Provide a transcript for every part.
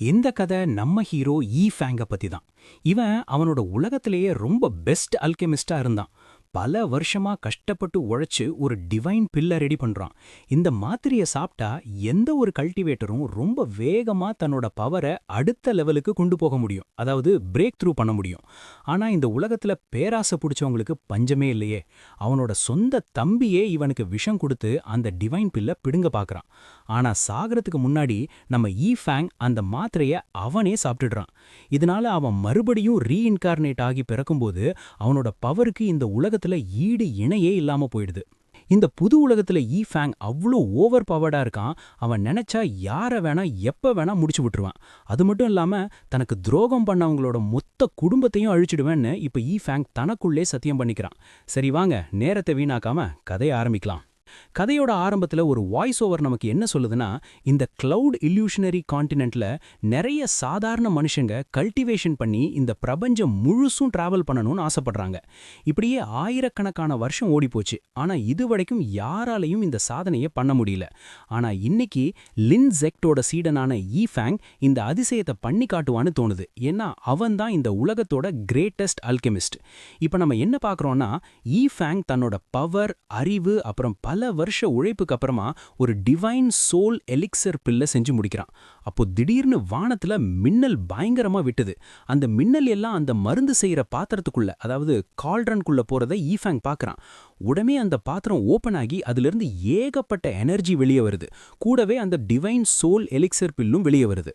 இந்த கதை நம்ம ஹீரோ ஈ ஃபேங்க பத்தி தான். இவன் அவனோட உலகத்திலேயே ரொம்ப பெஸ்ட் அல்கெமிஸ்டா இருந்தான். பல வருஷமா கஷ்டப்பட்டு உழைச்சு ஒரு டிவைன் பில்ல ரெடி பண்றான். இந்த மாத்திரைய சாப்பிட்டா எந்த ஒரு கல்டிவேட்டரும் ரொம்ப வேகமா தன்னோட பவரை அடுத்த லெவலுக்கு கொண்டு போக முடியும். அதாவது பிரேக் த்ரூ பண்ண முடியும். ஆனா இந்த உலகத்துல பேராசை பிடிச்சவங்களுக்கு பஞ்சமே இல்லையே. அவனோட சொந்த தம்பியே இவனுக்கு விஷம் கொடுத்து அந்த டிவைன் பில்ல பிடுங்க பார்க்கறான். ஆனா சாகறதுக்கு முன்னாடி நம்ம ஈ ஃபேங் அந்த மாத்திரைய அவனே சாப்பிட்டுடுறான். இதனால அவன் மறுபடியும் ரீஇன்கார்னேட் ஆகி பிறக்கும்போது அவனோட பவருக்கு இந்த உலகத்துல ஈடு இணையே இல்லாம போயிடுது. இந்த புது உலகத்துல ஈ ஃபேங் அவ்வளோ ஓவர் பவர்டா இருக்கான். அவன் நினைச்சா யார வேணா எப்ப வேணா முடிச்சு விட்டுருவான். அது மட்டும் இல்லாம தனக்கு துரோகம் பண்ணவங்களோட மொத்த குடும்பத்தையும் அழிச்சிடுவேன்னு இப்ப ஈ ஃபேங் தனக்குள்ளே சத்தியம் பண்ணிக்கிறான். சரி வாங்க, நேரத்தை வீணாக்காம கதையை ஆரம்பிக்கலாம். கதையோட ஆரம்பத்துல ஒரு வாய்ஸ் ஓவர் நமக்கு என்ன சொல்லுதுன்னா, இந்த கிளவுட் இல்யூஷனரி கான்டினென்ட்ல நிறைய சாதாரண மனுஷங்க கல்டிவேஷன் பண்ணி இந்த பிரபஞ்சம் முழுசும் டிராவல் பண்ணணும்னு ஆசைப்படுறாங்க. இப்படியே ஆயிரக்கணக்கான வருஷம் ஓடி போச்சு. ஆனா இதுவரைக்கும் யாராலையும் இந்த சாதனையை பண்ண முடியல. ஆனா இன்னைக்கு லின் ஜெக்டோட சீடனான ஈ ஃபேங் இந்த அதிசயத்தை பண்ணி காட்டுவான்னு தோணுது. ஏன்னா அவன் தான் இந்த உலகத்தோட கிரேட்டஸ்ட் அல்கெமிஸ்ட். இப்ப நம்ம என்ன பார்க்கறோம்னா, ஈ ஃபேங் தன்னோட பவர், அறிவு, அப்புறம் பல வருஷ உழைப்புக்கு அப்புறமா ஒரு டிவைன் சோல் எலிக்சர் பில்ல செஞ்சு முடிக்கிறான். அப்போ திடீர்னு வானத்துல மின்னல் பயங்கரமா விட்டுது. அந்த மின்னல் எல்லாம் அந்த மருந்து செய்யற பாத்திரத்துக்குள்ள, அதாவது கால்ட்ரனுக்குள்ள போறதை ஈ ஃபேங் பார்க்கறான். உடனே அந்த பாத்திரம் ஓபன் ஆகி அதிலிருந்து ஏகப்பட்ட எனர்ஜி வெளியே வருது. கூடவே அந்த டிவைன் சோல் எலிக்சர் பில்லும் வெளியே வருது.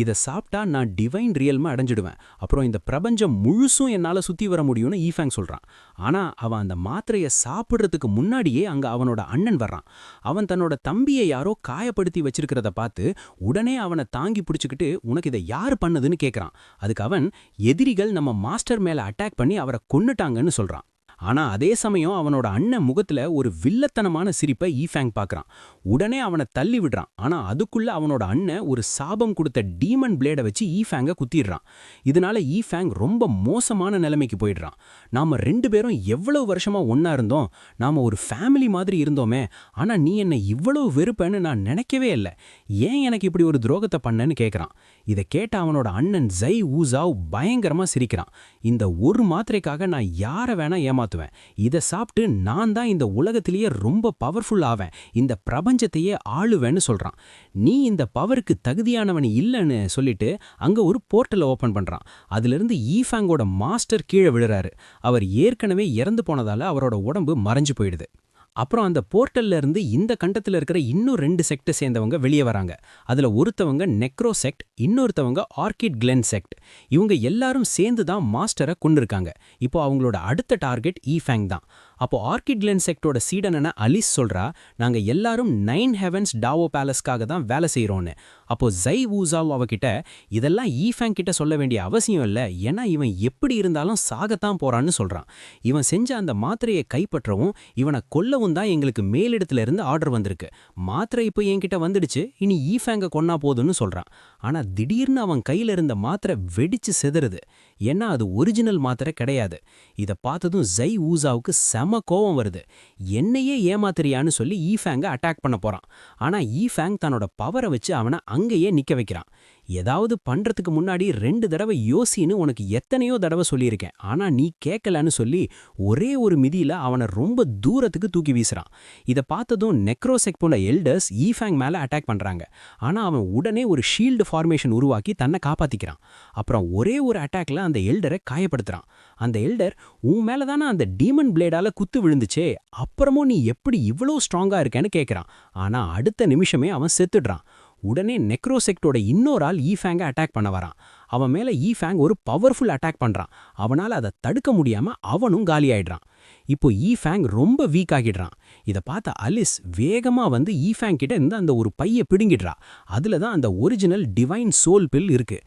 இதை சாப்பிட்டா நான் டிவைன் ரியல்மை அடைஞ்சிடுவேன். அப்புறம் இந்த பிரபஞ்சம் முழுசும் என்னால சுத்தி வர முடியும்னு ஈ ஃபேங் சொல்றான். ஆனா அவன் அந்த மாத்திரையை சாப்பிடுறதுக்கு முன்னாடியே அங்க அவனோட அண்ணன் வர்றான். அவன் தன்னோட தம்பியை யாரோ காயப்படுத்தி வச்சிருக்கிறத பார்த்து உடனே அவனை தாங்கி பிடிச்சுக்கிட்டு, உனக்கு இதை யார் பண்ணதுன்னு கேட்கறான். அதுக்கு அவன், எதிரிகள் நம்ம மாஸ்டர் மேல அட்டாக் பண்ணி அவரை கொன்னுட்டாங்கன்னு சொல்றான். ஆனா அதே சமயம் அவனோட அண்ணன் முகத்துல ஒரு வில்லத்தனமான சிரிப்பை ஈ ஃபேங் பார்க்கறான். உடனே அவனை தள்ளி விடுறான். ஆனா அதுக்குள்ள அவனோட அண்ணன் ஒரு சாபம் கொடுத்த டீமன் பிளேட வச்சு ஈ ஃபேங்க குத்திடுறான். இதனால ஈ ஃபேங் ரொம்ப மோசமான நிலைமைக்கு போயிடுறான். நாம ரெண்டு பேரும் எவ்வளவு வருஷமா ஒன்னா இருந்தோம், நாம ஒரு ஃபேமிலி மாதிரி இருந்தோமே, ஆனா நீ என்ன இவ்வளவு வெறுப்பேன்னு நான் நினைக்கவே இல்லை. ஏன் எனக்கு இப்படி ஒரு துரோகத்தை பண்ணேன்னு கேட்கறான். இதை கேட்ட அவனோட அண்ணன் ஜை ஊசாவ் பயங்கரமா சிரிக்கிறான். இந்த ஒரு மாத்திரைக்காக நான் யார வேணா ஏமாத்துவேன். இதை சாப்பிட்டு நான் தான் இந்த உலகத்திலேயே ரொம்ப பவர்ஃபுல் ஆவேன், இந்த பிரபஞ்சத்தையே ஆளுவேன்னு சொல்றான். நீ இந்த பவருக்கு தகுதியானவன் இல்லைன்னு சொல்லிட்டு அங்க ஒரு போர்ட்டலை ஓபன் பண்றான். அதிலிருந்து ஈ ஃபேங்கோட மாஸ்டர் கீழே விழுறாரு. அவர் ஏற்கனவே இறந்து போனதால அவரோட உடம்பு மறைஞ்சு போயிடுது. அப்புறம் அந்த போர்ட்டல்ல இருந்து இந்த கண்டத்துல இருக்கிற இன்னும் 2 செக்டை சேர்ந்தவங்க வெளியே வராங்க. அதுல ஒருத்தவங்க நெக்ரோ செக்ட், இன்னொருத்தவங்க ஆர்கிட் கிளென் செக்ட். இவங்க எல்லாரும் சேர்ந்து தான் மாஸ்டரை கொண்டிருக்காங்க. இப்போ அவங்களோட அடுத்த டார்கெட் ஈ ஃபேங் தான். அப்போ ஆர்கிட் கிளென் செக்டோட சீடனான அலிஸ் சொல்றா, நாங்க எல்லாரும் 9 ஹெவன்ஸ் டாவோ பேலஸ்க்காக தான் வேலை செய்யறோம்னு. அப்போ ஜை வூசாவ் அவகிட்ட, இதெல்லாம் ஈ ஃபேங் கிட்ட சொல்ல வேண்டிய அவசியம் இல்லை, ஏன்னா இவன் எப்படி இருந்தாலும் சாகத்தான் போறான்னு சொல்றான். இவன் செஞ்ச அந்த மாத்திரையை கைப்பற்றவும் இவனை கொல்லவும் தான் எங்களுக்கு மேலிடத்துல இருந்து ஆர்டர் வந்திருக்கு. மாத்திரை இப்போ என்கிட்ட வந்துடுச்சு, இனி ஈ ஃபேங்க கொன்னா போதுன்னு சொல்றான். ஆனா திடீர்னு அவன் கையில இருந்த மாத்திரை வெடிச்சு செதறுது. ஏன்னா அது ஒரிஜினல் மாத்திரை கிடையாது. இதை பார்த்ததும் ஜை ஊசாவுக்கு செம கோவம் வருது. என்னையே ஏமாத்திரியான்னு சொல்லி ஈ ஃபேங்க அட்டாக் பண்ண போறான். ஆனா ஈ ஃபேங் தன்னோட பவரை வச்சு அவனை அங்கேயே நிக்க வைக்கிறான். ஏதாவது பண்றதுக்கு முன்னாடி 2 தடவை யோசின்னு உனக்கு எத்தனையோ தடவை சொல்லியிருக்கேன், ஆனா நீ கேட்கலன்னு சொல்லி ஒரே ஒரு மிதியில அவனை ரொம்ப தூரத்துக்கு தூக்கி வீசுறான். இதை பார்த்ததும் நெக்ரோசெக் போல எல்டர்ஸ் ஈ ஃபேங் மேல அட்டாக் பண்றாங்க. ஆனா அவன் உடனே ஒரு ஷீல்டு ஃபார்மேஷன் உருவாக்கி தன்னை காப்பாத்திக்கிறான். அப்புறம் ஒரே ஒரு அட்டாக்ல அந்த எல்டரை காயப்படுத்துறான். அந்த எல்டர், உன் மேலதானே அந்த டீமன் பிளேடால குத்து விழுந்துச்சே, அப்புறமும் நீ எப்படி இவ்வளோ ஸ்ட்ராங்கா இருக்கேன்னு கேட்கறான். ஆனா அடுத்த நிமிஷமே அவன் செத்துடுறான். உடனே நெக்ரோசெக்டோட இன்னொரு ஆள் ஈ ஃபேங்க அட்டாக் பண்ண வரான். அவன் மேல ஈ ஃபேங் ஒரு பவர்ஃபுல் அட்டாக் பண்றான். அவனால அதை தடுக்க முடியாம அவனும் காலியாயிடுறான். இப்போ ஈ ஃபேங் ரொம்ப வீக் ஆகிடுறான். இதை பார்த்த அலிஸ் வேகமா வந்து ஈ ஃபேங் கிட்ட இருந்து அந்த ஒரு பைய பிடுங்கிடுறா. அதுல தான் அந்த ஒரிஜினல் டிவைன் சோல் பில் இருக்கு.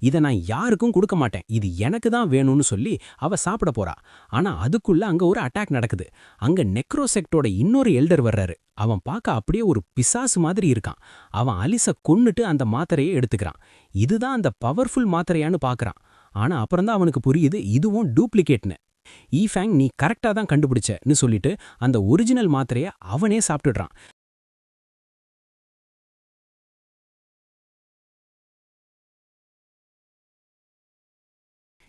இதை நான் யாருக்கும் கொடுக்க மாட்டேன், இது எனக்கு தான் வேணும்னு சொல்லி அவ சாப்பிட போறா. ஆனா அதுக்குள்ள அங்க ஒரு அட்டாக் நடக்குது. அங்க நெக்ரோசெக்டோட இன்னொரு எல்டர் வர்றாரு. அவன் பார்க்க அப்படியே ஒரு பிசாசு மாதிரி இருக்கான். அவன் அலிஸை கொன்னுட்டு அந்த மாத்திரையை எடுத்துக்கிறான். இதுதான் அந்த பவர்ஃபுல் மாத்திரையான்னு பார்க்கறான். ஆனா அப்புறம்தான் அவனுக்கு புரியுது இதுவும் டூப்ளிகேட்னு. ஈ ஃபேங், நீ கரெக்டா தான் கண்டுபிடிச்சன்னு சொல்லிட்டு அந்த ஒரிஜினல் மாத்திரையை அவனே சாப்பிட்டுடுறான்.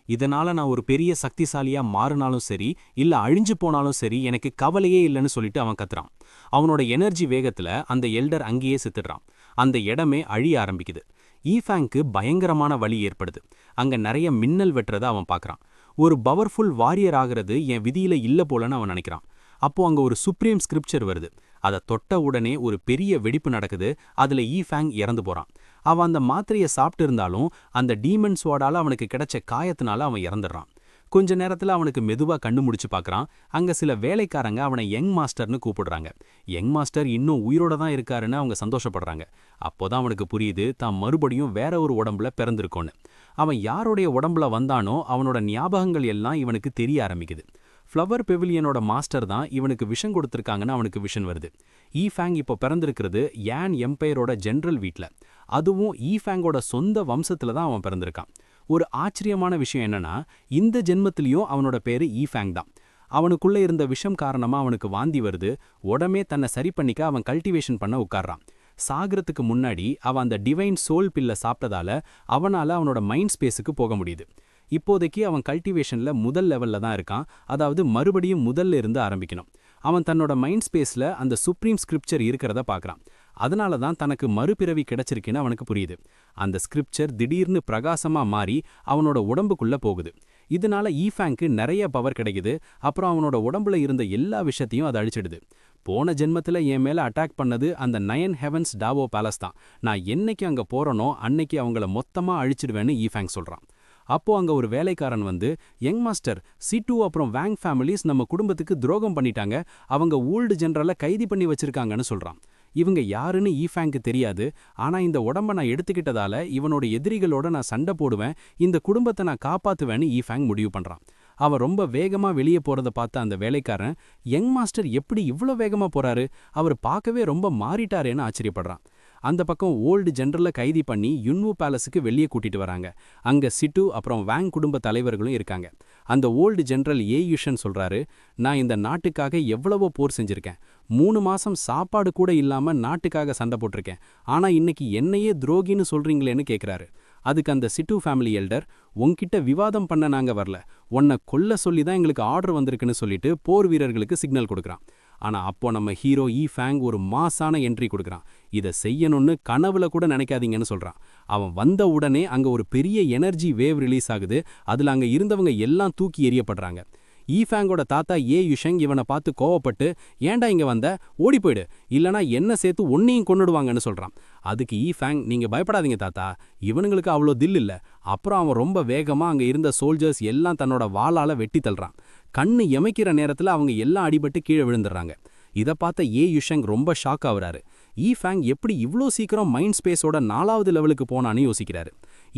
இதனால நான் ஒரு பெரிய சக்திசாலியா மாறினாலும் சரி இல்ல அழிஞ்சு போனாலும் சரி எனக்கு கவலையே இல்லைன்னு சொல்லிட்டு அவன் கத்துறான். அவனோட எனர்ஜி வேகத்துல அந்த எல்டர் அங்கேயே செத்துடுறான். அந்த இடமே அழிய ஆரம்பிக்குது. ஈஃபேங்க்கு பயங்கரமான வலி ஏற்படுது. அங்க நிறைய மின்னல் வெட்டுறத அவன் பார்க்கறான். ஒரு பவர்ஃபுல் வாரியர் ஆகிறது என் விதியில இல்ல போலன்னு அவன் நினைக்கிறான். அப்போ அங்க ஒரு சுப்ரீம் ஸ்கிரிப்சர் வருது. அதை தொட்ட உடனே ஒரு பெரிய வெடிப்பு நடக்குது. அதுல ஈஃபேங் இறந்து போறான். அவன் அந்த மாத்திரையை சாப்பிட்டு இருந்தாலும் அந்த டீமன் ஸ்வாடால அவனுக்கு கிடைச்ச காயத்தினால அவன் இறந்துடுறான். கொஞ்ச நேரத்துல அவனுக்கு மெதுவா கண்ணு முடிச்சு பார்க்கறான். அங்க சில வேலைக்காரங்க அவனை யங் மாஸ்டர்னு கூப்பிடுறாங்க. யங் மாஸ்டர் இன்னும் உயிரோட தான் இருக்காருன்னு அவங்க சந்தோஷப்படுறாங்க. அப்போதான் அவனுக்கு புரியுது தான் மறுபடியும் வேற ஒரு உடம்புல பிறந்திருக்கோன்னு. அவன் யாருடைய உடம்புல வந்தானோ அவனோட ஞாபகங்கள் எல்லாம் இவனுக்கு தெரிய ஆரம்பிக்குது. ஃப்ளவர் பெவிலியனோட மாஸ்டர் தான் இவனுக்கு விஷம் கொடுத்துருக்காங்கன்னு அவனுக்கு விஷன் வருது. ஈஃபேங் இப்போ பிறந்திருக்கிறது யான் எம்பையரோட ஜெனரல் வீட்டில். அதுவும் ஈஃபேங்கோட சொந்த வம்சத்துல தான் அவன் பிறந்திருக்கான். ஒரு ஆச்சரியமான விஷயம் என்னன்னா, இந்த ஜென்மத்திலையும் அவனோட பேரு ஈஃபேங் தான். அவனுக்குள்ள இருந்த விஷம் காரணமா அவனுக்கு வாந்தி வருது. உடமே தன்னை சரி பண்ணிக்க அவன் கல்டிவேஷன் பண்ண உட்கார்றான். சாகிறதுக்கு முன்னாடி அவன் அந்த டிவைன் சோல் பில்லை சாப்பிட்டதால அவனால அவனோட மைண்ட் ஸ்பேஸுக்கு போக முடியுது. இப்போதைக்கு அவன் கல்டிவேஷன்ல முதல் லெவல்ல தான் இருக்கான். அதாவது மறுபடியும் முதல்ல இருந்து ஆரம்பிக்கணும். அவன் தன்னோட மைண்ட் ஸ்பேஸ்ல அந்த சுப்ரீம் ஸ்கிரிப்சர் இருக்கிறத பார்க்கறான். அதனால தான் தனக்கு மறுபிறவி கிடைச்சிருக்குன்னு அவனுக்கு புரியுது. அந்த ஸ்கிரிப்சர் திடீர்னு பிரகாசமா மாறி அவனோட உடம்புக்குள்ள போகுது. இதனால ஈஃபேங்க்கு நிறைய பவர் கிடைக்குது. அப்புறம் அவனோட உடம்புல இருந்த எல்லா விஷயத்தையும் அது அழிச்சிடுது. போன ஜென்மத்துல என் மேல அட்டாக் பண்ணது அந்த 9 ஹெவன்ஸ் டாவோ பேலஸ் தான். நான் என்னைக்கு அங்க போறனோ அன்னைக்கு அவங்கள மொத்தமா அழிச்சிடுவேன்னு ஈஃபேங் சொல்றான். அப்போ அங்க ஒரு வேலைக்காரன் வந்து, யங் மாஸ்டர், C2 அப்புறம் வேங் ஃபேமிலிஸ் நம்ம குடும்பத்துக்கு துரோகம் பண்ணிட்டாங்க. அவங்க ஓல்டு ஜெனரலை கைதி பண்ணி வச்சிருக்காங்கன்னு சொல்றான். இவங்க யாருன்னு ஈஃபேங்க்கு தெரியாது. ஆனா இந்த உடம்ப நான் எடுத்துக்கிட்டதால இவனோட எதிரிகளோட நான் சண்டை போடுவேன், இந்த குடும்பத்தை நான் காப்பாத்துவேன்னு ஈஃபேங் முடிவு பண்றான். அவன் ரொம்ப வேகமா வெளியே போறத பார்த்த அந்த வேலைக்காரன், யங் மாஸ்டர் எப்படி இவ்ளோ வேகமா போறாரு, அவர் பார்க்கவே ரொம்ப மாறிட்டாரேன்னு ஆச்சரியப்படுறான். அந்த பக்கம் ஓல்டு ஜெனரலை கைதி பண்ணி யுன்வு பேலஸுக்கு வெளியே கூட்டிட்டு வராங்க. அங்க சிட்டு அப்புறம் வேங் குடும்ப தலைவர்களும் இருக்காங்க. அந்த ஓல்டு ஜெனரல் ஏயுஷன் சொல்றாரு, நான் இந்த நாட்டுக்காக எவ்வளவோ போர் செஞ்சிருக்கேன். 3 மாசம் சாப்பாடு கூட இல்லாம நாட்டுக்காக சண்டை போட்டிருக்கேன். ஆனா இன்னைக்கு என்னையே துரோகின்னு சொல்றீங்களேன்னு கேட்கிறாரு. அதுக்கு அந்த சிட்டு ஃபேமிலி எல்டர், உன்கிட்ட விவாதம் பண்ண நாங்க வரல, உன்னை கொல்ல சொல்லி தான் எங்களுக்கு ஆர்டர் வந்திருக்குன்னு சொல்லிட்டு போர் வீரர்களுக்கு சிக்னல் கொடுக்குறான். ஆனா அப்போ நம்ம ஹீரோ ஈஃபேங் ஒரு மாசான என்ட்ரி கொடுக்குறான். இதை செய்யணும்னு கனவுல கூட நினைக்காதீங்கன்னு சொல்றான். அவன் வந்த உடனே அங்க ஒரு பெரிய எனர்ஜி வேவ் ரிலீஸ் ஆகுது. அதுல அங்க இருந்தவங்க எல்லாம் தூக்கி எறியப்படுறாங்க. ஈஃபேங்கோட தாத்தா யுஷங் இவனை பார்த்து கோவப்பட்டு, ஏன்டா இங்க வந்த, ஓடி போயிடு, இல்லனா என்ன சேர்த்து ஒன்னையும் கொன்னுடுவாங்கன்னு சொல்றான். அதுக்கு ஈஃபேங், நீங்க பயப்படாதீங்க தாத்தா, இவனுங்களுக்கு அவ்வளோ தில் இல்ல. அப்புறம் அவன் ரொம்ப வேகமா அங்க இருந்த சோல்ஜர்ஸ் எல்லாம் தன்னோட வாளால வெட்டி தள்ளுறான். கண்ணு எமைக்கிற நேரத்துல அவங்க எல்லாம் அடிபட்டு கீழே விழுந்துடுறாங்க. இதை பார்த்த யுஷங் ரொம்ப ஷாக் ஆகுறாரு. ஈஃபேங் எப்படி இவ்ளோ சீக்கிரம் மைண்ட் ஸ்பேஸோட 4வது லெவலுக்கு போனான்னு யோசிக்கிறாரு.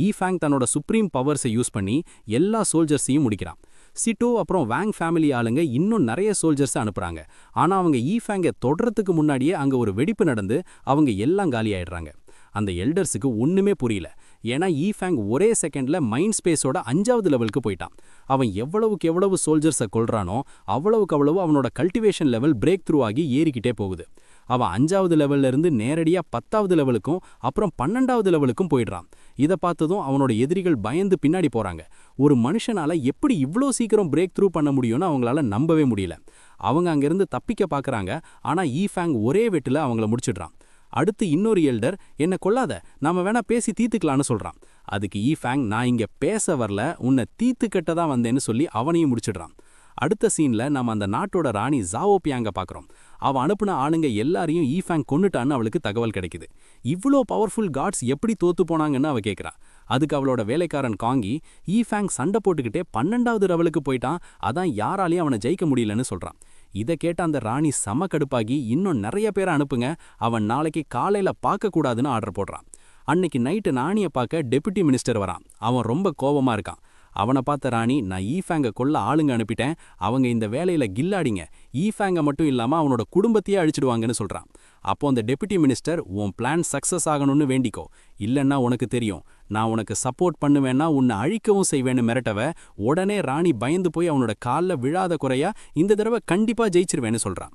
ஈஃபேங் தன்னோட சுப்ரீம் பவர்ஸை யூஸ் பண்ணி எல்லா சோல்ஜர்ஸையும் முடிக்கிறான். சிட்டோ அப்புறம் வேங் ஃபேமிலி ஆளுங்க இன்னும் நிறைய சோல்ஜர்ஸ் அனுப்புறாங்க. ஆனா அவங்க ஈஃபேங்கை தொடறதுக்கு முன்னாடியே அங்க ஒரு வெடிப்பு நடந்து அவங்க எல்லாம் காலி ஆயிடுறாங்க. அந்த எல்டர்ஸுக்கு ஒண்ணுமே புரியல. ஏன்னா ஈஃபேங் ஒரே செகண்ட்ல மைண்ட் ஸ்பேஸோட 5வது லெவலுக்கு போயிட்டான். அவன் எவ்வளவுக்கு எவ்வளவு சோல்ஜர்ஸை கொல்றானோ அவ்வளவுக்கு அவ்வளவு அவனோட கல்டிவேஷன் லெவல் பிரேக் த்ரூ ஆகி ஏறிக்கிட்டே போகுது. அவன் 5வது லெவல்ல இருந்து நேரடியா 10வது லெவலுக்கும் அப்புறம் 12வது லெவலுக்கும் போயிடுறான். இதை பார்த்ததும் அவனோட எதிரிகள் பயந்து பின்னாடி போறாங்க. ஒரு மனுஷனால எப்படி இவ்ளோ சீக்கிரம் பிரேக் த்ரூ பண்ண முடியும்னு அவங்களால நம்பவே முடியல. அவங்க அங்கிருந்து தப்பிக்க பார்க்கறாங்க. ஆனா ஈஃபேங் ஒரே வெட்டுல அவங்கள முடிச்சிடுறான். அடுத்து இன்னொரு எல்டர், என்ன கொல்லாத, நாம வேணா பேசி தீத்துக்கலான்னு சொல்றான். அதுக்கு ஈஃபேங், நான் இங்க பேச வரல, உன்னை தீத்துக்கட்ட தான் வந்தேன்னு சொல்லி அவனையும் முடிச்சிடுறான். அடுத்த சீன்ல நம்ம அந்த நாட்டோட ராணி ஜாவோபியாங்க பார்க்குறோம். அவன் அனுப்புன ஆளுங்க எல்லாரையும் ஈஃபேங் கொன்னுட்டான்னு அவளுக்கு தகவல் கிடைக்குது. இவ்வளோ பவர்ஃபுல் காட்ஸ் எப்படி தோத்து போனாங்கன்னு அவ கேட்குறா. அதுக்கு அவளோட வேலைக்காரன் காங்கி, ஈஃபேங் சண்டை போட்டுக்கிட்டே 12வது லெவலுக்கு போயிட்டான், அதான் யாராலையும் அவனை ஜெயிக்க முடியலன்னு சொல்றான். இதை கேட்ட அந்த ராணி செம கடுப்பாகி, இன்னும் நிறைய பேரை அனுப்புங்க, அவன் நாளைக்கு காலையில பார்க்கக்கூடாதுன்னு ஆர்டர் போடுறான். அன்னைக்கு நைட்டு ராணியை பார்க்க டெபுட்டி மினிஸ்டர் வரான். அவன் ரொம்ப கோபமா இருக்கான். அவனை பார்த்த ராணி, நான் ஈஃபேங்கை கொல்ல ஆளுங்க அனுப்பிட்டேன், அவங்க இந்த வேலையில கில்லாடிங்க, ஈஃபேங்கை மட்டும் இல்லாம அவனோட குடும்பத்தையே அழிச்சிடுவாங்கன்னு சொல்றான். அப்போ அந்த டெபுட்டி மினிஸ்டர், உன் பிளான் சக்சஸ் ஆகணும்னு வேண்டிக்கோ, இல்லைன்னா உனக்கு தெரியும், நான் உனக்கு சப்போர்ட் பண்ணுவேன்னா உன்னை அழிக்கவும் செய்வேன்னு மிரட்டவ. உடனே ராணி பயந்து போய் அவனோட காலில் விழாத குறையா இந்த தடவை கண்டிப்பா ஜெயிச்சிருவேன்னு சொல்றான்.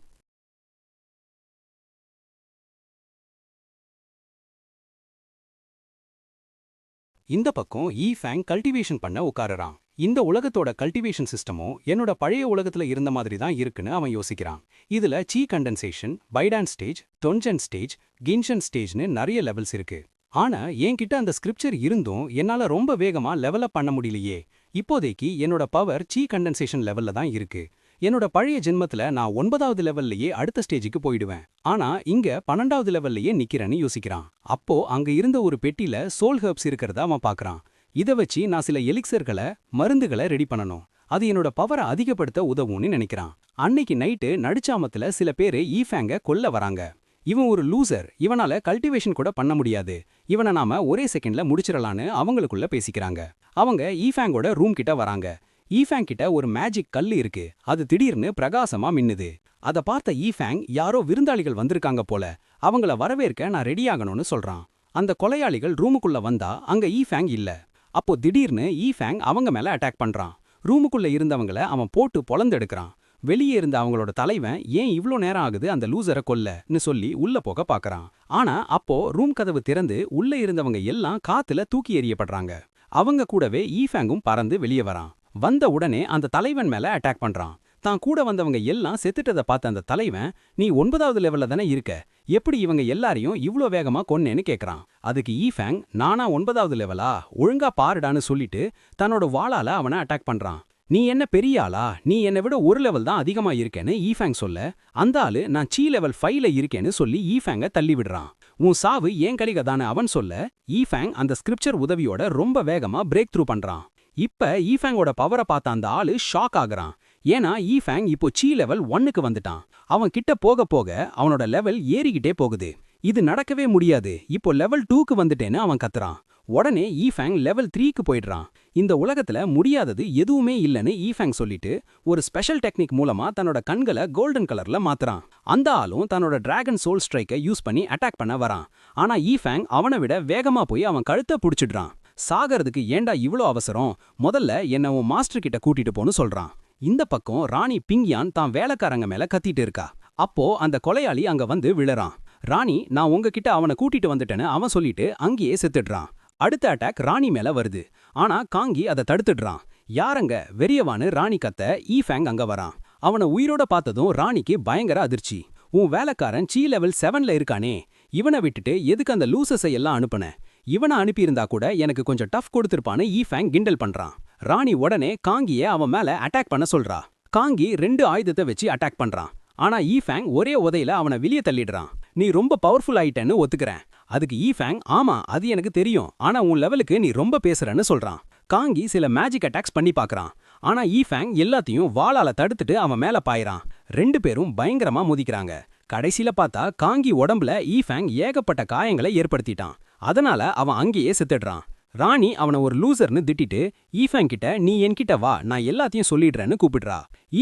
இந்த பக்கம் ஃபேங் கல்டிவேஷன் பண்ண உட்காருறான். இந்த உலகத்தோட கல்டிவேஷன் சிஸ்டமும் என்னோட பழைய உலகத்துல இருந்த மாதிரி தான் இருக்குன்னு அவன் யோசிக்கிறான். இதுல சீ கண்டென்சேஷன், பைடான் ஸ்டேஜ், தொன்ஜன் ஸ்டேஜ், கின்ஷன் ஸ்டேஜ்னு நிறைய லெவல்ஸ் இருக்கு. ஆனா என்கிட்ட அந்த ஸ்கிரிப்சர் இருந்தும் என்னால ரொம்ப வேகமா லெவலப் பண்ண முடியலையே. இப்போதைக்கு என்னோட பவர் சீ கண்டென்சேஷன் லெவல்ல தான் இருக்கு. என்னோட பழைய ஜென்மத்துல நான் 9வது லெவல்லயே அடுத்த ஸ்டேஜுக்கு போயிடுவேன். ஆனா இங்க 12வது லெவல்லயே நிக்கிறேன்னு யோசிக்கிறான். அப்போ அங்க இருந்த ஒரு பெட்டில சோல் ஹெர்ப்ஸ் இருக்கிறத அவன் பார்க்கறான். இத வச்சு நான் சில எலிக்சர்களை, மருந்துகளை ரெடி பண்ணணும். அது என்னோட பவரை அதிகப்படுத்த உதவும்னு நினைக்கிறான். அன்னைக்கு நைட்டு நடுச்சாமத்துல சில பேரு ஃபேங்க கொல்ல வராங்க. இவன் ஒரு லூசர், இவனால கல்டிவேஷன் கூட பண்ண முடியாது, இவனை நாம ஒரே செகண்ட்ல முடிச்சிடலான்னு அவங்களுக்குள்ள பேசிக்கிறாங்க. அவங்க ஃபேங்கோட ரூம் கிட்ட வராங்க. ஃபேங் கிட்ட ஒரு மேஜிக் கல்லு இருக்கு. அது திடீர்னு பிரகாசமா மின்னுது. அத பார்த்த ஃபேங் யாரோ விருந்தாளிகள் வந்திருக்காங்க போல, அவங்கள வரவேற்க நான் ரெடியாகணும்னு சொல்றான். அந்த கொலையாளிகள் ரூமுக்குள்ள வந்தா அங்க ஃபேங் இல்ல. அப்போ திடீர்னு ஃபேங் அவங்க மேல அட்டாக் பண்றான். ரூமுக்குள்ள இருந்தவங்கள அவன் போட்டு பொளந்தெடுக்கிறான். வெளியே இருந்த அவங்களோட தலைவன் ஏன் இவ்ளோ நேரம் ஆகுது அந்த லூசரை கொல்லன்னு சொல்லி உள்ள போக பாக்கறான். ஆனா அப்போ ரூம் கதவு திறந்து உள்ள இருந்தவங்க எல்லாம் காத்துல தூக்கி எறியப்படுறாங்க. அவங்க கூடவே ஃபேங்கும் பறந்து வெளியே வரான். வந்த உடனே அந்த தலைவன் மேல அட்டாக் பண்றான். தான் கூட வந்தவங்க எல்லாம் செத்துட்டதை பார்த்த அந்த தலைவன், நீ 9வது லெவல்ல தானே இருக்க, எப்படி இவங்க எல்லாரையும் இவ்ளோ வேகமா கொன்னேன்னு கேக்குறான். அதுக்கு ஃபேங், நானா 9வது லெவலா, ஒழுங்கா பாருடான்னு சொல்லிட்டு தன்னோட வாளால அவனை அட்டாக் பண்றான். நீ என்ன பெரிய ஆளா, நீ என்னை விட ஒரு லெவல் தான் அதிகமா இருக்கேன்னு ஃபேங் சொல்ல, அந்த ஆளு நான் சீ லெவல் 5ல இருக்கேன்னு சொல்லி ஃபேங்க தள்ளி விடுறான். உன் சாவு ஏன் கலிகதான்னு அவன் சொல்ல, ஃபேங் அந்த ஸ்கிரிப்சர் உதவியோட ரொம்ப வேகமா பிரேக் த்ரூ பண்றான். இப்ப ஃபேங்கோட பவரை பார்த்த அந்த ஆளு ஷாக் ஆகுறான். ஏன்னா ஃபேங் இப்போ சீ லெவல் 1க்கு வந்துட்டான். அவன் கிட்ட போக போக அவனோட லெவல் ஏறிக்கிட்டே போகுது. இது நடக்கவே முடியாது, இப்போ லெவல் 2க்கு வந்துட்டேன்னு அவன் கத்துறான். உடனே ஃபேங் லெவல் 3க்கு போயிடுறான். இந்த உலகத்துல முடியாதது எதுவுமே இல்லைன்னு ஃபேங் சொல்லிட்டு ஒரு ஸ்பெஷல் டெக்னிக் மூலமா தன்னோட கண்களை கோல்டன் கலர்ல மாத்துறான். அந்த ஆளும் தன்னோட டிராகன் சோல் ஸ்ட்ரைக்கை யூஸ் பண்ணி அட்டாக் பண்ண வரான். ஆனா ஃபேங் அவனை விட வேகமா போய் அவன் கழுத்தை புடிச்சிடுறான். சாகறதுக்கு ஏண்டா இவ்ளோ அவசரம், முதல்ல என்ன உன் மாஸ்டர் கிட்ட கூட்டிட்டு போன்னு சொல்றான். இந்த பக்கம் ராணி பிங்யான் தான் வேலைக்காரங்க மேல கத்திட்டு இருக்கா. அப்போ அந்த கொலையாளி அங்க வந்து விழறான். ராணி, நான் உங்ககிட்ட அவனை கூட்டிட்டு வந்துட்டேன்னு அவன் சொல்லிட்டு அங்கேயே செத்துடுறான். அடுத்த அட்டாக் ராணி மேல வருது. ஆனா காங்கி அதை தடுத்துடுறான். யாரங்க வெறியவான்னு ராணி கத்த ஃபேங் அங்க வரான். அவனை உயிரோட பார்த்ததும் ராணிக்கு பயங்கர அதிர்ச்சி. உன் வேலைக்காரன் சீ லெவல் 7ல இருக்கானே, இவனை விட்டுட்டு எதுக்கு அந்த லூசஸை எல்லாம் அனுப்புன, இவனை அனுப்பியிருந்தா கூட எனக்கு கொஞ்சம் டஃப் கொடுத்திருப்பான்னு ஃபேங் கிண்டல் பண்றான். ராணி உடனே காங்கிய அவன் மேல அட்டாக் பண்ண சொல்றா. காங்கி 2 ஆயுதத்தை வச்சு அட்டாக் பண்றான். ஆனா ஃபேங் ஒரே உதையில அவனை வெளியே தள்ளிடுறான். நீ ரொம்ப பவர்ஃபுல் ஆயிட்டேன்னு ஒத்துக்கிறேன். அதுக்கு ஃபேங், ஆமா அது எனக்கு தெரியும், ஆனா உன் லெவலுக்கு நீ ரொம்ப பேசுறன்னு சொல்றான். காங்கி சில மேஜிக் அட்டாக்ஸ் பண்ணி பார்க்கறான். ஆனா ஃபேங் எல்லாத்தையும் வாளால தடுத்துட்டு அவன் மேல பாயிறான். 2 பேரும் பயங்கரமா மோதிக்கிறாங்க. கடைசியில பார்த்தா காங்கி உடம்புல ஃபேங் ஏகப்பட்ட காயங்களை ஏற்படுத்திட்டான். அதனால அவன் அங்கேயே செத்துடுறான். ராணி அவனை ஒரு லூசர்னு திட்டிட்டு ஃபேங் கிட்ட, நீ என்கிட்ட வா, நான் எல்லாத்தையும் சொல்லிடுறேன்னு கூப்பிடுறா.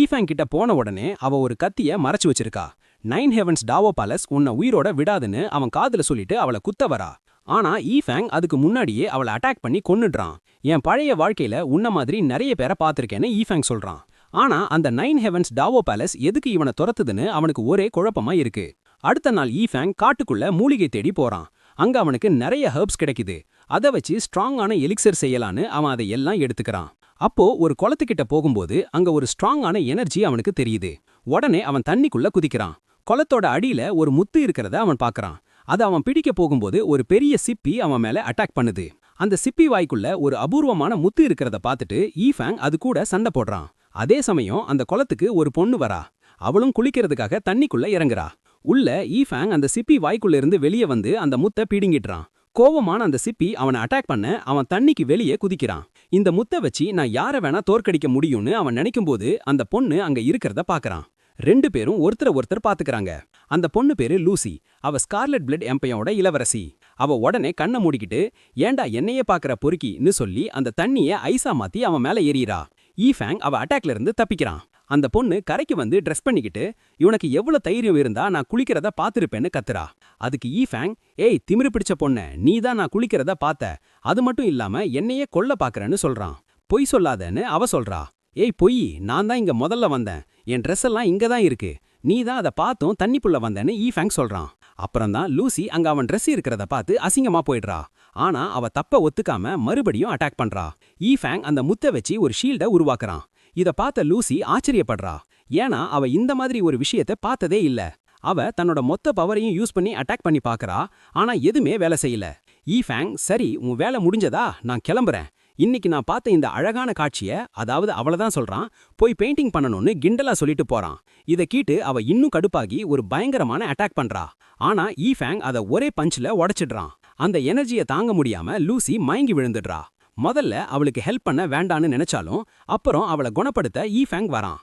ஃபேங் கிட்ட போன உடனே அவ ஒரு கத்திய மறைச்சு வச்சிருக்கா. 9 ஹெவன்ஸ் டாவோ பேலஸ் உன்னை உயிரோட விடாதுன்னு அவன் காதுல சொல்லிட்டு அவளை குத்த வரா. ஆனா ஃபேங் அதுக்கு முன்னாடியே அவளை அட்டாக் பண்ணி கொன்னுடுறான். என் பழைய வாழ்க்கையில உன்ன மாதிரி நிறைய பேரை பார்த்திருக்கேன்னு ஃபேங் சொல்றான். ஆனா அந்த 9 ஹெவன்ஸ் டாவோ பேலஸ் எதுக்கு இவனை துரத்துதுன்னு அவனுக்கு ஒரே குழப்பமா இருக்கு. அடுத்த நாள் ஃபேங் காட்டுக்குள்ள மூலிகை தேடி போறான். அங்க அவனுக்கு நிறைய ஹெர்ப்ஸ் கிடைக்குது. அதை வச்சு ஸ்ட்ராங்கான எலிக்சர் செய்யலான்னு அவன் அதை எல்லாம் எடுத்துக்கிறான். அப்போ ஒரு குளத்துக்கிட்ட போகும்போது அங்க ஒரு ஸ்ட்ராங்கான எனர்ஜி அவனுக்கு தெரியுது. உடனே அவன் தண்ணிக்குள்ள குதிக்கிறான். குளத்தோட அடியில ஒரு முத்து இருக்கிறத அவன் பார்க்கறான். அதை அவன் பிடிக்க போகும்போது ஒரு பெரிய சிப்பி அவன் மேல அட்டாக் பண்ணுது. அந்த சிப்பி வாய்க்குள்ள ஒரு அபூர்வமான முத்து இருக்கிறத பார்த்துட்டு ஃபேங் அது கூட சண்டை போடுறான். அதே சமயம் அந்த குளத்துக்கு ஒரு பொண்ணு வரா. அவளும் குளிக்கிறதுக்காக தண்ணிக்குள்ள இறங்குறா. உள்ள ஃபேங் அந்த சிப்பி வாய்க்குள்ள இருந்து வெளியே வந்து அந்த முத்தை பிடுங்கிடுறான். கோவமான அந்த சிப்பி அவனை அட்டாக் பண்ண அவன் தண்ணிக்கு வெளியே குதிக்கிறான். இந்த முத்தை வச்சு நான் யாரை வேணா தோற்கடிக்க முடியும்னு அவன் நினைக்கும்போது அந்த பொண்ணு அங்க இருக்கிறத பார்க்கறான். 2 பேரும் ஒருத்தர் பாத்துக்கறாங்க. அந்த பொண்ணு பேரு லூசி. அவ ஸ்கார்லெட் பிளட் எம்பையோட இளவரசி. அவ உடனே கண்ணை மூடிக்கிட்டு, ஏண்டா என்னையே பாக்குற பொறுக்கின்னு சொல்லி அந்த தண்ணிய ஐஸா மாத்தி அவன் மேல ஏறிறா. ஃபேங் அவ அட்டாக்ல இருந்து தப்பிக்கிறான். அந்த பொண்ணு கரைக்கு வந்து ட்ரெஸ் பண்ணிக்கிட்டு, இவனுக்கு எவ்வளவு தைரியம் இருந்தா நான் குளிக்கிறத பாத்திருப்பேன்னு கத்துறா. அதுக்கு ஃபேங், ஏய் திமிரு பிடிச்ச பொண்ணு, நீ தான் நான் குளிக்கிறத பார்த்த, அது மட்டும் இல்லாம என்னையே கொல்ல பாக்குறேன்னு சொல்றான். பொய் சொல்லாதன்னு அவ சொல்றா. ஏய் பொய், நான் தான் இங்க முதல்ல வந்தேன், என் ட்ரெஸ் எல்லாம் இங்க தான் இருக்கு, நீ தான் அதை பார்த்தும் தண்ணிப்புள்ள வந்தேன்னு ஃபேங் சொல்றான். அப்புறம்தான் லூசி அங்க அவன் ட்ரெஸ் இருக்கிறத பார்த்து அசிங்கமா போயிடுறா. ஆனா அவ தப்ப ஒத்துக்காம மறுபடியும் அட்டாக் பண்றா. ஈஃபேங் அந்த முத்தை வச்சு ஒரு ஷீல்ட உருவாக்குறான். இத பார்த்த லூசி ஆச்சரியப்படுறா. ஏன்னா அவ இந்த மாதிரி ஒரு விஷயத்தை பார்த்ததே இல்ல. அவ தன்னோட மொத்த பவரையும் யூஸ் பண்ணி அட்டாக் பண்ணி பார்க்கறா. ஆனா எதுவுமே வேலை செய்யல. ஈஃபேங், சரி உன் வேலை முடிஞ்சதா, நான் கிளம்புறேன். இன்னைக்கு நான் பார்த்த இந்த அழகான காட்சிய, அதாவது அவளதான் சொல்றான், போய் பெயிண்டிங் பண்ணணும்னு கிண்டலா சொல்லிட்டு போறான். இத கேட்டு அவ இன்னும் கடுப்பாகி ஒரு பயங்கரமான அட்டாக் பண்றா. ஆனா ஈஃபேங் அத ஒரே பஞ்ச்ல உடைச்சிடுறான். அந்த எனர்ஜியை தாங்க முடியாம லூசி மயங்கி விழுந்துடுறா. முதல்ல அவளுக்கு ஹெல்ப் பண்ண வேண்டான்னு நினைச்சாலும் அப்புறம் அவளை குணப்படுத்த ஈஃபேங் வரான்.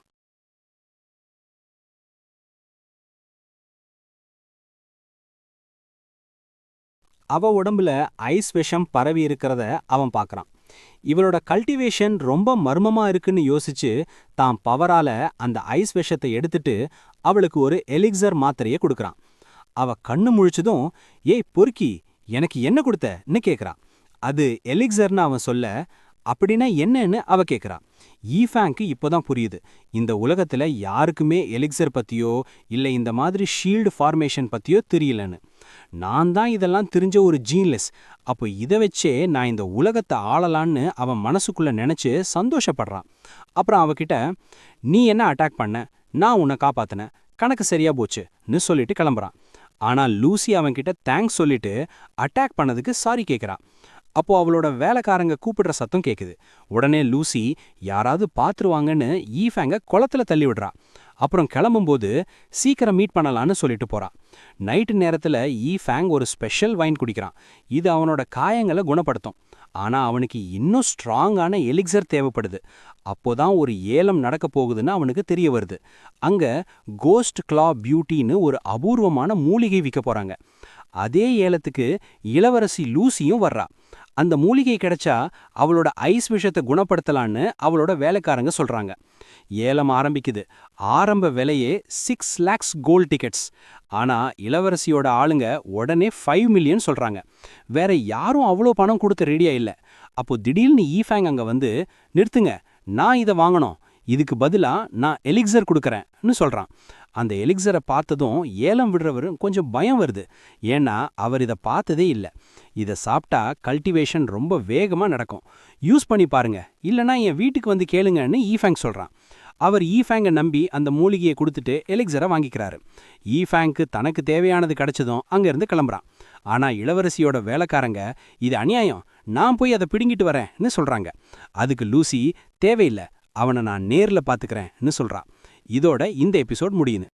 அவ உடம்புல ஐஸ் விஷம் பரவி இருக்கிறத அவன் பார்க்கறான். இவளோட கல்டிவேஷன் ரொம்ப மர்மமா இருக்குன்னு யோசிச்சு தான் பவரால அந்த ஐஸ் விஷத்தை எடுத்துட்டு அவளுக்கு ஒரு எலிக்சர் மாத்திரையை கொடுக்கறான். அவ கண்ணு முழிச்சதும், ஏய் பொறுக்கி, எனக்கு என்ன கொடுத்தன்னு கேக்குறா. அது எலிக்சர்னு அவன் சொல்ல, அப்படின்னா என்னன்னு அவ கேக்குறா. ஈஃபேங்க்கு இப்போதான் புரியுது, இந்த உலகத்துல யாருக்குமே எலிக்சர் பத்தியோ இல்ல இந்த மாதிரி ஷீல்டு ஃபார்மேஷன் பத்தியோ தெரியலன்னு. நான் தான் இதெல்லாம் தெரிஞ்ச ஒரு ஜீன்லெஸ். அப்போ இதை வச்சே நான் இந்த உலகத்தை ஆளலான்னு அவன் மனசுக்குள்ள நினைச்சு சந்தோஷப்படுறான். அப்புறம் அவகிட்ட, நீ என்ன அட்டாக் பண்ண, நான் உன்னை காப்பாத்தினேன், கணக்கு சரியா போச்சுன்னு சொல்லிட்டு கிளம்புறான். ஆனா லூசி அவன்கிட்ட தேங்க்ஸ் சொல்லிட்டு அட்டாக் பண்ணதுக்கு சாரி கேட்குறா. அப்போ அவளோட வேலைக்காரங்க கூப்பிடுற சத்தம் கேட்குது. உடனே லூசி யாராவது பாத்துருவாங்கன்னு ஈஃபேங்க குளத்துல தள்ளி விடுறா. அப்புறம் கிளம்பும்போது சீக்கிரம் மீட் பண்ணலான்னு சொல்லிட்டு போறா. நைட்டு நேரத்துல ஈஃபேங் ஒரு ஸ்பெஷல் வைன் குடிக்கிறான். இது அவனோட காயங்களை குணப்படுத்தும். ஆனா அவனுக்கு இன்னும் ஸ்ட்ராங்கான எலிக்சர் தேவைப்படுது. அப்போதான் ஒரு ஏலம் நடக்க போகுதுன்னு அவனுக்கு தெரிய வருது. அங்க கோஸ்ட் கிளா பியூட்டின்னு ஒரு அபூர்வமான மூலிகை விற்க போறாங்க. அதே ஏலத்துக்கு இளவரசி லூசியும் வர்றா. அந்த மூலிகை கிடைச்சா அவளோட ஐஸ் விஷத்தை குணப்படுத்தலான்னு அவளோட வேலைக்காரங்க சொல்றாங்க. ஏலம் ஆரம்பிக்குது. ஆரம்ப விலையே 6 lakhs கோல்ட் டிக்கெட்ஸ். ஆனா இளவரசியோட ஆளுங்க உடனே 5 மில்லியன் சொல்றாங்க. வேற யாரும் அவ்வளோ பணம் கொடுத்து ரெடியா இல்ல. அப்போ திடீர்னு ஈஃபேங் அங்க வந்து, நிறுத்துங்க, நான் இதை வாங்கணும், இதுக்கு பதிலா நான் எலிக்சர் கொடுக்கறேன்னு சொல்றான். அந்த எலிக்சரை பார்த்ததும் ஏலம் விடுறவரு கொஞ்சம் பயம் வருது. ஏன்னா அவர் இதை பார்த்ததே இல்லை. இதை சாப்பிட்டா கல்டிவேஷன் ரொம்ப வேகமா நடக்கும், யூஸ் பண்ணி பாருங்க, இல்லனா என் வீட்டுக்கு வந்து கேளுங்கன்னு ஈஃபேங் சொல்றான். அவர் ஈஃபேங்கை நம்பி அந்த மூலிகையை கொடுத்துட்டு எலிக்சரை வாங்கிக்கிறாரு. ஈஃபேங்க்கு தனக்கு தேவையானது கிடைச்சதும் அங்கிருந்து கிளம்புறான். ஆனா இளவரசியோட வேலைக்காரங்க, இது அநியாயம், நான் போய் அதை பிடுங்கிட்டு வரேன்னு சொல்றாங்க. அதுக்கு லூசி, தேவையில்லை, அவனை நான் நேர்ல பாத்துக்கிறேன்னு சொல்றா. இதோட இந்த எபிசோட் முடியுது.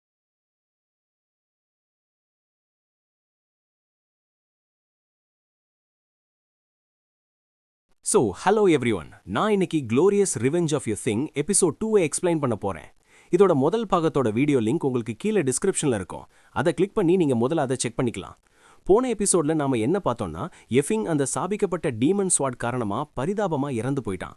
ஸோ ஹலோ எவ்ரிஒன், நான் இன்னைக்கு க்ளோரியஸ் ரிவெஞ்ச் ஆஃப் யூ திங் எபிசோட் 2 எக்ஸ்பிளைன் பண்ண போறேன். இதோட முதல் பாகத்தோட வீடியோ லிங்க் உங்களுக்கு கீழே டிஸ்கிரிப்ஷன்ல இருக்கும். அதை கிளிக் பண்ணி நீங்க முதல்ல அதை செக் பண்ணிக்கலாம். போன எபிசோட்ல நாம என்ன பார்த்தோம்னா, எஃபிங் அந்த சாபிக்கப்பட்ட டீமன் ஸ்வாட் காரணமா பரிதாபமா இறந்து போயிட்டான்.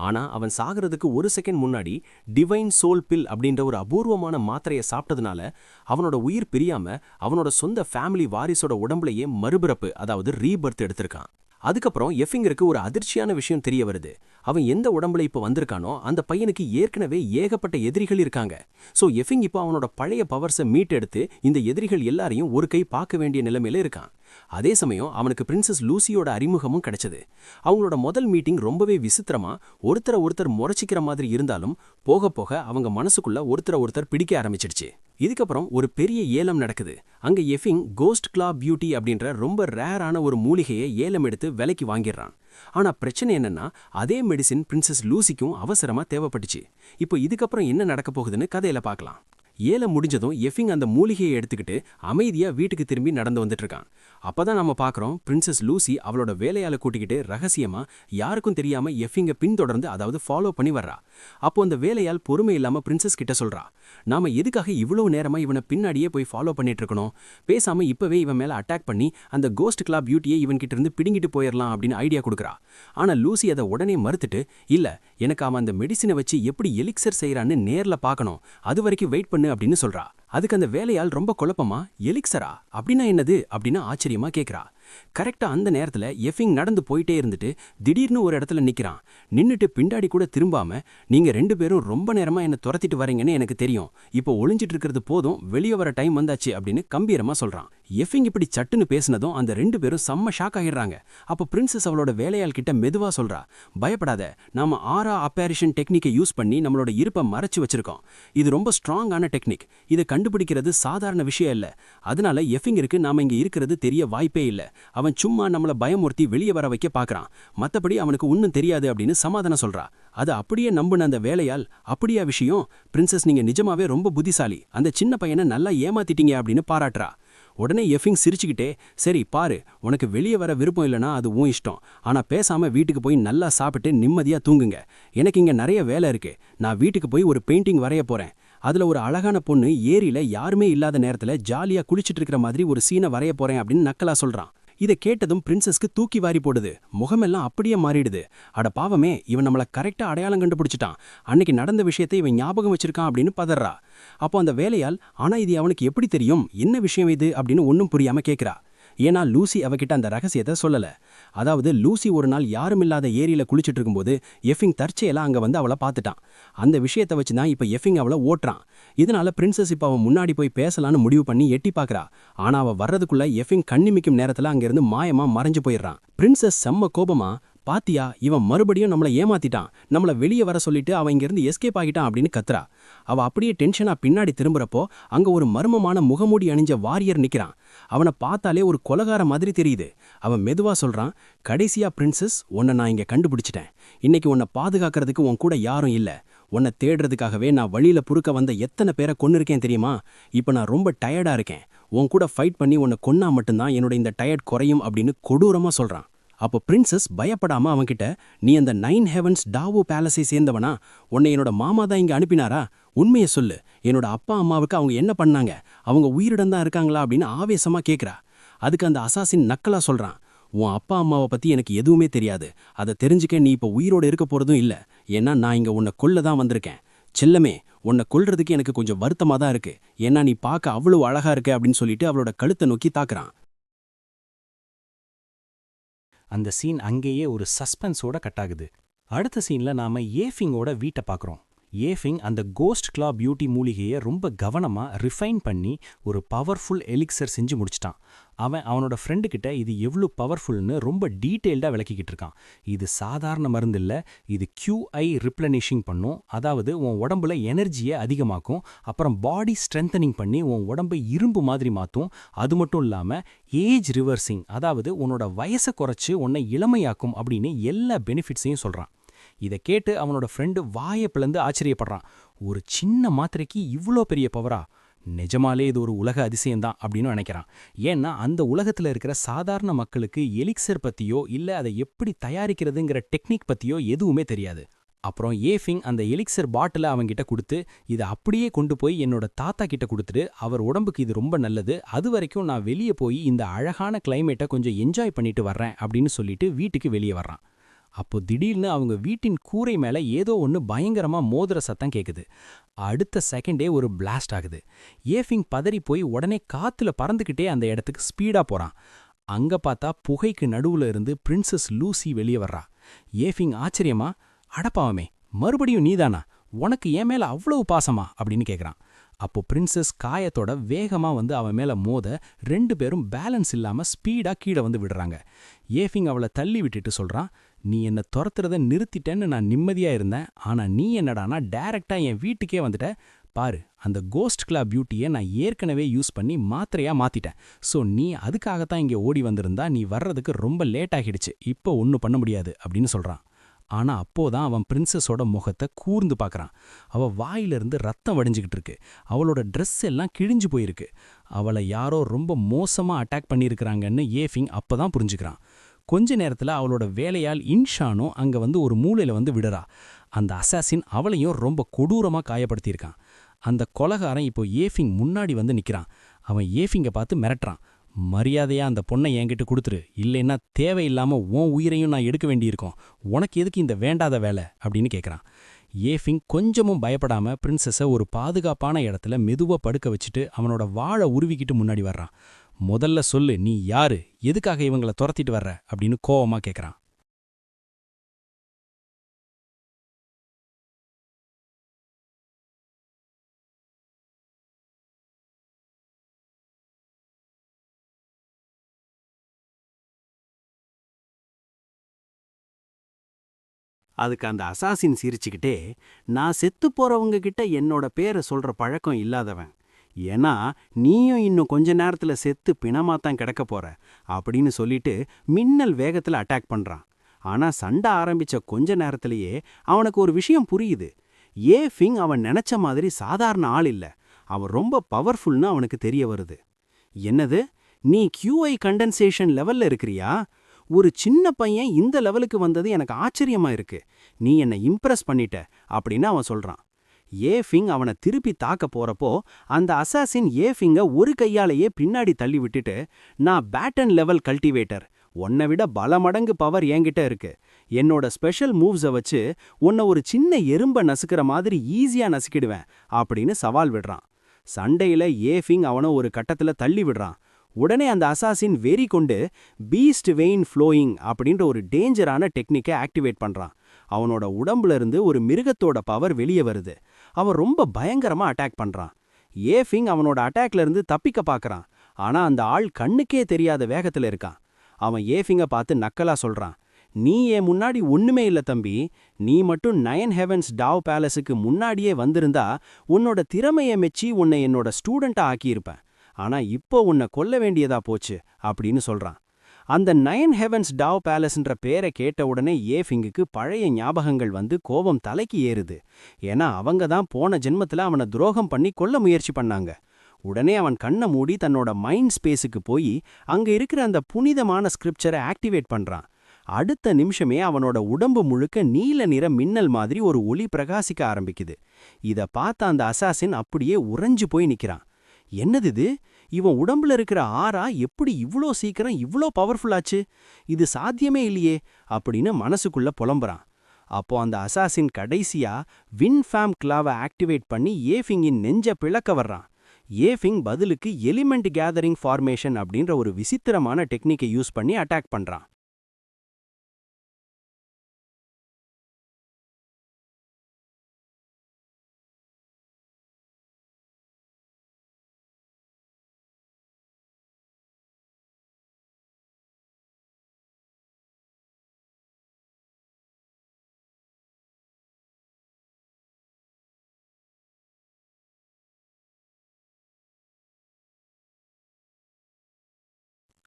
ஆனா அவன் சாகிறதுக்கு ஒரு செகண்ட் முன்னாடி டிவைன் சோல் பில் அப்படின்ற ஒரு அபூர்வமான மாத்திரையை சாப்பிட்டதுனால அவனோட உயிர் பிரியாம அவனோட சொந்த ஃபேமிலி வாரிசோட உடம்புலையே மறுபிறப்பு, அதாவது ரீபர்த் எடுத்திருக்கான். அதுக்கப்புறம் எஃபிங்கருக்கு ஒரு அதிர்ச்சியான விஷயம் தெரிய வருது. அவன் எந்த உடம்புல இப்போ வந்திருக்கானோ அந்த பையனுக்கு ஏற்கனவே ஏகப்பட்ட எதிரிகள் இருக்காங்க. ஸோ எஃபிங் இப்போ அவனோட பழைய பவர்ஸை மீட்டெடுத்து இந்த எதிரிகள் எல்லாரையும் ஒரு கை பார்க்க வேண்டிய நிலைமையில இருக்கான். அதே சமயம் அவனுக்கு பிரின்சஸ் லூசியோட அறிமுகமும் கிடைச்சது. அவங்களோட முதல் மீட்டிங் ரொம்பவே விசித்திரமா ஒருத்தர் முறைச்சிக்கிற மாதிரி இருந்தாலும் போக போக அவங்க மனசுக்குள்ள ஒருத்தர் பிடிக்க ஆரம்பிச்சிடுச்சு. இதுக்கப்புறம் ஒரு பெரிய ஏலம் நடக்குது. அங்க எஃபிங் கோஸ்ட் கிளா பியூட்டி அப்படின்ற ரொம்ப ரேரான ஒரு மூலிகையை ஏலம் எடுத்து விலைக்கு வாங்கிடுறான். ஆனா பிரச்சனை என்னன்னா, அதே மெடிசின் பிரின்சஸ் லூசிக்கும் அவசரமா தேவைப்பட்டுச்சு. இப்போ இதுக்கப்புறம் என்ன நடக்க போகுதுன்னு கதையில பார்க்கலாம். ஏலம் முடிஞ்சதும் எஃபிங் அந்த மூலிகையை எடுத்துக்கிட்டு அமைதியா வீட்டுக்கு திரும்பி நடந்து வந்துட்டு இருக்கான். அப்பதான் நம்ம பார்க்கறோம், பிரின்சஸ் லூசி அவளோட வேலையால கூட்டிக்கிட்டு ரகசியமா யாருக்கும் தெரியாம எஃபிங்க பின்தொடர்ந்து, அதாவது ஃபாலோ பண்ணி வர்றா. அப்போ அந்த வேலையால் பொறுமை இல்லாம பிரின்சஸ் கிட்ட சொல்றா, நாம எதுக்காக இவ்வளவு நேரமா இவனை பின்னாடியே போய் ஃபாலோ பண்ணிட்டு இருக்கணும், பேசாம இப்பவே இவன் மேல அட்டாக் பண்ணி அந்த கோஸ்ட் கிளா பியூட்டியை இவன் கிட்ட இருந்து பிடுங்கிட்டு போயிடலாம் அப்படின்னு ஐடியா கொடுக்குறா. ஆனா லூசி அதை உடனே மறுத்துட்டு, இல்ல, எனக்கு அவன் அந்த மெடிசினை வச்சு எப்படி எலிக்சர் செய்யறான்னு நேர்ல பார்க்கணும், அது வரைக்கும் வெயிட் பண்ணு அப்படின்னு சொல்றா. அதுக்கு அந்த வேலையால் ரொம்ப குழப்பமா, எலிக்சரா அப்படின்னா என்னது அப்படின்னு ஆச்சரியமா கேட்கறா. கரெக்டா அந்த நேரத்துல எஃபிங் நடந்து போயிட்டே இருந்துட்டு திடீர்னு ஒரு இடத்துல நிக்கிறான். நின்னுட்டு பின்னாடி கூட திரும்பாம, நீங்க 2 பேரும் ரொம்ப நேரமா என்ன துரத்திட்டு வரீங்கன்னு எனக்கு தெரியும். இப்போ ஒளிஞ்சிட்டு இருக்கிறது போதும், வெளியே வர டைம் வந்தாச்சு அப்படின்னு கம்பீரமா சொல்றான். எஃபிங் இப்படி சட்டுன்னு பேசினதும் அந்த 2 பேரும் செம்ம ஷாக் ஆகிடுறாங்க. அப்போ பிரின்சஸ் அவளோட வேலையாள் கிட்ட மெதுவா சொல்றா, பயப்படாத, நாம ஆரா அப்பேரிஷன் டெக்னிக்கை யூஸ் பண்ணி நம்மளோட இருப்பை மறைச்சு வச்சிருக்கோம். இது ரொம்ப ஸ்ட்ராங்கான டெக்னிக். இதை கண்டுபிடிக்கிறது சாதாரண விஷயம் இல்ல. அதனால எஃபிங்கிற்கு நாம இங்க இருக்கிறது தெரிய வாய்ப்பே இல்ல. அவன் சும்மா நம்மள பயமுறுத்தி வெளியே வர வைக்க பாக்குறான். மத்தபடி அவனுக்கு ஒன்னும் தெரியாது அப்படின்னு சமாதானம் சொல்றா. அது அப்படியே நம்புன அந்த வேலையால், அப்படியா விஷயம்? பிரின்சஸ், நீங்க நிஜமாவே ரொம்ப புத்திசாலி. அந்த சின்ன பையனை நல்லா ஏமாத்திட்டீங்க அப்படின்னு பாராட்டுறா. உடனே எஃபிங் சிரிச்சுக்கிட்டே, சரி பாரு, உனக்கு வெளியே வர விருப்பம் இல்லைனா அது உன் இஷ்டம். ஆனா பேசாம வீட்டுக்கு போய் நல்லா சாப்பிட்டு நிம்மதியா தூங்குங்க. எனக்கு இங்க நிறைய வேலை இருக்கு. நான் வீட்டுக்கு போய் ஒரு பெயிண்டிங் வரைய போறேன். அதுல ஒரு அழகான பொண்ணு ஏரியில யாருமே இல்லாத நேரத்துல ஜாலியா குளிச்சிட்டு இருக்கிற மாதிரி ஒரு சீனை வரைய போறேன் அப்படின்னு நக்கலா சொல்றான். இதை கேட்டதும் பிரின்சஸ்க்கு தூக்கி வாரி போடுது. முகமெல்லாம் அப்படியே மாறிடுது. அட பாவமே, இவன் நம்மள கரெக்டா அடையாளம் கண்டுபிடிச்சிட்டான். அன்னைக்கு நடந்த விஷயத்தை இவன் ஞாபகம் வச்சிருக்கான் அப்படின்னு பதறா. அப்போ அந்த வேலையால், ஆனா இது அவனுக்கு எப்படி தெரியும், என்ன விஷயம் இது அப்படின்னு ஒன்னும் புரியாம கேட்கிறா. ஏன்னா லூசி அவகிட்ட அந்த ரகசியத்தை சொல்லல. அதாவது லூசி ஒரு நாள் யாருமில்லாத ஏரியில குளிச்சிட்டு இருக்கும்போது எஃபிங் தற்செயலா அங்க வந்து அவளை பார்த்துட்டான். அந்த விஷயத்தை வச்சுதான் இப்ப எஃபிங் அவளை ஓட்டுறான். இதனால பிரின்சஸ் இப்ப அவன் முன்னாடி போய் பேசலான்னு முடிவு பண்ணி எட்டி பாக்குறா. ஆனா அவ வர்றதுக்குள்ள எஃபிங் கண்ணிமிக்கும் நேரத்துல அங்கிருந்து மாயமா மறைஞ்சு போயிடுறான். பிரின்சஸ் செம்ம கோபமா, பாத்தியா, இவன் மறுபடியும் நம்மளை ஏமாத்திட்டான், நம்மள வெளியே வர சொல்லிட்டு அவன் இங்கிருந்து எஸ்கேப் ஆகிட்டான் அப்படின்னு கத்துறா. அவ அப்படியே டென்ஷனா பின்னாடி திரும்புறப்போ அங்க ஒரு மர்மமான முகமூடி அணிஞ்ச வாரியர் நிக்கிறான். அவனை பார்த்தாலே ஒரு கொலகார மாதிரி தெரியுது. அவன் மெதுவா சொல்றான், கடைசியா பிரின்சஸ், உன்னை நான் இங்க கண்டுபிடிச்சிட்டேன். இன்னைக்கு உன்னை பாதுகாக்கிறதுக்கு உன் கூட யாரும் இல்ல. உன்னை தேடுறதுக்காகவே நான் வழியில புறுக்க வந்த எத்தனை பேரை கொன்னிருக்கேன் தெரியுமா? இப்ப நான் ரொம்ப டயர்டா இருக்கேன். உன் கூட ஃபைட் பண்ணி உன்னை கொன்னா மட்டும்தான் என்னோட இந்த டயர்ட் குறையும் அப்படின்னு கொடூரமா சொல்றான். அப்போ பிரின்சஸ் பயப்படாம அவன்கிட்ட, நீ அந்த 9 ஹெவன்ஸ் டாவோ பேலஸை சேர்ந்தவனா? உன்னை என்னோட மாமா தான் இங்க அனுப்பினாரா? உண்மையை சொல்லு. என்னோட அப்பா அம்மாவுக்கு அவங்க என்ன பண்ணாங்க? அவங்க உயிரிடம் தான் இருக்காங்களா அப்படின்னு ஆவேசமா கேட்கிறா. அதுக்கு அந்த அசாசின் நக்கலா சொல்றான், உன் அப்பா அம்மாவை பத்தி எனக்கு எதுவுமே தெரியாது. அதை தெரிஞ்சுக்க நீ இப்போ உயிரோடு இருக்க போறதும் இல்ல. ஏன்னா நான் இங்க உன்னை கொல்ல தான் வந்திருக்கேன். செல்லமே, உன்னை கொல்றதுக்கு எனக்கு கொஞ்சம் வருத்தமா தான் இருக்கு. ஏன்னா நீ பார்க்க அவ்வளவு அழகா இருக்க அப்படின்னு சொல்லிட்டு அவளோட கழுத்தை நோக்கி தாக்குறான். அந்த சீன் அங்கேயே ஒரு சஸ்பென்ஸோட கட்டாகுது. அடுத்த சீன்ல நாம ஏஃபிங்கோட வீட்டை பார்க்குறோம். ஏஃபிங் அந்த கோஸ்ட் கிளா பியூட்டி மூலிகையை ரொம்ப கவனமா ரிஃபைன் பண்ணி ஒரு பவர்ஃபுல் எலிக்சர் செஞ்சு முடிச்சிட்டான். அவனோட ஃப்ரெண்டு கிட்ட இது எவ்வளோ பவர்ஃபுல்னு ரொம்ப டீட்டெயில்டாக விளக்கிக்கிட்டு இருக்கான். இது சாதாரண மருந்து இல்லை, இது QI ரிப்ளனிஷிங் பண்ணும். அதாவது உன் உடம்புல எனர்ஜியை அதிகமாக்கும். அப்புறம் பாடி ஸ்ட்ரென்தனிங் பண்ணி உன் உடம்பை இரும்பு மாதிரி மாற்றும். அது மட்டும் இல்லாமல் ஏஜ் ரிவர்சிங், அதாவது உன்னோட வயசை குறைச்சி உன்னை இளமையாக்கும் அப்படின்னு எல்லா பெனிஃபிட்ஸையும் சொல்கிறான். இதை கேட்டு அவனோட ஃப்ரெண்டு வாயை பிளந்து ஆச்சரியப்படுறான். ஒரு சின்ன மாத்திரைக்கு இவ்வளோ பெரிய பவரா? நிஜமாலே இது ஒரு உலக அதிசயம்தான் அப்படின்னு நினைக்கிறான். ஏன்னா அந்த உலகத்தில் இருக்கிற சாதாரண மக்களுக்கு எலிக்சர் பற்றியோ இல்லை அதை எப்படி தயாரிக்கிறதுங்கிற டெக்னிக் பற்றியோ எதுவுமே தெரியாது. அப்புறம் ஏஃபிங் அந்த எலிக்சர் பாட்டிலை அவங்கிட்ட கொடுத்து, இதை அப்படியே கொண்டு போய் என்னோட தாத்தா கிட்ட கொடுத்துட்டு, அவர் உடம்புக்கு இது ரொம்ப நல்லது, அது வரைக்கும் நான் வெளியே போய் இந்த அழகான கிளைமேட்டை கொஞ்சம் என்ஜாய் பண்ணிட்டு வர்றேன் அப்படின்னு சொல்லிட்டு வீட்டுக்கு வெளியே வர்றான். அப்போ திடீர்னு அவங்க வீட்டின் கூரை மேல ஏதோ ஒன்று பயங்கரமா மோதுற சத்தம் கேட்குது. அடுத்த செகண்டே ஒரு பிளாஸ்ட் ஆகுது. ஏஃபிங் பதறி போய் உடனே காத்துல பறந்துக்கிட்டே அந்த இடத்துக்கு ஸ்பீடா போறான். அங்க பார்த்தா புகைக்கு நடுவுல இருந்து பிரின்சஸ் லூசி வெளியே வர்றா. ஏஃபிங் ஆச்சரியமா, அடப்பாவமே, மறுபடியும் நீதானா? உனக்கு என் மேல அவ்வளவு பாசமா அப்படின்னு கேட்குறான். அப்போ பிரின்சஸ் காயத்தோட வேகமா வந்து அவன் மேல மோத 2 பேரும் பேலன்ஸ் இல்லாம ஸ்பீடா கீழே வந்து விடுறாங்க. ஏஃபிங் அவளை தள்ளி விட்டுட்டு சொல்றான், நீ என்னை துரத்துறத நிறுத்திட்டேன்னு நான் நிம்மதியா இருந்தேன். ஆனா நீ என்னடானா டைரக்டா என் வீட்டுக்கே வந்துட்ட. பாரு, அந்த கோஸ்ட் கிளா பியூட்டியை நான் ஏற்கனவே யூஸ் பண்ணி மாத்திரையா மாத்திட்டேன். ஸோ நீ அதுக்காகத்தான் இங்கே ஓடி வந்திருந்தா நீ வர்றதுக்கு ரொம்ப லேட் ஆகிடுச்சு. இப்போ ஒன்றும் பண்ண முடியாது அப்படின்னு சொல்றான். ஆனா அப்போதான் அவன் பிரின்சஸோட முகத்தை கூர்ந்து பார்க்கறான். அவ வாயிலிருந்து ரத்தம் வடிஞ்சுக்கிட்டு இருக்கு. அவளோட ட்ரெஸ் எல்லாம் கிழிஞ்சு போயிருக்கு. அவளை யாரோ ரொம்ப மோசமா அட்டாக் பண்ணியிருக்கிறாங்கன்னு ஏஃபிங் அப்பதான் புரிஞ்சுக்கிறான். கொஞ்ச நேரத்துல அவளோட வேலையால் இன்ஷானும் அங்க வந்து ஒரு மூலையில வந்து விடுறா. அந்த அசாசின் அவளையும் ரொம்ப கொடூரமா காயப்படுத்தியிருக்கான். அந்த கொலகாரன் இப்போ ஏஃபிங் முன்னாடி வந்து நிக்கிறான். அவன் ஏஃபிங்கை பார்த்து மிரட்டுறான். மரியாதையா அந்த பொண்ணை என்கிட்ட கொடுத்துரு, இல்லைன்னா தேவையில்லாம உன் உயிரையும் நான் எடுக்க வேண்டியிருக்கோம். உனக்கு எதுக்கு இந்த வேண்டாத வேலை அப்படின்னு கேட்குறான். ஏஃபிங் கொஞ்சமும் பயப்படாம பிரின்சஸை ஒரு பாதுகாப்பான இடத்துல மெதுவா படுக்க வச்சுட்டு அவனோட வாழை உருவிக்கிட்டு முன்னாடி வர்றான். முதல்ல சொல்லு, நீ யாரு, எதுக்காக இவங்கள துரத்திட்டு வர்ற அப்படின்னு கோவமா கேக்குறான். அதுக்கு அந்த அசாசின் சிரிச்சுக்கிட்டே, நான் செத்து போறவங்க கிட்ட என்னோட பேரை சொல்ற பழக்கம் இல்லாதவன். ஏன்னா நீயும் இன்னும் கொஞ்ச நேரத்துல செத்து பிணமாத்தான் கிடக்க போற அப்படின்னு சொல்லிட்டு மின்னல் வேகத்துல அட்டாக் பண்றான். ஆனா சண்டை ஆரம்பிச்ச கொஞ்ச நேரத்திலேயே அவனுக்கு ஒரு விஷயம் புரியுது. ஃபிங் அவன் நினைச்ச மாதிரி சாதாரண ஆள் இல்ல, அவன் ரொம்ப பவர்ஃபுல்னு அவனுக்கு தெரிய வருது. என்னது, நீ QI கண்டென்சேஷன் லெவல்ல இருக்கிறியா? ஒரு சின்ன பையன் இந்த லெவலுக்கு வந்தது எனக்கு ஆச்சரியமா இருக்கு. நீ என்னை இம்ப்ரெஸ் பண்ணிட்ட அப்படின்னு அவன் சொல்றான். ஃபிங் அவனை திருப்பி தாக்க போறப்போ அந்த அசாசின் ஃபிங்கை ஒரு கையாலேயே பின்னாடி தள்ளி விட்டுட்டு, நான் பேட்டன் லெவல் கல்டிவேட்டர், உன்னை விட பல மடங்கு பவர் என்கிட்ட இருக்கு, என்னோட ஸ்பெஷல் மூவ்ஸை வச்சு உன்னை ஒரு சின்ன எறும்ப நசுக்கிற மாதிரி ஈஸியா நசுக்கிடுவேன் அப்படின்னு சவால் விடுறான். சண்டையில ஃபிங் அவனை ஒரு கட்டத்துல தள்ளி விடுறான். உடனே அந்த அசாசின் வெறி கொண்டு பீஸ்ட் வெயின் ஃப்ளோயிங் அப்படின்ற ஒரு டேஞ்சரான டெக்னிக்கை ஆக்டிவேட் பண்றான். அவனோட உடம்புல இருந்து ஒரு மிருகத்தோட பவர் வெளியே வருது. அவன் ரொம்ப பயங்கரமா அட்டாக் பண்றான். ஃபிங் அவனோட அட்டாக்ல இருந்து தப்பிக்க பார்க்கறான். ஆனா அந்த ஆள் கண்ணுக்கே தெரியாத வேகத்துல இருக்கான். அவன் ஃபிங்கை பார்த்து நக்கலா சொல்றான், நீ என் முன்னாடி ஒண்ணுமே இல்ல தம்பி, நீ மட்டும் 9 ஹெவன்ஸ் டாவ் பேலஸுக்கு முன்னாடியே வந்திருந்தா உன்னோட திறமையை மெச்சி உன்னை என்னோட ஸ்டூடெண்டா ஆக்கியிருப்பேன். ஆனா இப்போ உன்னை கொல்ல வேண்டியதா போச்சு அப்படின்னு சொல்றான். அந்த 9 ஹெவன்ஸ் டாவ் பேலஸ்ன்ற பேரை கேட்ட உடனே ஃபிங்குக்கு பழைய ஞாபகங்கள் வந்து கோபம் தலைக்கு ஏறுது. ஏன்னா அவங்க தான் போன ஜென்மத்துல அவனை துரோகம் பண்ணி கொல்ல முயற்சி பண்ணாங்க. உடனே அவன் கண்ணை மூடி தன்னோட மைண்ட் ஸ்பேஸுக்கு போய் அங்க இருக்கிற அந்த புனிதமான ஸ்கிரிப்சரை ஆக்டிவேட் பண்றான். அடுத்த நிமிஷமே அவனோட உடம்பு முழுக்க நீல நிற மின்னல் மாதிரி ஒரு ஒளி பிரகாசிக்க ஆரம்பிக்குது. இத பார்த்த அந்த அசாசின் அப்படியே உறைஞ்சு போய் நிக்கிறான். என்னது இது, இவன் உடம்புல இருக்கிற ஆறா எப்படி இவ்ளோ சீக்கிரம் இவ்ளோ பவர்ஃபுல்லாச்சு, இது சாத்தியமே இல்லையே அப்படின்னு மனசுக்குள்ள புலம்புறான். அப்போ அந்த அசாசின் கடைசியா வின்ஃபேம் கிளாவை ஆக்டிவேட் பண்ணி ஃபிங்கின் நெஞ்ச பிளக்க வர்றான். ஃபிங் பதிலுக்கு எலிமெண்ட் கேதரிங் ஃபார்மேஷன் அப்படின்ற ஒரு விசித்திரமான டெக்னிக்கை யூஸ் பண்ணி அட்டாக் பண்றான்.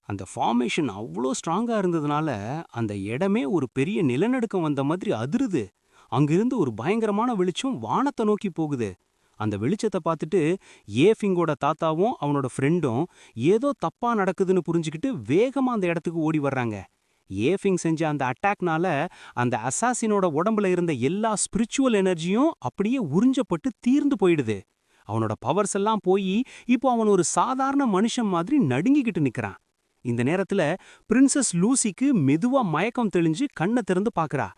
அந்த ஃபார்மேஷன் அவ்ளோ ஸ்ட்ராங்கா இருந்ததுனால அந்த இடமே ஒரு பெரிய நிலநடுக்கம் வந்த மாதிரி அதிருது. அங்கிருந்து ஒரு பயங்கரமான வெளிச்சம் வானத்தை நோக்கி போகுது. அந்த வெளிச்சத்தை பார்த்துட்டு ஃபிங்கோட தாத்தாவும் அவனோட ஃப்ரெண்டும் ஏதோ தப்பா நடக்குதுன்னு புரிஞ்சுக்கிட்டு வேகமா அந்த இடத்துக்கு ஓடி வர்றாங்க. ஃபிங் செஞ்ச அந்த அட்டாக்னால அந்த அசாசினோட உடம்புல இருந்த எல்லா ஸ்பிரிச்சுவல் எனர்ஜியும் அப்படியே உறிஞ்சப்பட்டு தீர்ந்து போயிடுது. அவனோட பவர்ஸ் எல்லாம் போய் இப்போ அவன் ஒரு சாதாரண மனுஷன் மாதிரி நடுங்கிக்கிட்டு நிக்கிறான். இந்த நேரத்துல பிரின்சஸ் லூசிக்கு மெதுவா மயக்கம் தெளிஞ்சு கண்ணை திறந்து பாக்குறா.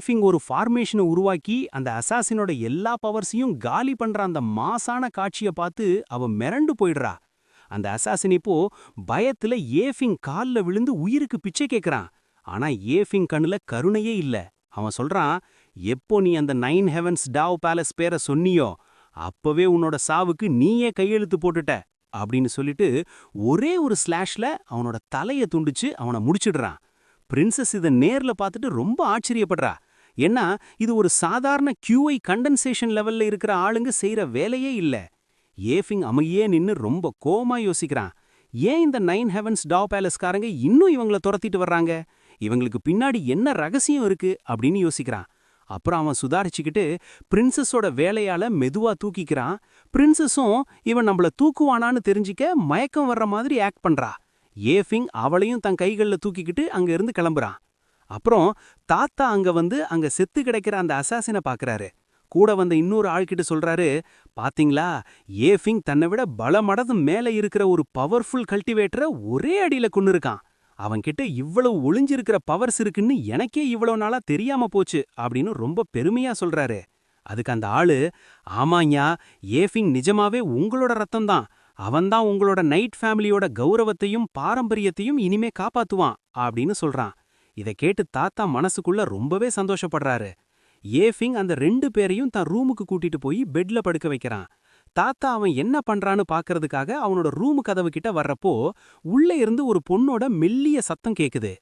ஃபிங் ஒரு ஃபார்மேஷனை உருவாக்கி அந்த அசாசினோட எல்லா பவர்ஸையும் காலி பண்ற அந்த மாசான காட்சியை பார்த்து அவ மிரண்டு போயிடுறா. அந்த அசாசின் இப்போ பயத்துல ஃபிங் கால்ல விழுந்து உயிருக்கு பிச்சை கேட்கறான். ஆனா ஃபிங் கண்ணுல கருணையே இல்ல. அவன் சொல்றான், எப்போ நீ அந்த 9 ஹெவன்ஸ் டாவ் பேலஸ் பேரை சொன்னியோ அப்பவே உன்னோட சாவுக்கு நீயே கையெழுத்து போட்டுட்ட அப்படின்னு சொல்லிட்டு ஒரே ஒரு ஸ்லாஷ்ல அவனோட தலைய துண்டிச்சு அவனை முடிச்சிடுறான். பிரின்சஸ் இதை நேர்ல பார்த்துட்டு ரொம்ப ஆச்சரியப்படுறா. ஏன்னா இது ஒரு சாதாரண QI கண்டென்சேஷன் லெவல்ல இருக்கிற ஆளுங்க செய்யற வேலையே இல்ல. ஃபிங் அமையே நின்னு ரொம்ப கோவமா யோசிக்கிறான். ஏன் இந்த 9 ஹெவன்ஸ் டாவ் பேலஸ்காரங்க இன்னும் இவங்கள துரத்திட்டு வர்றாங்க, இவங்களுக்கு பின்னாடி என்ன ரகசியம் இருக்கு அப்படின்னு யோசிக்கிறான். அப்புறம் அவன் சுதாரிச்சுக்கிட்டு பிரின்சஸோட வேலையால மெதுவா தூக்கிக்கிறான். பிரின்சஸும் இவன் நம்மள தூக்குவானான்னு தெரிஞ்சிக்க மயக்கம் வர்ற மாதிரி ஆக்ட் பண்றா. ஃபிங் அவளையும் தன் கைகள்ல தூக்கிக்கிட்டு அங்க இருந்து கிளம்புறான். அப்புறம் தாத்தா அங்க வந்து அங்க செத்து கிடக்கிற அந்த அசாசினை பாக்குறாரு. கூட வந்த இன்னொரு ஆள்கிட்ட சொல்றாரு, பாத்தீங்களா, ஃபிங் தன்னை விட பல மடங்கு மேல இருக்கிற ஒரு பவர்ஃபுல் கல்டிவேட்டரை ஒரே அடியில கொன்னு இருக்கான். அவன்கிட்ட இவ்வளவு ஒளிஞ்சிருக்கிற பவர்ஸ் இருக்குன்னு எனக்கே இவ்வளவு நாளா தெரியாம போச்சு அப்படின்னு ரொம்ப பெருமையா சொல்றாரு. அதுக்கு அந்த ஆளு, ஆமாஞா, ஃபிங் நிஜமாவே உங்களோட ரத்தம் தான், அவன்தான் உங்களோட நைட் ஃபேமிலியோட கௌரவத்தையும் பாரம்பரியத்தையும் இனிமே காப்பாத்துவான் அப்படின்னு சொல்றான். இத கேட்டு தாத்தா மனசுக்குள்ள ரொம்பவே சந்தோஷப்படுறாரு. ஏஃபிங் அந்த 2 பேரையும் தன் ரூமுக்கு கூட்டிட்டு போய் பெட்ல படுக்க வைக்கிறான். தாத்தா அவன் என்ன பண்றான்னு பாக்கறதுக்காக அவனோட ரூமு கதவு கிட்ட வர்றப்போ உள்ள இருந்து ஒரு பொண்ணோட மெல்லிய சத்தம் கேக்குது.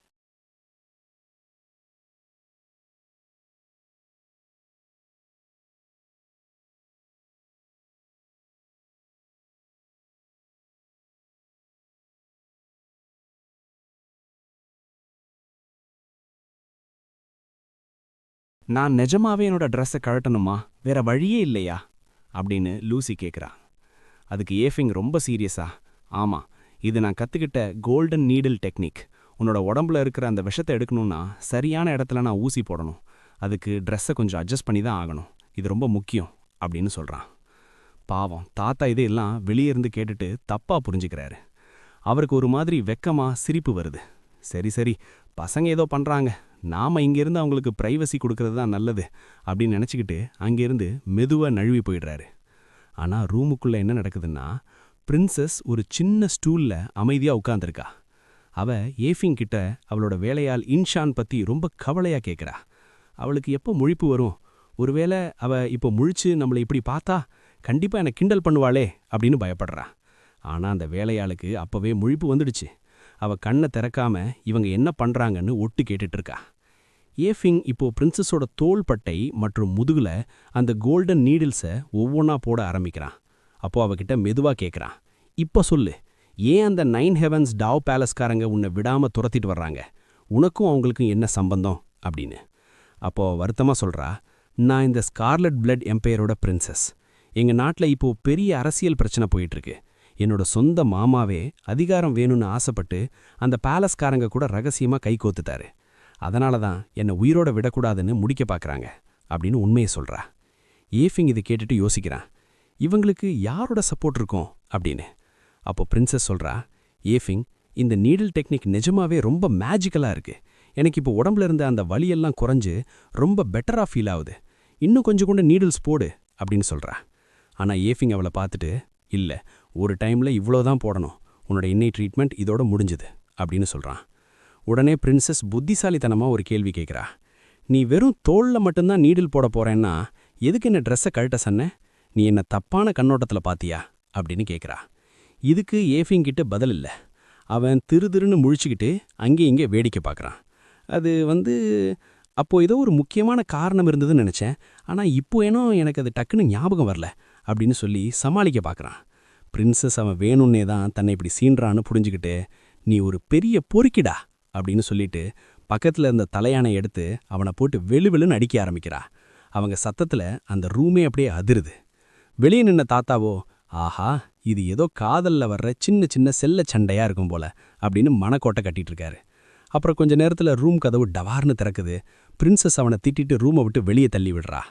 நான் நிஜமாவே என்னோட ட்ரெஸ்ஸை கழட்டணுமா, வேற வழியே இல்லையா அப்படின்னு லூசி கேட்குறா. அதுக்கு ஏஃபிங் ரொம்ப சீரியஸா, ஆமா, இது நான் கற்றுக்கிட்ட கோல்டன் நீடில் டெக்னிக். உன்னோட உடம்புல இருக்கிற அந்த விஷத்தை எடுக்கணும்னா சரியான இடத்துல நான் ஊசி போடணும். அதுக்கு ட்ரெஸ்ஸை கொஞ்சம் அட்ஜஸ்ட் பண்ணி தான் ஆகணும். இது ரொம்ப முக்கியம் அப்படின்னு சொல்கிறான். பாவம் தாத்தா இதையெல்லாம் வெளியே இருந்து கேட்டுட்டு தப்பாக புரிஞ்சுக்கிறாரு. அவருக்கு ஒரு மாதிரி வெக்கமா சிரிப்பு வருது. சரி சரி, பசங்க ஏதோ பண்ணுறாங்க, நாம் இங்கேருந்து அவங்களுக்கு ப்ரைவசி கொடுக்கறது தான் நல்லது அப்படின்னு நினச்சிக்கிட்டு அங்கேருந்து மெதுவாக நழுவி போயிடுறாரு. ஆனால் ரூமுக்குள்ளே என்ன நடக்குதுன்னா, பிரின்சஸ் ஒரு சின்ன ஸ்டூலில் அமைதியாக உட்காந்துருக்கா. அவ ஏஃபிங் கிட்ட அவளோட வேலையால் இன்ஷான் பற்றி ரொம்ப கவலையாக கேட்குறா. அவளுக்கு எப்போ முழிப்பு வரும், ஒருவேளை அவ இப்போ முழிச்சு நம்மளை இப்படி பார்த்தா கண்டிப்பாக என்னை கிண்டல் பண்ணுவாளே அப்படின்னு பயப்படுறா. ஆனால் அந்த வேலையாளுக்கு அப்போவே முழிப்பு வந்துடுச்சு. அவ கண்ணை திறக்காம இவங்க என்ன பண்ணுறாங்கன்னு ஒட்டு கேட்டுட்டு இருக்கா. ஏஃபிங் இப்போ பிரின்சஸோட தோள்பட்டை மற்றும் முதுகுல அந்த கோல்டன் நீடில்ஸை ஒவ்வொன்றா போட ஆரம்பிக்கிறான். அப்போ அவகிட்ட மெதுவாக கேட்குறான், இப்போ சொல்லு, ஏன் அந்த 9 ஹெவன்ஸ் டாவ் பேலஸ்காரங்க உன்னை விடாம துரத்திட்டு வர்றாங்க, உனக்கும் அவங்களுக்கும் என்ன சம்பந்தம் அப்படின்னு. அப்போ வருத்தமாக சொல்கிறா, நான் இந்த ஸ்கார்லட் பிளட் எம்பையரோட பிரின்சஸ். எங்கள் நாட்டில் இப்போ பெரிய அரசியல் பிரச்சனை போயிட்டுருக்கு. என்னோட சொந்த மாமாவே அதிகாரம் வேணும்னு ஆசைப்பட்டு அந்த பேலஸ்காரங்க கூட ரகசியமாக கை கோத்துட்டாரு. அதனால தான் என்னை உயிரோட விடக்கூடாதுன்னு முடிக்க பார்க்குறாங்க அப்படின்னு உண்மையை சொல்கிறா. ஏஃபிங் இதை கேட்டுட்டு யோசிக்கிறான், இவங்களுக்கு யாரோட சப்போர்ட் இருக்கும் அப்படின்னு. அப்போ பிரின்சஸ் சொல்கிறா, ஏஃபிங், இந்த நீடில் டெக்னிக் நிஜமாவே ரொம்ப மேஜிக்கலாக இருக்குது. எனக்கு இப்போ உடம்புல இருந்த அந்த வலியெல்லாம் குறைஞ்சு ரொம்ப பெட்டராக ஃபீல் ஆகுது. இன்னும் கொஞ்சம் கூட நீடில்ஸ் போடு அப்படின்னு சொல்கிறா. ஆனால் ஏஃபிங் அவளை பார்த்துட்டு, இல்லை, ஒரு டைமில் இவ்வளோதான் போடணும், உன்னோட இன்னை ட்ரீட்மெண்ட் இதோட முடிஞ்சுது அப்படின்னு சொல்கிறான். உடனே பிரின்சஸ் புத்திசாலித்தனமாக ஒரு கேள்வி கேட்குறா, நீ வெறும் தோளில் மட்டும்தான் நீடில் போட போகிறேன்னா எதுக்கு என்ன ட்ரெஸ்ஸை கழட்ட சொன்ன, நீ என்ன தப்பான கண்ணோட்டத்தில் பாத்தியா அப்படின்னு கேட்குறா. இதுக்கு ஏஃபிங் கிட்ட பதில் இல்லை. அவன் திருன்னு முழிச்சுக்கிட்டு அங்கே இங்கே வேடிக்கை பார்க்குறான். அது அப்போ ஏதோ ஒரு முக்கியமான காரணம் இருந்ததுன்னு நினச்சேன், ஆனால் இப்போ ஏனோ எனக்கு அது டக்குன்னு ஞாபகம் வரல அப்படின்னு சொல்லி சமாளிக்க பார்க்குறான். பிரின்சஸ் அவன் வேணும்னே தான் தன்னை இப்படி சீன்றான்னு புரிஞ்சுக்கிட்டு, நீ ஒரு பெரிய பொறுக்கிடா அப்படின்னு சொல்லிட்டு பக்கத்தில் இருந்த தலையானை எடுத்து அவனை போட்டு வெளுவெளுன்னு அடிக்க ஆரம்பிக்கிறா. அவங்க சத்தத்தில் அந்த ரூமே அப்படியே அதிருது. வெளியே நின்ன தாத்தாவோ, ஆஹா, இது ஏதோ காதலில் வர்ற சின்ன சின்ன செல்ல சண்டையாக இருக்கும் போல அப்படின்னு மனக்கோட்டை கட்டிட்டு இருக்காரு. அப்புறம் கொஞ்ச நேரத்தில் ரூம் கதவு டவார்னு திறக்குது. பிரின்சஸ் அவனை திட்டிட்டு ரூமை விட்டு வெளியே தள்ளி விடுறா.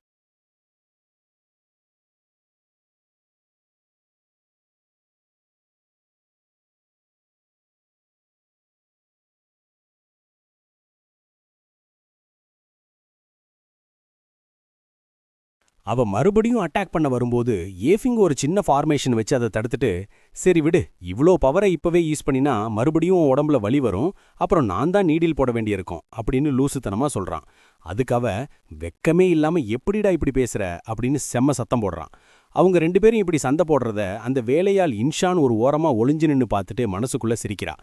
அவ மறுபடியும் அட்டாக் பண்ண வரும்போது ஏஃபிங் ஒரு சின்ன ஃபார்மேஷன் வச்சு அதை தடுத்துட்டு, சரி விடு, இவ்ளோ பவரை இப்பவே யூஸ் பண்ணினா மறுபடியும் உடம்புல வலி வரும், அப்புறம் நான் தான் நீடில் போட வேண்டியிருக்கும் அப்படின்னு லூசுத்தனமா சொல்றான். அதுக்கு அவ, வெக்கமே இல்லாம எப்படிடா இப்படி பேசுற அப்படின்னு செம்ம சத்தம் போடுறான். அவங்க 2 பேரும் இப்படி சண்டை போடுறத அந்த வேலையால் இன்ஷான் ஒரு ஓரமா ஒளிஞ்சு நின்னு பார்த்துட்டு மனசுக்குள்ள சிரிக்கிறா.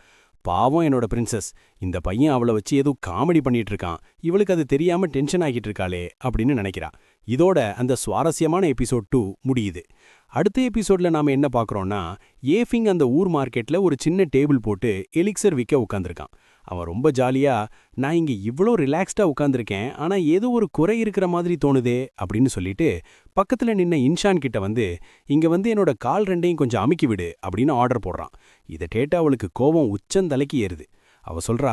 பாவம் என்னோட பிரின்சஸ், இந்த பையன் அவளை வச்சு ஏதோ காமெடி பண்ணிட்டு இருக்கான், இவளுக்கு அது தெரியாம டென்ஷன் ஆகிட்டு இருக்காளே அப்படின்னு நினைக்கிறா. இதோட அந்த சுவாரஸ்யமான எபிசோட் 2 முடியுது. அடுத்த எபிசோட்ல நாம என்ன பார்க்கறோம்னா, ஏஃபிங் அந்த ஊர் மார்க்கெட்ல ஒரு சின்ன டேபிள் போட்டு எலிக்சர் விற்க உட்காந்துருக்கான். அவன் ரொம்ப ஜாலியா, நான் இங்க இவ்ளோ ரிலாக்ஸ்டா உட்காந்துருக்கேன், ஆனா ஏதோ ஒரு குறை இருக்கிற மாதிரி தோணுதே அப்படின்னு சொல்லிட்டு பக்கத்துல நின்ன இன்ஷான் கிட்ட இங்க என்னோட கால் 2ஐயும் கொஞ்சம் அமுக்கி விடு அப்படின்னு ஆர்டர் போடுறான். இதை கேட்டு அவளுக்கு கோபம் உச்சந்தலைக்கு ஏறுது. அவ சொல்றா,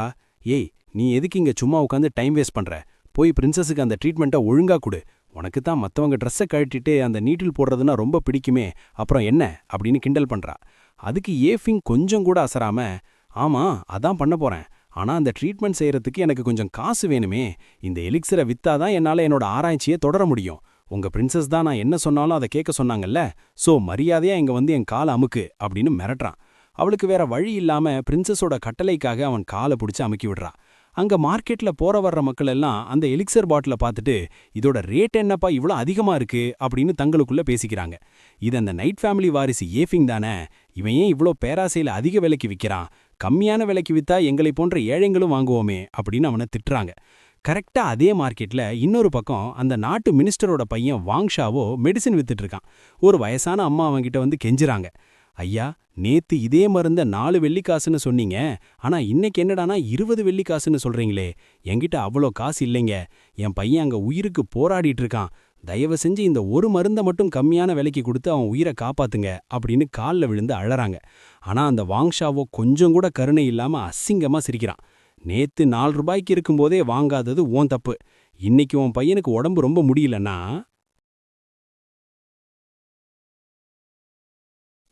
ஏய், நீ எதுக்கு இங்க சும்மா உட்காந்து டைம் வேஸ்ட் பண்ற, போய் பிரின்சஸுக்கு அந்த ட்ரீட்மெண்ட்டை ஒழுங்கா கொடு, உனக்கு தான் மற்றவங்க ட்ரெஸ்ஸை கழட்டிட்டு அந்த நீட்டில் போடுறதுன்னா ரொம்ப பிடிக்குமே, அப்புறம் என்ன அப்படின்னு கிண்டல் பண்றா. அதுக்கு ஏஃபிங் கொஞ்சம் கூட அசராம, ஆமா, அதான் பண்ண போறேன், ஆனா அந்த ட்ரீட்மெண்ட் செய்யறதுக்கு எனக்கு கொஞ்சம் காசு வேணுமே, இந்த எலிக்சரை வித்தாதான் என்னால என்னோட ஆராய்ச்சியை தொடர முடியும், உங்க பிரின்சஸ் தான் நான் என்ன சொன்னாலும் அதை கேட்க சொன்னாங்கல்ல, சோ மரியாதையா இங்க வந்து என் காலை அமுக்கு அப்படின்னு மிரட்டுறான். அவளுக்கு வேற வழி இல்லாம பிரின்சஸோட கட்டளைக்காக அவன் காலை பிடிச்சு அமுக்கி விடுறா. அங்க மார்க்கெட்ல போற வர்ற மக்கள் எல்லாம் அந்த எலிக்சர் பாட்டில பார்த்துட்டு இதோட ரேட் என்னப்பா இவ்வளோ அதிகமா இருக்கு அப்படின்னு தங்களுக்குள்ள பேசிக்கிறாங்க. இது அந்த நைட் ஃபேமிலி வாரிசு ஏஃபிங் தானே, இவன் ஏன் இவ்வளோ பேராசையில அதிக விலைக்கு விற்கிறான், கம்மியான விலைக்கு வித்தா எங்களை போன்ற ஏழைங்களும் வாங்குவோமே அப்படின்னு அவனை திட்டுறாங்க. கரெக்டா அதே மார்க்கெட்ல இன்னொரு பக்கம் அந்த நாட்டு மினிஸ்டரோட பையன் வாங்ஷாவோ மெடிசின் வித்துட்டு இருக்கான். ஒரு வயசான அம்மா அவன்கிட்ட வந்து கெஞ்சுறாங்க, ஐயா நேத்து இதே மருந்த 4 வெள்ளிக்காசுன்னு சொன்னீங்க, ஆனா இன்னைக்கு என்னடானா 20 வெள்ளிக்காசுன்னு சொல்றீங்களே, என்கிட்ட அவ்வளோ காசு இல்லைங்க, என் பையன் அங்க உயிருக்கு போராடிட்டு இருக்கான், தயவு செஞ்சு இந்த ஒரு மருந்தை மட்டும் கம்மியான விலைக்கு கொடுத்து அவன் உயிரை காப்பாத்துங்க அப்படின்னு காலில் விழுந்து அழறாங்க. ஆனா அந்த வாங்ஷாவோ கொஞ்சம் கூட கருணை இல்லாம அசிங்கமா சிரிக்கிறான். நேத்து 4 ரூபாய்க்கு இருக்கும்போதே வாங்காதது உன் தப்பு, இன்னைக்கு உன் பையனுக்கு உடம்பு ரொம்ப முடியலன்னா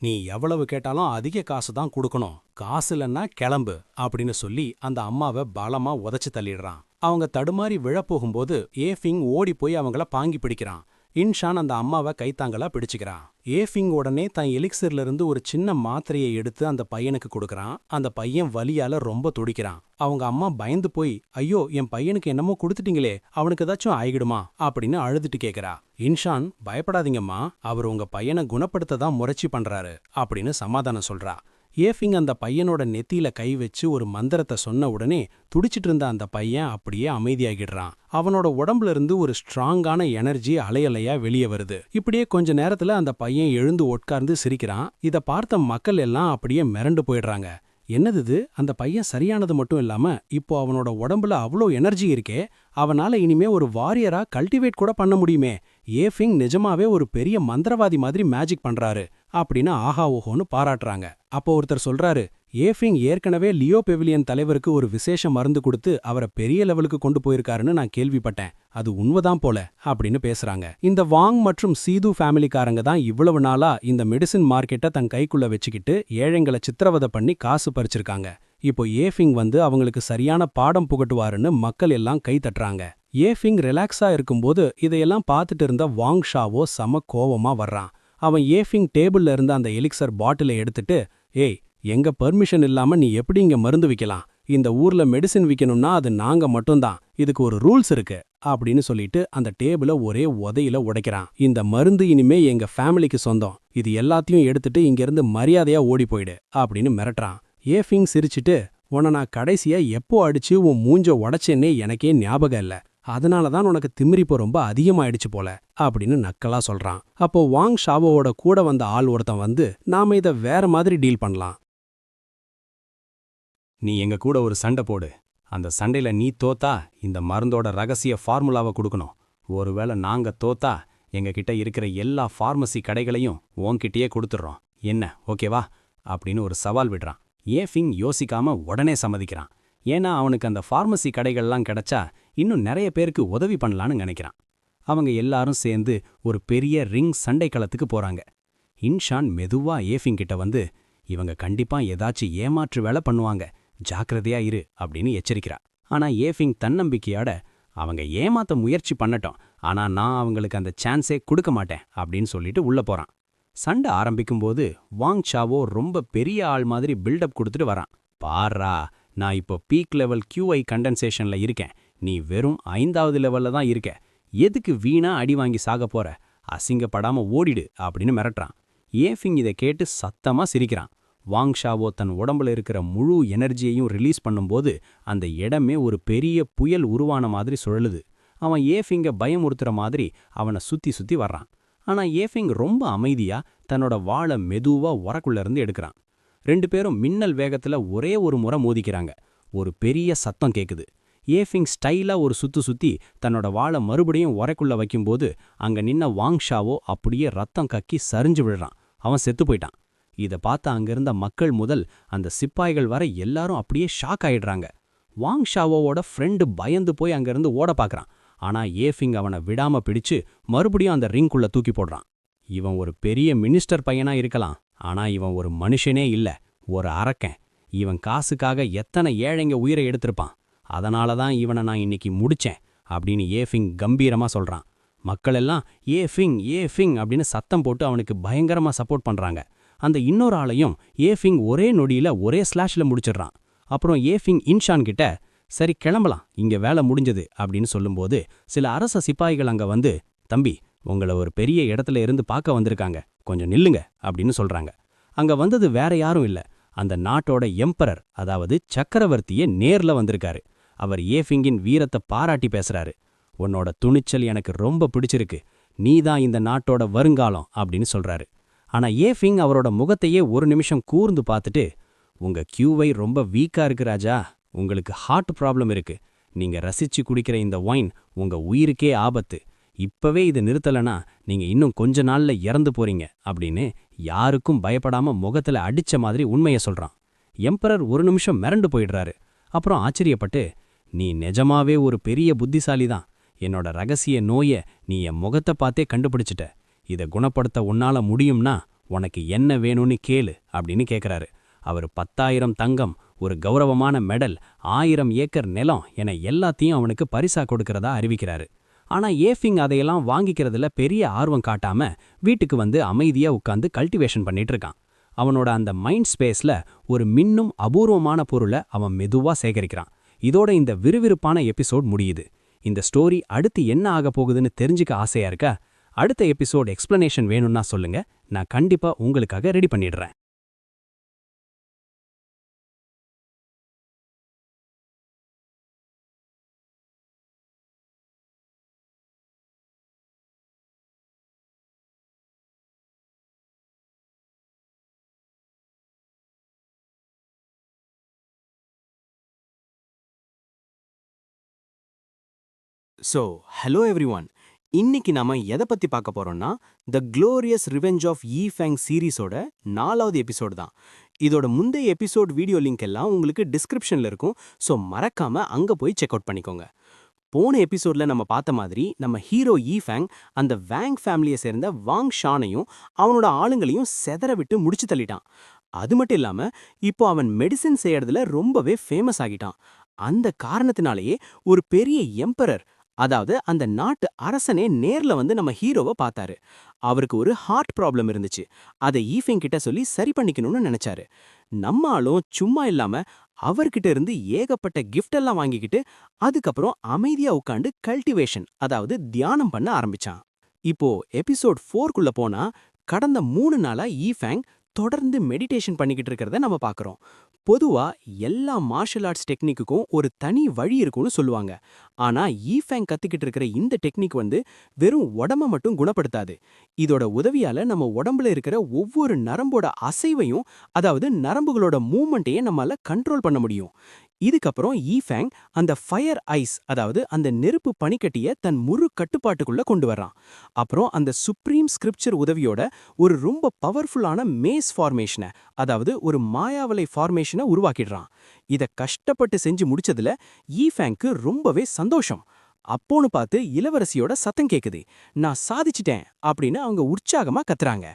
நீ எவ்வளவு கேட்டாலும் அதிக காசு தான் கொடுக்கணும், காசு இல்லைன்னா கிளம்பு அப்படின்னு சொல்லி அந்த அம்மாவை பலமா உதைச்சு தள்ளிடுறான். அவங்க தடுமாறி விழப்போகும்போது ஏஃபிங் ஓடி போய் அவங்கள பாங்கி பிடிக்கிறான். இன்ஷான் அந்த அம்மாவை கைத்தாங்களா பிடிச்சுக்கிறான். ஏஃபிங் உடனே தன் எலிக்சர்ல இருந்து ஒரு சின்ன மாத்திரையை எடுத்து அந்த பையனுக்கு கொடுக்கறான். அந்த பையன் வலியால ரொம்ப துடிக்கிறான். அவங்க அம்மா பயந்து போய், ஐயோ என் பையனுக்கு என்னமோ கொடுத்துட்டீங்களே, அவனுக்கு ஏதாச்சும் ஆயிடுமா அப்படின்னு அழுதுட்டு கேக்குறா. இன்ஷான், பயப்படாதீங்கம்மா, அவர் உங்க பையனை குணப்படுத்த தான் முயற்சி பண்றாரு அப்படின்னு சமாதானம் சொல்றா. ஏஃபிங் அந்த பையனோட நெத்தியில கை வச்சு ஒரு மந்திரத்தை சொன்ன உடனே துடிச்சிட்டு இருந்த அந்த பையன் அப்படியே அமைதியாகிடுறான். அவனோட உடம்புல இருந்து ஒரு ஸ்ட்ராங்கான எனர்ஜி அலையலையா வெளியே வருது. இப்படியே கொஞ்ச நேரத்துல அந்த பையன் எழுந்து உட்கார்ந்து சிரிக்கிறான். இத பார்த்த மக்கள் எல்லாம் அப்படியே மிரண்டு போயிடுறாங்க. என்னது இது, அந்த பையன் சரியானது மட்டும் இல்லாம இப்போ அவனோட உடம்புல அவ்வளோ எனர்ஜி இருக்கே, அவனால இனிமே ஒரு வாரியரா கல்டிவேட் கூட பண்ண முடியுமே, ஏஃபிங் நிஜமாவே ஒரு பெரிய மந்திரவாதி மாதிரி மேஜிக் பண்றாரு அப்படின்னு ஆஹா ஓஹோன்னு பாராட்டுறாங்க. அப்போ ஒருத்தர் சொல்றாரு, ஏஃபிங் ஏற்கனவே லியோ பெவிலியன் தலைவருக்கு ஒரு விசேஷ மருந்து கொடுத்து அவரை பெரிய லெவலுக்கு கொண்டு போயிருக்காருன்னு நான் கேள்விப்பட்டேன், அது உண்மைதான் போல அப்படின்னு பேசுறாங்க. இந்த வாங் மற்றும் சீது ஃபேமிலிக்காரங்க தான் இவ்வளவு நாளா இந்த மெடிசின் மார்க்கெட்டை தன் கைக்குள்ள வச்சுக்கிட்டு ஏழைங்களை சித்திரவதை பண்ணி காசு பறிச்சிருக்காங்க. இப்போ ஏஃபிங் வந்து அவங்களுக்கு சரியான பாடம் புகட்டுவாருன்னு மக்கள் எல்லாம் கை தட்டுறாங்க. ஏஃபிங் ரிலாக்ஸா இருக்கும்போது இதையெல்லாம் பார்த்துட்டு இருந்த வாங் ஷாவோ செம கோவமா வர்றான். அவன் ஏஃபிங் டேபிள்ல இருந்த அந்த எலிக்சர் பாட்டிலை எடுத்துட்டு, ஏய் எங்க பெர்மிஷன் இல்லாம நீ எப்படி இங்க மருந்து விக்கலாம், இந்த ஊர்ல மெடிசின் விக்கணும்னா அது நாங்க மட்டும்தான், இதுக்கு ஒரு ரூல்ஸ் இருக்கு அப்படின்னு சொல்லிட்டு அந்த டேபிள ஒரே உதையில உடைக்கிறான். இந்த மருந்து இனிமே எங்க ஃபேமிலிக்கு சொந்தம், இது எல்லாத்தையும் எடுத்துட்டு இங்கிருந்து மரியாதையா ஓடி போயிடு அப்படின்னு மிரட்டுறான். ஏஃபிங் சிரிச்சிட்டு, உன்னை நான் கடைசியா எப்போ அடிச்சு உன் மூஞ்ச உடைச்சேன்னே எனக்கே ஞாபகம் இல்ல, அதனால தான் உனக்கு திமிரிப்பு ரொம்ப அதிகமாயிடுச்சு போல அப்படின்னு நக்கலா சொல்றான். அப்போ வாங் ஷாவோட கூட வந்த ஆள் ஒருத்தன் வந்து, நாம இதை வேற மாதிரி டீல் பண்ணலாம், நீ எங்க கூட ஒரு சண்டை போடு, அந்த சண்டையில நீ தோத்தா இந்த மருந்தோட ரகசிய ஃபார்முலாவை கொடுக்கணும், ஒருவேளை நாங்க தோத்தா எங்க கிட்ட இருக்கிற எல்லா ஃபார்மசி கடைகளையும் உன்கிட்டயே கொடுத்துட்றோம், என்ன ஓகேவா அப்படின்னு ஒரு சவால் விடுறான். ஏஃபிங் யோசிக்காம உடனே சம்மதிக்கிறான். ஏன்னா அவனுக்கு அந்த ஃபார்மசி கடைகள்லாம் கிடைச்சா இன்னும் நிறைய பேருக்கு உதவி பண்ணலான்னு நினைக்கிறான். அவங்க எல்லாரும் சேர்ந்து ஒரு பெரிய ரிங் சண்டைக்களத்துக்கு போறாங்க. இன்ஷான் மெதுவா ஏஃபிங் கிட்ட வந்து, இவங்க கண்டிப்பா ஏதாச்சும் ஏமாற்று வேலை பண்ணுவாங்க, ஜாக்கிரதையா இரு அப்படின்னு எச்சரிக்கிறா. ஆனா ஏஃபிங் தன்னம்பிக்கையோட, அவங்க ஏமாத்த முயற்சி பண்ணட்டும், ஆனா நான் அவங்களுக்கு அந்த சான்ஸே கொடுக்க மாட்டேன் அப்படின்னு சொல்லிட்டு உள்ள போறான். சண்டை ஆரம்பிக்கும்போது வாங் சாவோ ரொம்ப பெரிய ஆள் மாதிரி பில்டப் கொடுத்துட்டு வரான். பாரா, நான் இப்போ பீக் லெவல் QI கண்டென்சேஷன்ல இருக்கேன், நீ வெறும் 5வது லெவல்ல தான் இருக்க, எதுக்கு வீணா அடி வாங்கி சாக போற, அசிங்கப்படாம ஓடிடு அப்படின்னு மிரட்டுறான். ஏஃபிங் இதை கேட்டு சத்தமா சிரிக்கிறான். வாங் ஷாவோ தன் உடம்புல இருக்கிற முழு எனர்ஜியையும் ரிலீஸ் பண்ணும்போது அந்த இடமே ஒரு பெரிய புயல் உருவான மாதிரி சுழலுது. அவன் ஏஃபிங்க பயமுறுத்துற மாதிரி அவனை சுத்தி சுத்தி வர்றான். ஆனா ஏஃபிங் ரொம்ப அமைதியா தன்னோட வாளை மெதுவா உரக்குள்ள இருந்து எடுக்கிறான். 2 பேரும் மின்னல் வேகத்துல ஒரே ஒரு முறை மோதிக்கிறாங்க. ஒரு பெரிய சத்தம் கேக்குது. ஏஃபிங் ஸ்டைலா ஒரு சுத்தி தன்னோட வாளை மறுபடியும் உரைக்குள்ள வைக்கும்போது அங்க நின்ன வாங் ஷாவோ அப்படியே ரத்தம் கக்கி சரிஞ்சு விழுறான். அவன் செத்து போயிட்டான். இதை பார்த்து அங்கிருந்த மக்கள் முதல் அந்த சிப்பாய்கள் வர எல்லாரும் அப்படியே ஷாக் ஆயிடுறாங்க. வாங் ஷாவோட ஃப்ரெண்டு பயந்து போய் அங்கிருந்து ஓட பார்க்கறான். ஆனா ஏஃபிங் அவனை விடாம பிடிச்சு மறுபடியும் அந்த ரிங்குள்ள தூக்கி போடுறான். இவன் ஒரு பெரிய மினிஸ்டர் பையனா இருக்கலாம், ஆனா இவன் ஒரு மனுஷனே இல்ல, ஒரு அரக்கன். இவன் காசுக்காக எத்தனை ஏழைங்க உயிரை எடுத்திருப்பான், அதனால தான் இவனை நான் இன்னைக்கு முடிச்சேன் அப்படின்னு ஏஃபிங் கம்பீரமா சொல்றான். மக்கள் எல்லாம் ஏ ஃபிங் அப்படின்னு சத்தம் போட்டு அவனுக்கு பயங்கரமா சப்போர்ட் பண்றாங்க. அந்த இன்னொரு ஆளையும் ஏ ஃபிங் ஒரே நொடியில ஒரே ஸ்லாஷ்ல முடிச்சிடுறான். அப்புறம் ஏ ஃபிங் இன்ஷான் கிட்ட சரி கிளம்பலாம், இங்க வேலை முடிஞ்சது அப்படின்னு சொல்லும்போது சில அரச சிப்பாய்கள் அங்க வந்து, தம்பி உங்களை ஒரு பெரிய இடத்துல இருந்து பார்க்க வந்திருக்காங்க, கொஞ்சம் நில்லுங்க அப்படின்னு சொல்றாங்க. அங்க வந்தது வேற யாரும் இல்ல, அந்த நாட்டோட எம்பரர் அதாவது சக்கரவர்த்தியே நேர்ல வந்திருக்காரு. அவர் ஏஃபிங்கின் வீரத்தை பாராட்டி பேசுறாரு. உன்னோட துணிச்சல் எனக்கு ரொம்ப பிடிச்சிருக்கு, நீதான் இந்த நாட்டோட வருங்காலம் அப்படின்னு சொல்றாரு. ஆனா ஏஃபிங் அவரோட முகத்தையே ஒரு நிமிஷம் கூர்ந்து பார்த்துட்டு, உங்க கியூவை ரொம்ப வீக்கா இருக்கு ராஜா, உங்களுக்கு ஹார்ட் ப்ராப்ளம் இருக்கு, நீங்க ரசிச்சு குடிக்கிற இந்த ஒயின் உங்க உயிருக்கே ஆபத்து, இப்பவே இது நிறுத்தலனா நீங்க இன்னும் கொஞ்ச நாள்ல இறந்து போறீங்க அப்படின்னு யாருக்கும் பயப்படாம முகத்துல அடிச்ச மாதிரி உண்மைய சொல்றான். எம்பரர் ஒரு நிமிஷம் மிரண்டு போயிடுறாரு. அப்புறம் ஆச்சரியப்பட்டு, நீ நிஜமாவே ஒரு பெரிய புத்திசாலிதான், என்னோட ரகசிய நோய நீ என் முகத்தை பார்த்தே கண்டுபிடிச்சிட்ட, இதை குணப்படுத்த உன்னால முடியும்னா உனக்கு என்ன வேணும்னு கேளு அப்படின்னு கேட்கறாரு. அவர் 10,000 தங்கம், ஒரு கௌரவமான மெடல், 1000 ஏக்கர் நிலம் என எல்லாத்தையும் அவனுக்கு பரிசா கொடுக்கறதா அறிவிக்கிறாரு. ஆனா ஏஃபிங் அதையெல்லாம் வாங்கிக்கிறதுல பெரிய ஆர்வம் காட்டாம வீட்டுக்கு வந்து அமைதியா உட்காந்து கல்டிவேஷன் பண்ணிட்டு இருக்கான். அவனோட அந்த மைண்ட் ஸ்பேஸ்ல ஒரு மின்னும் அபூர்வமான பொருளை அவன் மெதுவா சேகரிக்கிறான். இதோட இந்த விறுவிறுப்பான எபிசோட் முடியுது. இந்த ஸ்டோரி அடுத்து என்ன ஆக போகுதுன்னு தெரிஞ்சுக்க ஆசையா இருக்கா? அடுத்த எபிசோட் எக்ஸ்பிளனேஷன் வேணும்னா சொல்லுங்க, நான் கண்டிப்பா உங்களுக்காக ரெடி பண்ணிடுறேன். ஸோ ஹலோ எவ்ரிஒன், இன்னைக்கு நாம எதை பத்தி பார்க்க போறோம்னா the glorious revenge of Ye Fang சீரீஸோட 4வது எபிசோடு தான். இதோட முந்தைய எபிசோட் வீடியோ லிங்க் எல்லாம் உங்களுக்கு டிஸ்கிரிப்ஷன்ல இருக்கும். ஸோ மறக்காம அங்க போய் செக் அவுட் பண்ணிக்கோங்க. போன எபிசோட்ல நம்ம பார்த்த மாதிரி நம்ம ஹீரோ யீ ஃபேங் அந்த வேங் ஃபேமிலியை சேர்ந்த வாங் ஷானையும் அவனோட ஆளுங்களையும் செதற விட்டு முடிச்சு தள்ளிட்டான். அது மட்டும் இல்லாம இப்போ அவன் மெடிசின் செய்யறதுல ரொம்பவே ஃபேமஸ் ஆகிட்டான். அந்த காரணத்தினாலேயே ஒரு பெரிய எம்பரர், அதாவது அந்த நாட்டு அரசனே நேர்ல வந்து நம்ம ஹீரோவை பார்த்தாரு. அவருக்கு ஒரு ஹார்ட் ப்ராப்ளம் இருந்துச்சு. அதை ஈஃபெங் கிட்ட சொல்லி சரி பண்ணிக்கணும்னு நினைச்சாரு. நம்ம ஆளும் சும்மா இல்லாம அவர்கிட்ட இருந்து ஏகப்பட்ட கிஃப்ட் எல்லாம் வாங்கிக்கிட்டு அதுக்கப்புறம் அமைதியா உட்காந்து கல்டிவேஷன் அதாவது தியானம் பண்ண ஆரம்பிச்சான். இப்போ எபிசோட் 4க்குள்ள போனா கடந்த 3 நாளா ஈஃபேங் தொடர்ந்து மெடிடேஷன் பண்ணிக்கிட்டு இருக்கிறத நம்ம பார்க்கறோம். பொதுவா எல்லா மார்ஷல் ஆர்ட்ஸ் டெக்னிக்குக்கும் ஒரு தனி வழி இருக்கும்னு சொல்லுவாங்க. ஆனா ஈஃபேங் கத்துக்கிட்டு இருக்கிற இந்த டெக்னிக் வந்து வெறும் உடம்ப மட்டும் குணப்படுத்தாது. இதோட உதவியால நம்ம உடம்புல இருக்கிற ஒவ்வொரு நரம்போட அசைவையும், அதாவது நரம்புகளோட மூவ்மெண்ட்டையே நம்மால கண்ட்ரோல் பண்ண முடியும். இதுக்கப்புறம் ஈஃபேங் அந்த ஃபயர் ஐஸ், அதாவது அந்த நெருப்பு பனிக்கட்டிய தன் முழு கட்டுப்பாட்டுக்குள்ள கொண்டு வர்றான். அப்புறம் அந்த சுப்ரீம் ஸ்கிரிப்சர் உதவியோட ஒரு ரொம்ப பவர்ஃபுல்லான மேஸ் ஃபார்மேஷனை, அதாவது ஒரு மாயாவலை ஃபார்மேஷனை உருவாக்கிடுறான். இத கஷ்டப்பட்டு செஞ்சு முடிச்சதுல ஈஃபேங்க்கு ரொம்பவே சந்தோஷம். அப்போன்னு பார்த்து இளவரசியோட சத்தம் கேக்குது. நான் சாதிச்சிட்டேன் அப்படின்னு அவங்க உற்சாகமா கத்துறாங்க.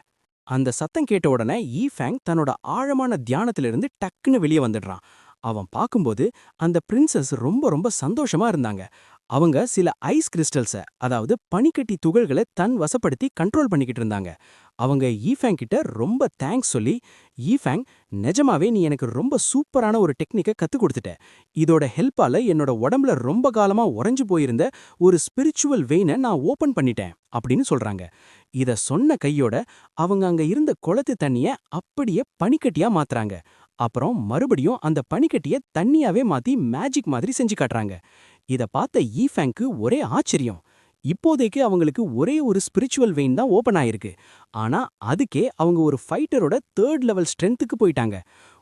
அந்த சத்தம் கேட்ட உடனே ஈஃபேங் தன்னோட ஆழமான தியானத்திலிருந்து டக்குன்னு வெளியே வந்துடுறான். அவன் பார்க்கும்போது அந்த பிரின்சஸ் ரொம்ப ரொம்ப சந்தோஷமா இருந்தாங்க. அவங்க சில ஐஸ் கிறிஸ்டல்ஸை, அதாவது பனிக்கட்டி துகள்களை தன் வசப்படுத்தி கண்ட்ரோல் பண்ணிக்கிட்டு இருந்தாங்க. அவங்க ஈஃபேங் கிட்ட ரொம்ப தேங்க்ஸ் சொல்லி, ஈஃபேங் நிஜமாவே நீ எனக்கு ரொம்ப சூப்பரான ஒரு டெக்னிக்கை கத்துக் கொடுத்துட்ட, இதோட ஹெல்ப்பால என்னோட உடம்புல ரொம்ப காலமா உறைஞ்சு போயிருந்த ஒரு ஸ்பிரிச்சுவல் வெயினை நான் ஓபன் பண்ணிட்டேன் அப்படின்னு சொல்றாங்க. இத சொன்ன கையோட அவங்க அங்க இருந்த குளத்து தண்ணிய அப்படியே பனிக்கட்டியா மாத்துறாங்க. அப்புறம் மறுபடியும் அந்த பனிக்கட்டிய தண்ணியாவே மாத்தி மேஜிக் மாதிரி செஞ்சு காட்டுறாங்க. இத பார்த்த ஈஃபேங்க்கு ஒரே ஆச்சரியம். இப்போதைக்கு அவங்களுக்கு ஒரே ஒரு ஸ்பிரிச்சுவல் வெயின் தான் ஓபன் ஆயிருக்கு. ஆனா அதுக்கே அவங்க ஒரு ஃபைட்டரோட 3rd லெவல் ஸ்ட்ரென்த்துக்கு போயிட்டாங்க.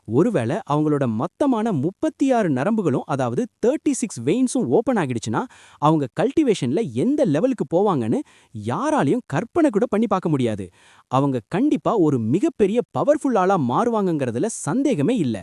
ஒருவேளை அவங்களோட மொத்தமான 36 நரம்புகளும், அதாவது 36 வெயின்ஸும் ஓபன் ஆகிடுச்சுன்னா அவங்க கல்டிவேஷன்ல எந்த லெவலுக்கு போவாங்கன்னு யாராலையும் கற்பனை கூட பண்ணி பார்க்க முடியாது. அவங்க கண்டிப்பா ஒரு மிகப்பெரிய பவர்ஃபுல் ஆளா மாறுவாங்கங்கிறதுல சந்தேகமே இல்ல.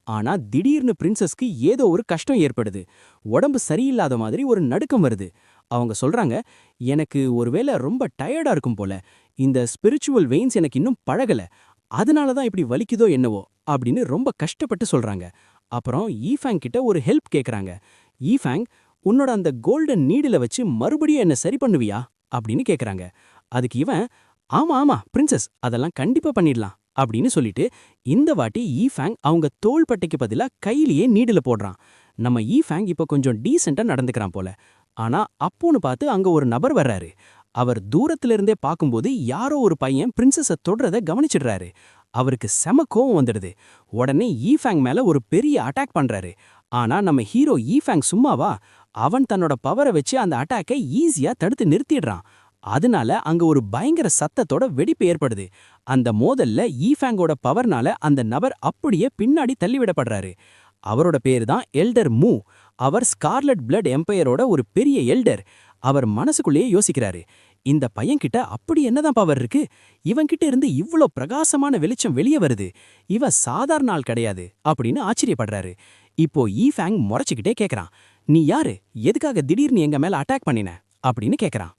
ஆனா திடீர்னு பிரின்சஸ்க்கு ஏதோ ஒரு கஷ்டம் ஏற்படுது. உடம்பு சரியில்லாத மாதிரி ஒரு நடுக்கம் வருது. அவங்க சொல்றாங்க, எனக்கு ஒருவேளை ரொம்ப டயர்டா இருக்கும் போல, இந்த ஸ்பிரிச்சுவல் வெயின்ஸ் எனக்கு இன்னும் பழகல, அதனால தான் இப்படி வலிக்குதோ என்னவோ அப்படின்னு ரொம்ப கஷ்டப்பட்டு சொல்றாங்க. அப்புறம் ஈஃபேங் கிட்ட ஒரு ஹெல்ப் கேக்குறாங்க. ஈஃபேங், உன்னோட அந்த கோல்டன் நீடில வச்சு மறுபடியும் என்ன சரி பண்ணுவியா அப்படின்னு கேக்குறாங்க. அதுக்கு இவன், ஆமா ஆமா பிரின்சஸ், அதெல்லாம் கண்டிப்பா பண்ணிடலாம் அப்படின்னு சொல்லிட்டு இந்த வாட்டி ஈஃபேங் அவங்க தோள்பட்டைக்கு பதிலா கையிலேயே நீடில போடுறான். நம்ம ஈஃபேங் இப்ப கொஞ்சம் டீசெண்டா நடந்துக்கிறான் போல. ஆனா அப்போன்னு பார்த்து அங்க ஒரு நபர் வர்றாரு. அவர் தூரத்துல இருந்தே பார்க்கும்போது யாரோ ஒரு பையன் பிரின்சஸ தொடுறத கவனிச்சிடுறாரு. அவருக்கு செம கோவம் வந்துடுது. உடனே ஈஃபேங் மேல ஒரு பெரிய அட்டாக் பண்றாரு. ஆனா நம்ம ஹீரோ ஈஃபேங் சும்மாவா? அவன் தன்னோட பவரை வச்சு அந்த அட்டாக்கை ஈஸியா தடுத்து நிறுத்திடுறான். அதனால அங்க ஒரு பயங்கர சத்தத்தோட வெடிப்பு ஏற்படுது. அந்த மோதல்ல ஈஃபேங்கோட பவர்னால அந்த நபர் அப்படியே பின்னாடி தள்ளிவிடப்படுறாரு. அவரோட பேரு தான் எல்டர் மூ. அவர் ஸ்கார்லட் பிளட் எம்பையரோட ஒரு பெரிய எல்டர். அவர் மனசுக்குள்ளேயே யோசிக்கிறாரு, இந்த பையன்கிட்ட அப்படி என்னதான் பவர் இருக்கு? இவன்கிட்ட இருந்து இவ்ளோ பிரகாசமான வெளிச்சம் வெளியே வருது. இவன் சாதாரண ஆள் கிடையாது அப்படின்னு ஆச்சரியப்படுறாரு. இப்போ ஈஃபேங் முறைச்சுக்கிட்டே கேக்குறான், நீ யாரு? எதுக்காக திடீர்னு எங்க மேல அட்டாக் பண்ணின அப்படின்னு கேக்குறான்.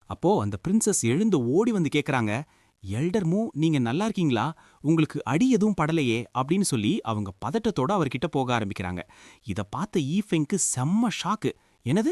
அப்போ அந்த பிரின்சஸ் எழுந்து ஓடி வந்து கேக்குறாங்க, எல்டர் மூ, நீங்க நல்லா இருக்கீங்களா? உங்களுக்கு அடி எதுவும் படலையே அப்படின்னு சொல்லி அவங்க பதட்டத்தோட அவர்கிட்ட போக ஆரம்பிக்கிறாங்க. இத பார்த்த ஈஃபெங்க்கு செம்ம ஷாக்கு. என்னது,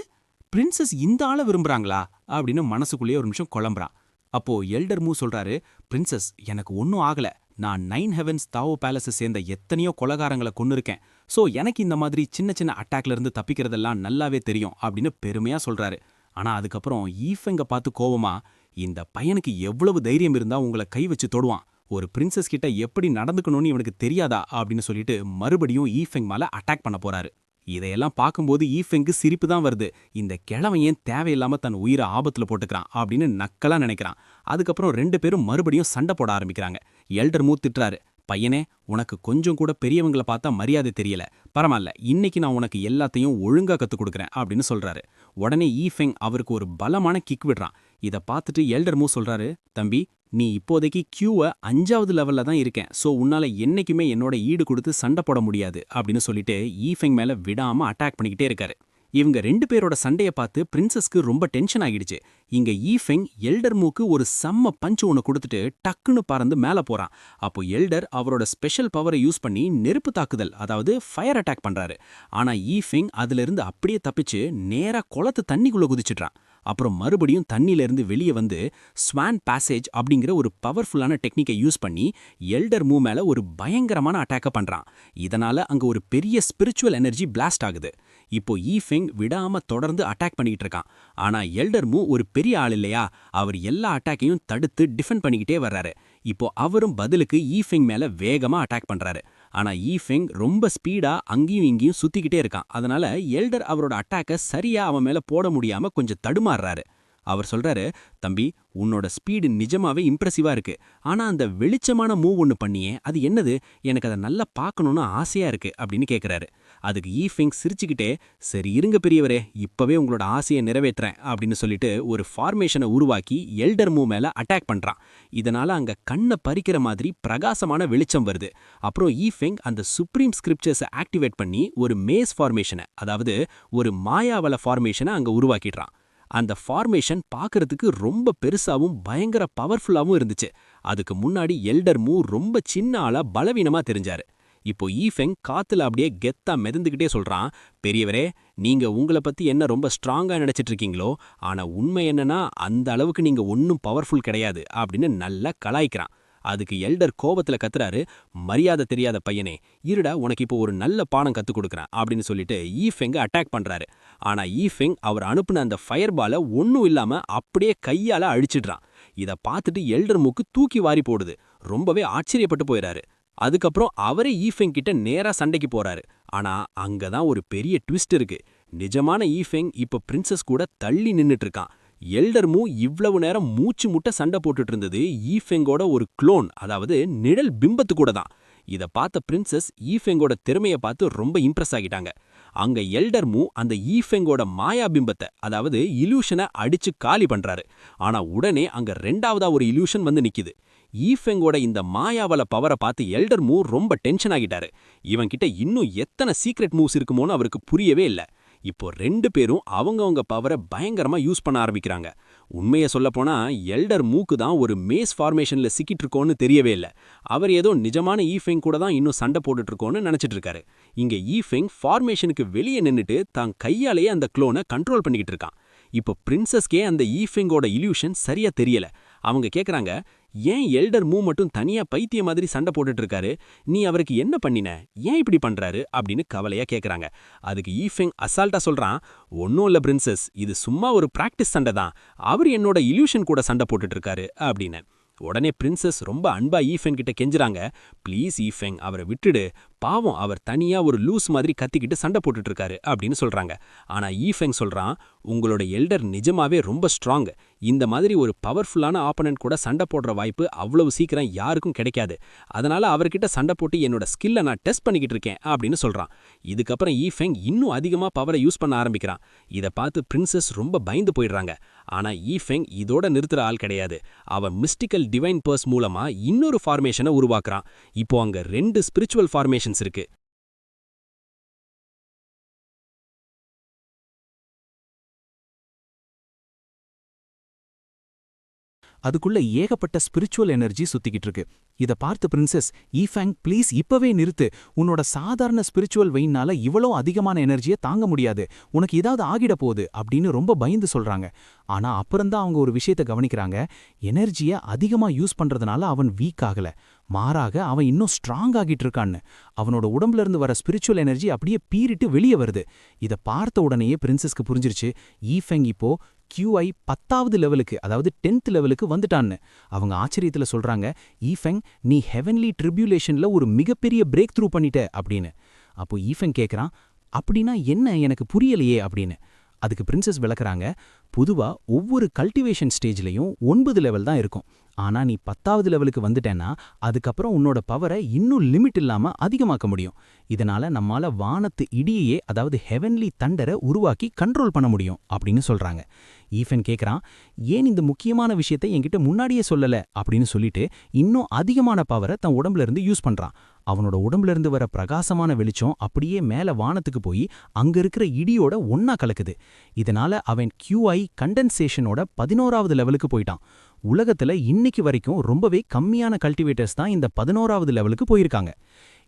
பிரின்சஸ் இந்த ஆளை விரும்புறாங்களா அப்படின்னு மனசுக்குள்ளேயே ஒரு நிமிஷம் குழம்புறான். அப்போ எல்டர் மூ சொல்றாரு, பிரின்சஸ், எனக்கு ஒன்னும் ஆகல. நான் 9 ஹெவன்ஸ் தாவோ பேலஸை சேர்ந்த எத்தனையோ கொலகாரங்களை கொன்னுருக்கேன். சோ எனக்கு இந்த மாதிரி சின்ன சின்ன அட்டாக்ல இருந்து தப்பிக்கிறதெல்லாம் நல்லாவே தெரியும் அப்படின்னு பெருமையா சொல்றாரு. ஆனா அதுக்கப்புறம் ஈஃபெங்க பார்த்து கோவமா, இந்த பையனுக்கு எவ்வளவு தைரியம் இருந்தா உங்களை கை வச்சு தொடுவான்? ஒரு பிரின்சஸ் கிட்ட எப்படி நடந்துக்கணும்னு இவனுக்கு தெரியாதா அப்படின்னு சொல்லிட்டு மறுபடியும் ஈஃபெங் மேல அட்டாக் பண்ண போறாரு. இதையெல்லாம் பார்க்கும்போது ஈஃபெங்கு சிரிப்பு தான் வருது. இந்த கிழவன் ஏன் தேவையில்லாம தன் உயிரை ஆபத்துல போட்டுக்கிறான் அப்படின்னு நக்கலா நினைக்கிறான். அதுக்கப்புறம் 2 பேரும் மறுபடியும் சண்டை போட ஆரம்பிக்கிறாங்க. எல்டர் மூ திட்டுறாரு, பையனே, உனக்கு கொஞ்சம் கூட பெரியவங்களை பார்த்தா மரியாதை தெரியல. பரவாயில்ல, இன்னைக்கு நான் உனக்கு எல்லாத்தையும் ஒழுங்கா கத்துக் கொடுக்குறேன் அப்படின்னு சொல்றாரு. உடனே ஈஃபெங் அவருக்கு ஒரு பலமான கிக் விடுறான். இத பார்த்துட்டு எல்டர் மூ சொல்றாரு, தம்பி, நீ இப்போதைக்கு கியூவை 5வது லெவல்ல தான் இருக்கேன். சோ உன்னால என்னைக்குமே என்னோட ஈடு கொடுத்து சண்டை போட முடியாது அப்படின்னு சொல்லிட்டு ஈஃபெங் மேல விடாம அட்டாக் பண்ணிக்கிட்டே இருக்காரு. இவங்க 2 பேரோட சண்டைய பார்த்து பிரின்சஸ்க்கு ரொம்ப டென்ஷன் ஆகிடுச்சு. இங்க ஈஃபெங் எல்டர் மூக்கு ஒரு செம்ம பஞ்ச் ஒன்னு கொடுத்துட்டு டக்குன்னு பறந்து மேல போறான். அப்போ எல்டர் அவரோட ஸ்பெஷல் பவரை யூஸ் பண்ணி நெருப்பு தாக்குதல், அதாவது ஃபயர் அட்டாக் பண்றாரு. ஆனா ஈஃபெங் அதுல இருந்து அப்படியே தப்பிச்சு நேரா குளத்து தண்ணிக்குள்ள குதிச்சிடுறான். அப்புறம் மறுபடியும் தண்ணில இருந்து வெளியே வந்து ஸ்வான் பேசேஜ் அப்படிங்கிற ஒரு பவர்ஃபுல்லான டெக்னிக்கை யூஸ் பண்ணி எல்டர் மூ மேல ஒரு பயங்கரமான அட்டாக்க பண்றான். இதனால அங்க ஒரு பெரிய ஸ்பிரிச்சுவல் எனர்ஜி பிளாஸ்ட் ஆகுது. இப்போ ஈஃபெங் விடாம தொடர்ந்து அட்டாக் பண்ணிக்கிட்டு இருக்கான். ஆனா எல்டர் மூ ஒரு பெரிய ஆள் இல்லையா, அவர் எல்லா அட்டாக்கையும் தடுத்து டிஃபெண்ட் பண்ணிக்கிட்டே வர்றாரு. இப்போ அவரும் பதிலுக்கு ஈஃபெங் மேல வேகமா அட்டாக் பண்றாரு. ஆனா ஈஃபெங் ரொம்ப ஸ்பீடா அங்கேயும் இங்கேயும் சுத்திக்கிட்டே இருக்கான். அதனால எல்டர் அவரோட அட்டாக்க சரியா அவன் மேல போட முடியாம கொஞ்சம் தடுமாறுறாரு. அவர் சொல்றாரு, தம்பி, உன்னோட ஸ்பீடு நிஜமாவே இம்ப்ரெசிவா இருக்கு. ஆனா அந்த வெளிச்சமான மூவ் ஒன்னு பண்ணியே, அது என்னது? எனக்கு அதை நல்லா பார்க்கணும்னு ஆசையா இருக்கு அப்படின்னு கேக்குறாரு. அதுக்கு ஈஃபெங் சிரிச்சுக்கிட்டே, சரி இருங்க பெரியவரே, இப்பவே உங்களோட ஆசையை நிறைவேற்றுறேன் அப்படின்னு சொல்லிட்டு ஒரு ஃபார்மேஷனை உருவாக்கி எல்டர் மூ மேல அட்டாக் பண்றான். இதனால அங்க கண்ணை பறிக்கிற மாதிரி பிரகாசமான வெளிச்சம் வருது. அப்புறம் ஈஃபெங் அந்த சுப்ரீம் ஸ்கிரிப்சர்ஸை ஆக்டிவேட் பண்ணி ஒரு மேஸ் ஃபார்மேஷனை, அதாவது ஒரு மாயாவல ஃபார்மேஷனை அங்க உருவாக்கிடுறான். அந்த ஃபார்மேஷன் பார்க்கறதுக்கு ரொம்ப பெருசாவும் பயங்கர பவர்ஃபுல்லாவும் இருந்துச்சு. அதுக்கு முன்னாடி எல்டர் மூ ரொம்ப சின்ன ஆளா பலவீனமா தெரிஞ்சாரு. இப்போ ஈஃபெங் காத்துல அப்படியே கெத்தா மிதந்துகிட்டே சொல்றான், பெரியவரே, நீங்க உங்களை பத்தி என்ன ரொம்ப ஸ்ட்ராங்கா நினைச்சிட்டு இருக்கீங்களோ, ஆனா உண்மை என்னன்னா அந்த அளவுக்கு நீங்க ஒன்னும் பவர்ஃபுல் கிடையாது அப்படின்னு நல்லா கலாய்க்கிறான். அதுக்கு எல்டர் கோபத்துல கத்துறாரு, மரியாதை தெரியாத பையனே, இருடா, உனக்கு இப்போ ஒரு நல்ல பாடம் கத்துக் கொடுக்குறேன் அப்படின்னு சொல்லிட்டு ஈஃபெங்க அட்டாக் பண்றாரு. ஆனா ஈஃபெங் அவர் அனுப்புன அந்த ஃபயர் பாலை ஒன்னும் இல்லாம அப்படியே கையால அழிச்சிடுறான். இத பார்த்துட்டு எல்டர் மூக்கு தூக்கி வாரி போடுது. ரொம்பவே ஆச்சரியப்பட்டு போயிறாரு. அதுக்கப்புறம் அவரே ஈஃபெங் கிட்ட நேரா சண்டைக்கு போறாரு. ஆனா அங்கதான் ஒரு பெரிய ட்விஸ்ட் இருக்கு. நிஜமான ஈஃபெங் இப்ப பிரின்சஸ் கூட தள்ளி நின்னுட்டு இருக்கான். எல்டர் மூ இவ்வளவு நேரம் மூச்சு முட்ட சண்டை போட்டுட்டு இருந்தது ஈஃபெங்கோட ஒரு குளோன், அதாவது நிழல் பிம்பத்து கூட தான். இத பார்த்த பிரின்சஸ் ஈஃபெங்கோட திறமைய பார்த்து ரொம்ப இம்ப்ரெஸ் ஆகிட்டாங்க. அங்க எல்டர் மூ அந்த ஈஃபெங்கோட மாயா பிம்பத்தை, அதாவது இல்யூஷனை அடிச்சு காலி பண்றாரு. ஆனா உடனே அங்க 2வதா ஒரு இல்யூஷன் வந்து நிக்குது. ஈஃபெங்கோட இந்த மாயாவல பவரை பார்த்து எல்டர் மூ ரொம்ப டென்ஷன் ஆகிட்டாரு. இவன்கிட்ட இன்னும் எத்தனை சீக்ரெட் மூவ்ஸ் இருக்குமோன்னு அவருக்கு புரியவே இல்ல. இப்போ 2 பேரும் அவங்கவங்க பவரை பயங்கரமா யூஸ் பண்ண ஆரம்பிக்கிறாங்க. உண்மையை சொல்லப்போனா எல்டர் மூக்கு தான் ஒரு மேஸ் ஃபார்மேஷன்ல சிக்கிட்டு இருக்கோன்னு தெரியவே இல்ல. அவர் ஏதோ நிஜமான ஈஃபெங் கூட தான் இன்னும் சண்டை போட்டுட்டு இருக்கோன்னு நினைச்சிட்டு இருக்காரு. இங்க ஈஃபெங் ஃபார்மேஷனுக்கு வெளியே நின்னுட்டு தான் கையாலேயே அந்த க்ளோனை கண்ட்ரோல் பண்ணிக்கிட்டு இருக்கான். இப்போ பிரின்சஸ்கே அந்த ஈஃபெங்கோட இல்யூஷன் சரியா தெரியல. அவங்க கேக்குறாங்க, ஏன் எல்டர் மூ மட்டும் தனியா பைத்திய மாதிரி சண்டை போட்டுட்டு இருக்காரு? நீ அவருக்கு என்ன பண்ணின? ஏன் இப்படி பண்றாரு? அப்படின்னு கவலையா கேக்குறாங்க. அதுக்கு ஈஃபெங் அசால்ட்டா சொல்றான், ஒன்னும் இல்ல பிரின்சஸ், இது சும்மா ஒரு பிராக்டிஸ் சண்டை தான். அவர் என்னோட இல்யூஷன் கூட சண்டை போட்டுட்டு இருக்காரு அப்படின்னு. உடனே பிரின்சஸ் ரொம்ப அன்பா ஈஃபெங் கிட்ட கெஞ்சுறாங்க, ப்ளீஸ் ஈஃபெங், அவரை விட்டுடு, பாவம், அவர் தனியா ஒரு லூஸ் மாதிரி கத்திக்கிட்டு சண்டை போட்டுட்டு இருக்காரு அப்படின்னு சொல்றாங்க. ஆனா ஈஃபெங் சொல்றான், உங்களோட எல்டர் நிஜமாவே ரொம்ப ஸ்ட்ராங். இந்த மாதிரி ஒரு பவர்ஃபுல்லான ஆப்பனன்ட் கூட சண்டை போடுற வாய்ப்பு அவ்வளவு சீக்கிரம் யாருக்கும் கிடைக்காது. அதனால அவர்கிட்ட சண்டை போட்டு என்னோட ஸ்கில்லை நான் டெஸ்ட் பண்ணிக்கிட்டு இருக்கேன் அப்படின்னு சொல்றான். இதுக்கப்புறம் ஈஃபெங் இன்னும் அதிகமா பவரை யூஸ் பண்ண ஆரம்பிக்கிறான். இதை பார்த்து பிரின்சஸ் ரொம்ப பயந்து போயிடுறாங்க. ஆனா ஈஃபெங் இதோட நிறுத்துற ஆள் கிடையாது. அவன் மிஸ்டிக்கல் டிவைன் பர்ஸ் மூலமா இன்னொரு ஃபார்மேஷனை உருவாக்குறான். இப்போ அங்க 2 ஸ்பிரிச்சுவல் ஃபார்மேஷன்ஸ் இருக்கு. அதுக்குள்ள ஏகப்பட்ட ஸ்பிரிச்சுவல் எனர்ஜி சுத்திக்கிட்டு இருக்கு. இத பார்த்து பிரின்சஸ், ஈஃபேங் ப்ளீஸ் இப்பவே நிறுத்து, உன்னோட சாதாரண ஸ்பிரிச்சுவல் வெயின்னால இவ்வளோ அதிகமான எனர்ஜியை தாங்க முடியாது, உனக்கு ஏதாவது ஆகிட போகுது அப்படின்னு ரொம்ப பயந்து சொல்றாங்க. ஆனா அப்புறம்தான் அவங்க ஒரு விஷயத்தை கவனிக்கிறாங்க, எனர்ஜியை அதிகமா யூஸ் பண்றதுனால அவன் வீக் ஆகல, மாறாக அவன் இன்னும் ஸ்ட்ராங் ஆகிட்டு இருக்கான்னு. அவனோட உடம்புல இருந்து வர ஸ்பிரிச்சுவல் எனர்ஜி அப்படியே பீறிட்டு வெளியே வருது. இதை பார்த்த உடனேயே பிரின்சஸ்க்கு புரிஞ்சிருச்சு, ஈஃபெங் இப்போ QI 10வது லெவலுக்கு, அதாவது 10th லெவலுக்கு வந்துட்டான்னு. அவங்க ஆச்சரியத்துல சொல்றாங்க, ஈஃபெங், நீ ஹெவன்லி ட்ரிபியூலேஷன்ல ஒரு மிகப்பெரிய பிரேக் த்ரூ பண்ணிட்ட அப்படின்னு. அப்போ ஈஃபெங் கேட்குறான், அப்படின்னா என்ன, எனக்கு புரியலையே அப்படின்னு. அதுக்கு பிரின்சஸ் விளக்குறாங்க, பொதுவா ஒவ்வொரு கல்டிவேஷன் ஸ்டேஜ்லையும் 9 லெவல் தான் இருக்கும். ஆனா நீ 10வது லெவலுக்கு வந்துட்டேன்னா அதுக்கப்புறம் உன்னோட பவரை இன்னும் லிமிட் இல்லாம அதிகமாக்க முடியும். இதனால நம்மால வானத்து இடியையே, அதாவது ஹெவன்லி தண்டரை உருவாக்கி கண்ட்ரோல் பண்ண முடியும் அப்படின்னு சொல்றாங்க. ஈஃபென் கேட்குறான், ஏன் இந்த முக்கியமான விஷயத்தை என்கிட்ட முன்னாடியே சொல்லல அப்படின்னு சொல்லிட்டு இன்னும் அதிகமான பவரை தன் உடம்புல இருந்து யூஸ் பண்றான். அவனோட உடம்புல இருந்து வர பிரகாசமான வெளிச்சம் அப்படியே மேல வானத்துக்கு போய் அங்க இருக்கிற இடியோட ஒன்னா கலக்குது. இதனால அவன் QI கண்டென்சேஷனோட 11வது லெவலுக்கு போயிட்டான். உலகத்துல இன்னைக்கு வரைக்கும் ரொம்பவே கம்மியான கல்டிவேட்டர்ஸ் தான் இந்த 11வது லெவலுக்கு போயிருக்காங்க.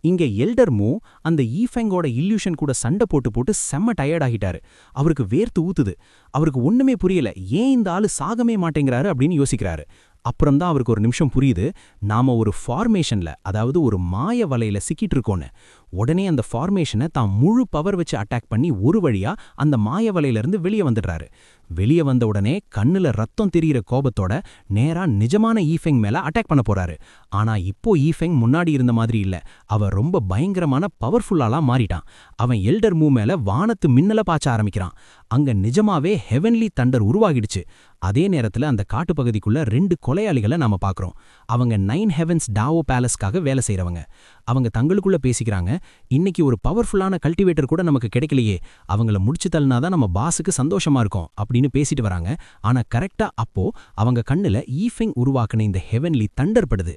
இங்க எல்டர் மூ அந்த ஈஃபெங்கோட இல்யூஷன் கூட சண்டை போட்டு போட்டு செம்ம டயர்ட் ஆகிட்டாரு. அவருக்கு வேர்த்து ஊத்துது. அவருக்கு ஒண்ணுமே புரியல, ஏன் இந்த ஆளு சாகமே மாட்டேங்கிறாரு அப்படின்னு யோசிக்கிறாரு. அப்புறம்தான் அவருக்கு ஒரு நிமிஷம் புரியுது, நாம ஒரு ஃபார்மேஷன்ல, அதாவது ஒரு மாய வலையில சிக்கிட்டு இருக்கோன்னு. உடனே அந்த ஃபார்மேஷனை தான் முழு பவர் வச்சு அட்டாக் பண்ணி ஒரு வழியா அந்த மாய வலையிலிருந்து வெளியே வந்துடுறாரு. வெளியே வந்த உடனே கண்ணுல ரத்தம் தெரியிற கோபத்தோட நேரா நிஜமான ஈஃபெங் மேல அட்டாக் பண்ண போறாரு. ஆனா இப்போ ஈஃபெங் முன்னாடி இருந்த மாதிரி இல்ல, அவன் ரொம்ப பயங்கரமான பவர்ஃபுல்லாலா மாறிட்டான். அவன் எல்டர் மூ மேல வானத்து மின்னல பாய்ச்ச ஆரம்பிக்கிறான். அங்க நிஜமாவே ஹெவன்லி தண்டர் உருவாகிடுச்சு. அதே நேரத்துல அந்த காட்டுப்பகுதிக்குள்ள 2 கொலையாளிகளை நாம பாக்குறோம். அவங்க 9 ஹெவன்ஸ் டாவோ பேலஸ்க்காக வேலை செய்யறவங்க. அவங்க தங்களுக்குள்ள பேசிக்கிறாங்க, இன்னைக்கு ஒரு பவர்ஃபுல்லான கல்டிவேட்டர் கூட நமக்கு கிடைக்கலையே, அவங்கள முடிச்சு தள்ளினாதான் நம்ம பாஸுக்கு சந்தோஷமா இருக்கும் அப்படின்னு பேசிட்டு வராங்க. ஆனா கரெக்டா அப்போ அவங்க கண்ணுல ஈஃபெங் உருவாக்குன இந்த ஹெவன்லி தண்டர் படுது.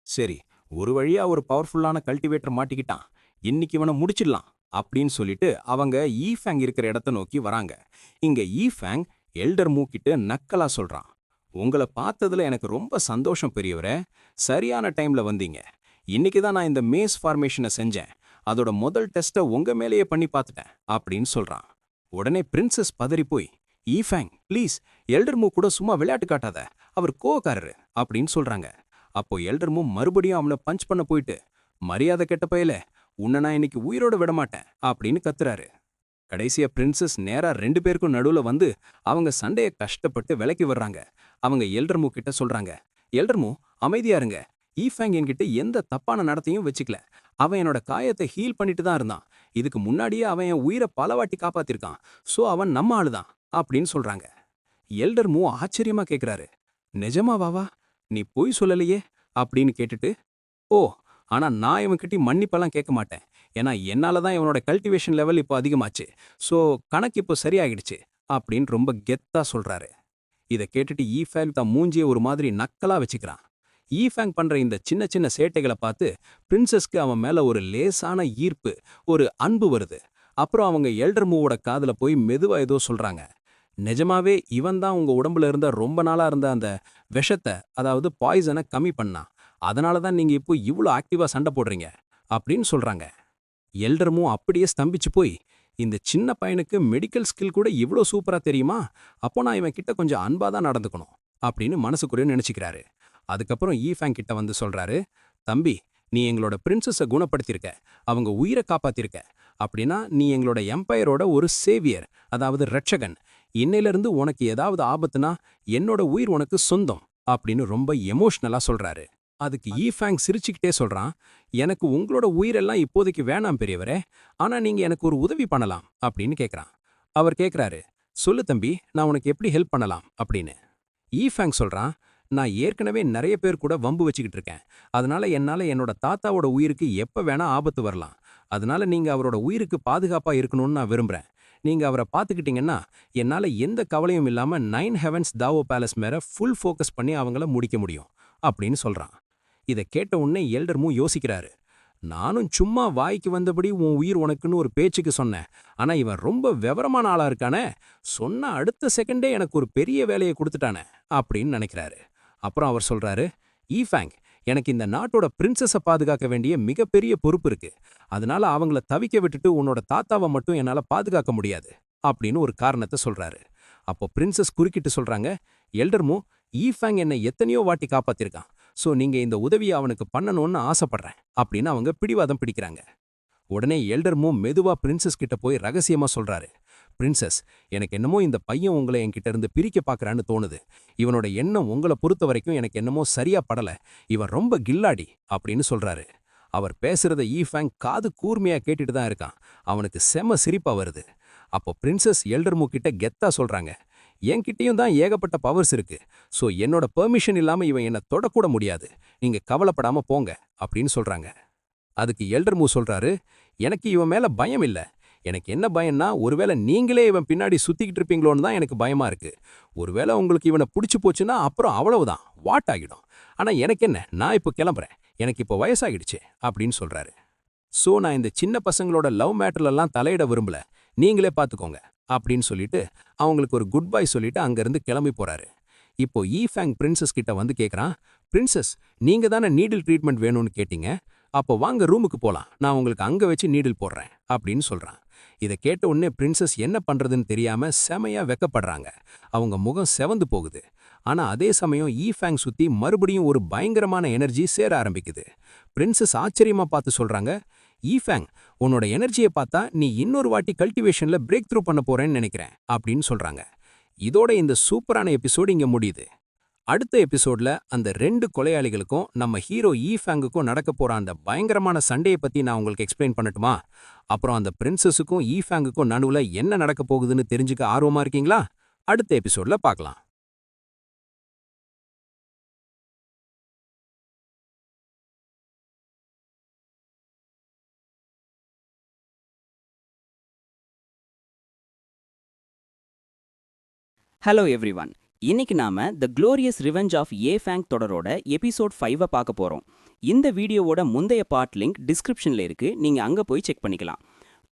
சரி, ஒரு வழியா ஒரு பவர்ஃபுல்லான கல்டிவேட்டர் மாட்டிக்கிட்டான், இன்னைக்கு இவனை முடிச்சிடலாம் அப்படின்னு சொல்லிட்டு அவங்க ஈஃபேங் இருக்கிற இடத்த நோக்கி வராங்க. இங்க ஈஃபேங் எல்டர் மூக்கிட்டு நக்கலா சொல்றான், உங்களை பார்த்ததுல எனக்கு ரொம்ப சந்தோஷம் பெரியவரே, சரியான டைம்ல வந்தீங்க. இன்னைக்கு தான் நான் இந்த மேஸ் ஃபார்மேஷனை செஞ்சேன், அதோட முதல் டெஸ்ட்டை உங்க மேலேயே பண்ணி பார்த்துட்டேன் அப்படின்னு சொல்றான். உடனே பிரின்சஸ் பதறி போய், ஈஃபேங் ப்ளீஸ், எல்டர் மூ கூட சும்மா விளையாட்டு காட்டாத, அவர் கோவக்காரரு அப்படின்னு சொல்றாங்க. அப்போ எல்டர் மூ மறுபடியும் அவனை பஞ்ச் பண்ண போயிட்டு, மரியாதை கெட்ட பயல, உன்னை நான் இன்னைக்கு உயிரோட விடமாட்டேன் அப்படின்னு கத்துறாரு. கடைசியா பிரின்சஸ் நேரா 2 பேருக்கும் நடுவுல வந்து அவங்க சண்டைய கஷ்டப்பட்டு விலக்கி வர்றாங்க. அவங்க எல்டர் மூ கிட்ட சொல்றாங்க, எல்டர் மூ அமைதியா இருங்க, ஈஃபேங் என்கிட்ட எந்த தப்பான நடத்தையும் வச்சுக்கல, அவன் என்னோட காயத்தை ஹீல் பண்ணிட்டு தான் இருந்தான், இதுக்கு முன்னாடியே அவன் என் உயிரை பலவாட்டி காப்பாத்திருக்கான், சோ அவன் நம்ம ஆளுதான் அப்படின்னு சொல்றாங்க. எல்டர் மூ ஆச்சரியமா கேக்குறாரு, நிஜமாவாவா, நீ பொய் சொல்லலையே அப்படின்னு கேட்டுட்டு, ஓ ஆனா நான் இவன்கிட்ட மன்னிப்பெல்லாம் கேட்க மாட்டேன். ஏன்னா என்னால தான் இவனோட கல்டிவேஷன் லெவல் இப்போ அதிகமாச்சு. ஸோ கணக்கு இப்போ சரியாகிடுச்சு அப்படின்னு ரொம்ப கெத்தா சொல்றாரு. இத கேட்டுட்டு ஈஃபேங் தான் மூஞ்சிய ஒரு மாதிரி நக்கலா வச்சுக்கிறான். ஈஃபேங் பண்ற இந்த சின்ன சின்ன சேட்டைகளை பார்த்து பிரின்சஸ்க்கு அவன் மேல ஒரு லேசான ஈர்ப்பு, ஒரு அன்பு வருது. அப்புறம் அவங்க எல்டர் மூவோட காதுல போய் மெதுவா ஏதோ சொல்றாங்க. நிஜமாவே இவன் தான் உங்க உடம்புல இருந்த ரொம்ப நாளா இருந்த அந்த விஷத்தை, அதாவது பாய்சனை கம்மி பண்ணான். அதனால தான் நீங்க இப்போ இவ்ளோ ஆக்டிவா சண்டை போடுறீங்க அப்படின்னு சொல்றாங்க. எல்டர்மும் அப்படியே ஸ்தம்பிச்சு போய், இந்த சின்ன பையனுக்கு மெடிக்கல் ஸ்கில் கூட இவ்ளோ சூப்பரா தெரியுமா? அப்போ நான் இவன் கிட்ட கொஞ்சம் அன்பா தான் நடந்துக்கணும் அப்படின்னு மனசுக்குள்ளே நினைச்சுக்கிறாரு. அதுக்கப்புறம் ஈஃபேங் கிட்ட வந்து சொல்றாரு, தம்பி நீ எங்களோட பிரின்சஸை குணப்படுத்தியிருக்க, அவங்க உயிரை காப்பாத்திருக்க. அப்படின்னா நீ எங்களோட எம்பையரோட ஒரு சேவியர், அதாவது ரட்சகன். இன்னையிலிருந்து உனக்கு ஏதாவது ஆபத்துனா என்னோட உயிர் உனக்கு சொந்தம் அப்படின்னு ரொம்ப எமோஷனலா சொல்றாரு. அதுக்கு ஈஃபேங் சிரிச்சுக்கிட்டே சொல்றான், எனக்கு உங்களோட உயிரெல்லாம் இப்போதைக்கு வேணாம் பெரியவரே, ஆனா நீங்க எனக்கு ஒரு உதவி பண்ணலாம் அப்படின்னு கேட்கறான். அவர் கேட்கறாரு, சொல்லு தம்பி நான் உனக்கு எப்படி ஹெல்ப் பண்ணலாம் அப்படின்னு. ஈஃபேங் சொல்றான், நான் ஏற்கனவே நிறைய பேர் கூட வம்பு வச்சுக்கிட்டு இருக்கேன். அதனால என்னால என்னோட தாத்தாவோட உயிருக்கு எப்ப வேணா ஆபத்து வரலாம். அதனால நீங்க அவரோட உயிருக்கு பாதுகாப்பா இருக்கணும்னு நான் விரும்புறேன். நீங்க அவரை பார்த்துக்கிட்டீங்கன்னா என்னால எந்த கவலையும் இல்லாம 9 ஹெவன்ஸ் தாவோ பேலஸ் மேல ஃபுல் ஃபோக்கஸ் பண்ணி அவங்கள முடிக்க முடியும் அப்படின்னு சொல்றான். இதை கேட்ட உடனே எல்டர்மூ யோசிக்கிறாரு. நானும் சும்மா வாய்க்கு வந்தபடி உன் உயிர் உனக்குன்னு ஒரு பேச்சுக்கு சொன்னேன். ஆனா இவன் ரொம்ப விவரமான ஆளா இருக்கானே, சொன்ன அடுத்த செகண்டே எனக்கு ஒரு பெரிய வேலையை கொடுத்துட்டானே அப்படின்னு நினைக்கிறாரு. அப்புறம் அவர் சொல்றாரு, ஈஃபேங் எனக்கு இந்த நாட்டோட பிரின்சஸை பாதுகாக்க வேண்டிய மிகப்பெரிய பொறுப்பு இருக்கு. அதனால அவங்கள தவிக்க விட்டுட்டு உன்னோட தாத்தாவை மட்டும் என்னால பாதுகாக்க முடியாது அப்படின்னு ஒரு காரணத்தை சொல்றாரு. அப்போ பிரின்சஸ் குறுக்கிட்டு சொல்றாங்க, எல்டர்மூ ஈஃபேங் என்னை எத்தனையோ வாட்டி காப்பாத்திருக்கான். சோ நீங்க இந்த உதவியை அவனுக்கு பண்ணணும்னு ஆசைப்படுறேன் அப்படின்னு அவங்க பிடிவாதம் பிடிக்கிறாங்க. உடனே எல்டர்மூ மெதுவா பிரின்சஸ் கிட்ட போய் ரகசியமா சொல்றாரு, பிரின்சஸ் எனக்கு என்னமோ இந்த பையன் உங்களை என்கிட்ட இருந்து பிரிக்க பாக்குறான்னு தோணுது. இவனோட எண்ணம் உங்களை பொறுத்த வரைக்கும் எனக்கு என்னமோ சரியா படல. இவன் ரொம்ப கில்லாடி அப்படின்னு சொல்றாரு. அவர் பேசுறத ஈஃபேங் காது கூர்மையா கேட்டுட்டு தான் இருக்கான். அவனுக்கு செம சிரிப்பா வருது. அப்போ பிரின்சஸ் எல்டர்மூ கிட்ட கெத்தா சொல்றாங்க, என்கிட்டயும் தான் ஏகப்பட்ட பவர்ஸ் இருக்கு. சோ என்னோட பெர்மிஷன் இல்லாம இவன் என்ன தொடக்கூட முடியாது. நீங்க கவலைப்படாம போங்க அப்படின்னு சொல்றாங்க. அதுக்கு எல்டர்மூ சொல்றாரு, எனக்கு இவன் மேல பயம் இல்ல. எனக்கு என்ன பயம்னா ஒருவேளை நீங்களே இவன் பின்னாடி சுத்திக்கிட்டு இருப்பீங்களோன்னு தான் எனக்கு பயமா இருக்கு. ஒருவேளை உங்களுக்கு இவனை பிடிச்சு போச்சுன்னா அப்புறம் அவ்வளவுதான், வாட் ஆகிடும். ஆனா எனக்கு என்ன, நான் இப்போ கிளம்புறேன், எனக்கு இப்போ வயசாகிடுச்சு அப்படின்னு சொல்றாரு. சோ நான் இந்த சின்ன பசங்களோட லவ் மேட்டர்லாம் தலையிட விரும்பல, நீங்களே பாத்துக்கோங்க அப்படின்னு சொல்லிட்டு அவங்களுக்கு ஒரு குட் பை சொல்லிட்டு அங்கிருந்து கிளம்பி போறாரு. இப்போ ஈஃபேங் பிரின்சஸ் கிட்ட வந்து கேக்குறான், பிரின்சஸ் நீங்க தானே நீடில் ட்ரீட்மெண்ட் வேணும்னு கேட்டீங்க, அப்போ வாங்க ரூமுக்கு போலாம், நான் உங்களுக்கு அங்க வச்சு நீடில் போடுறேன் அப்படின்னு சொல்றான். இதை கேட்ட உடனே பிரின்சஸ் என்ன பண்றதுன்னு தெரியாம செமையா வெக்கப்படுறாங்க. அவங்க முகம் செவந்து போகுது. ஆனா அதே சமயம் ஈஃபேங் சுத்தி மறுபடியும் ஒரு பயங்கரமான எனர்ஜி சேர ஆரம்பிக்குது. பிரின்சஸ் ஆச்சரியமா பார்த்து சொல்றாங்க, ஈஃபேங் உன்னோட எனர்ஜியை பார்த்தா நீ இன்னொரு வாட்டி கல்டிவேஷன்ல பிரேக் த்ரூ பண்ண போறேன்னு நினைக்கிறேன் அப்படின்னு சொல்றாங்க. இதோட இந்த சூப்பரான எபிசோடு இங்க முடியுது. அடுத்த எபிசோட்ல அந்த 2 கொலையாளிகளுக்கும் நம்ம ஹீரோ ஈஃபேங்குக்கும் நடக்க போற அந்த பயங்கரமான சண்டையை பத்தி நான் உங்களுக்கு எக்ஸ்பிளைன் பண்ணட்டுமா? அப்புறம் அந்த பிரின்சஸுக்கும் ஈஃபேங்குக்கும் நடுவுல என்ன நடக்க போகுதுன்னு தெரிஞ்சுக்க ஆர்வமா இருக்கீங்களா? அடுத்த எபிசோட்ல பார்க்கலாம். ஹலோ எவ்ரிவன், இன்னைக்கு நாம the glorious revenge of Ye Fang தொடரோட எபிசோட் 5 பார்க்க போறோம். இந்த வீடியோவோட முந்தைய பார்ட் லிங்க் டிஸ்கிரிப்ஷன்ல இருக்கு, நீங்க அங்க போய் செக் பண்ணிக்கலாம்.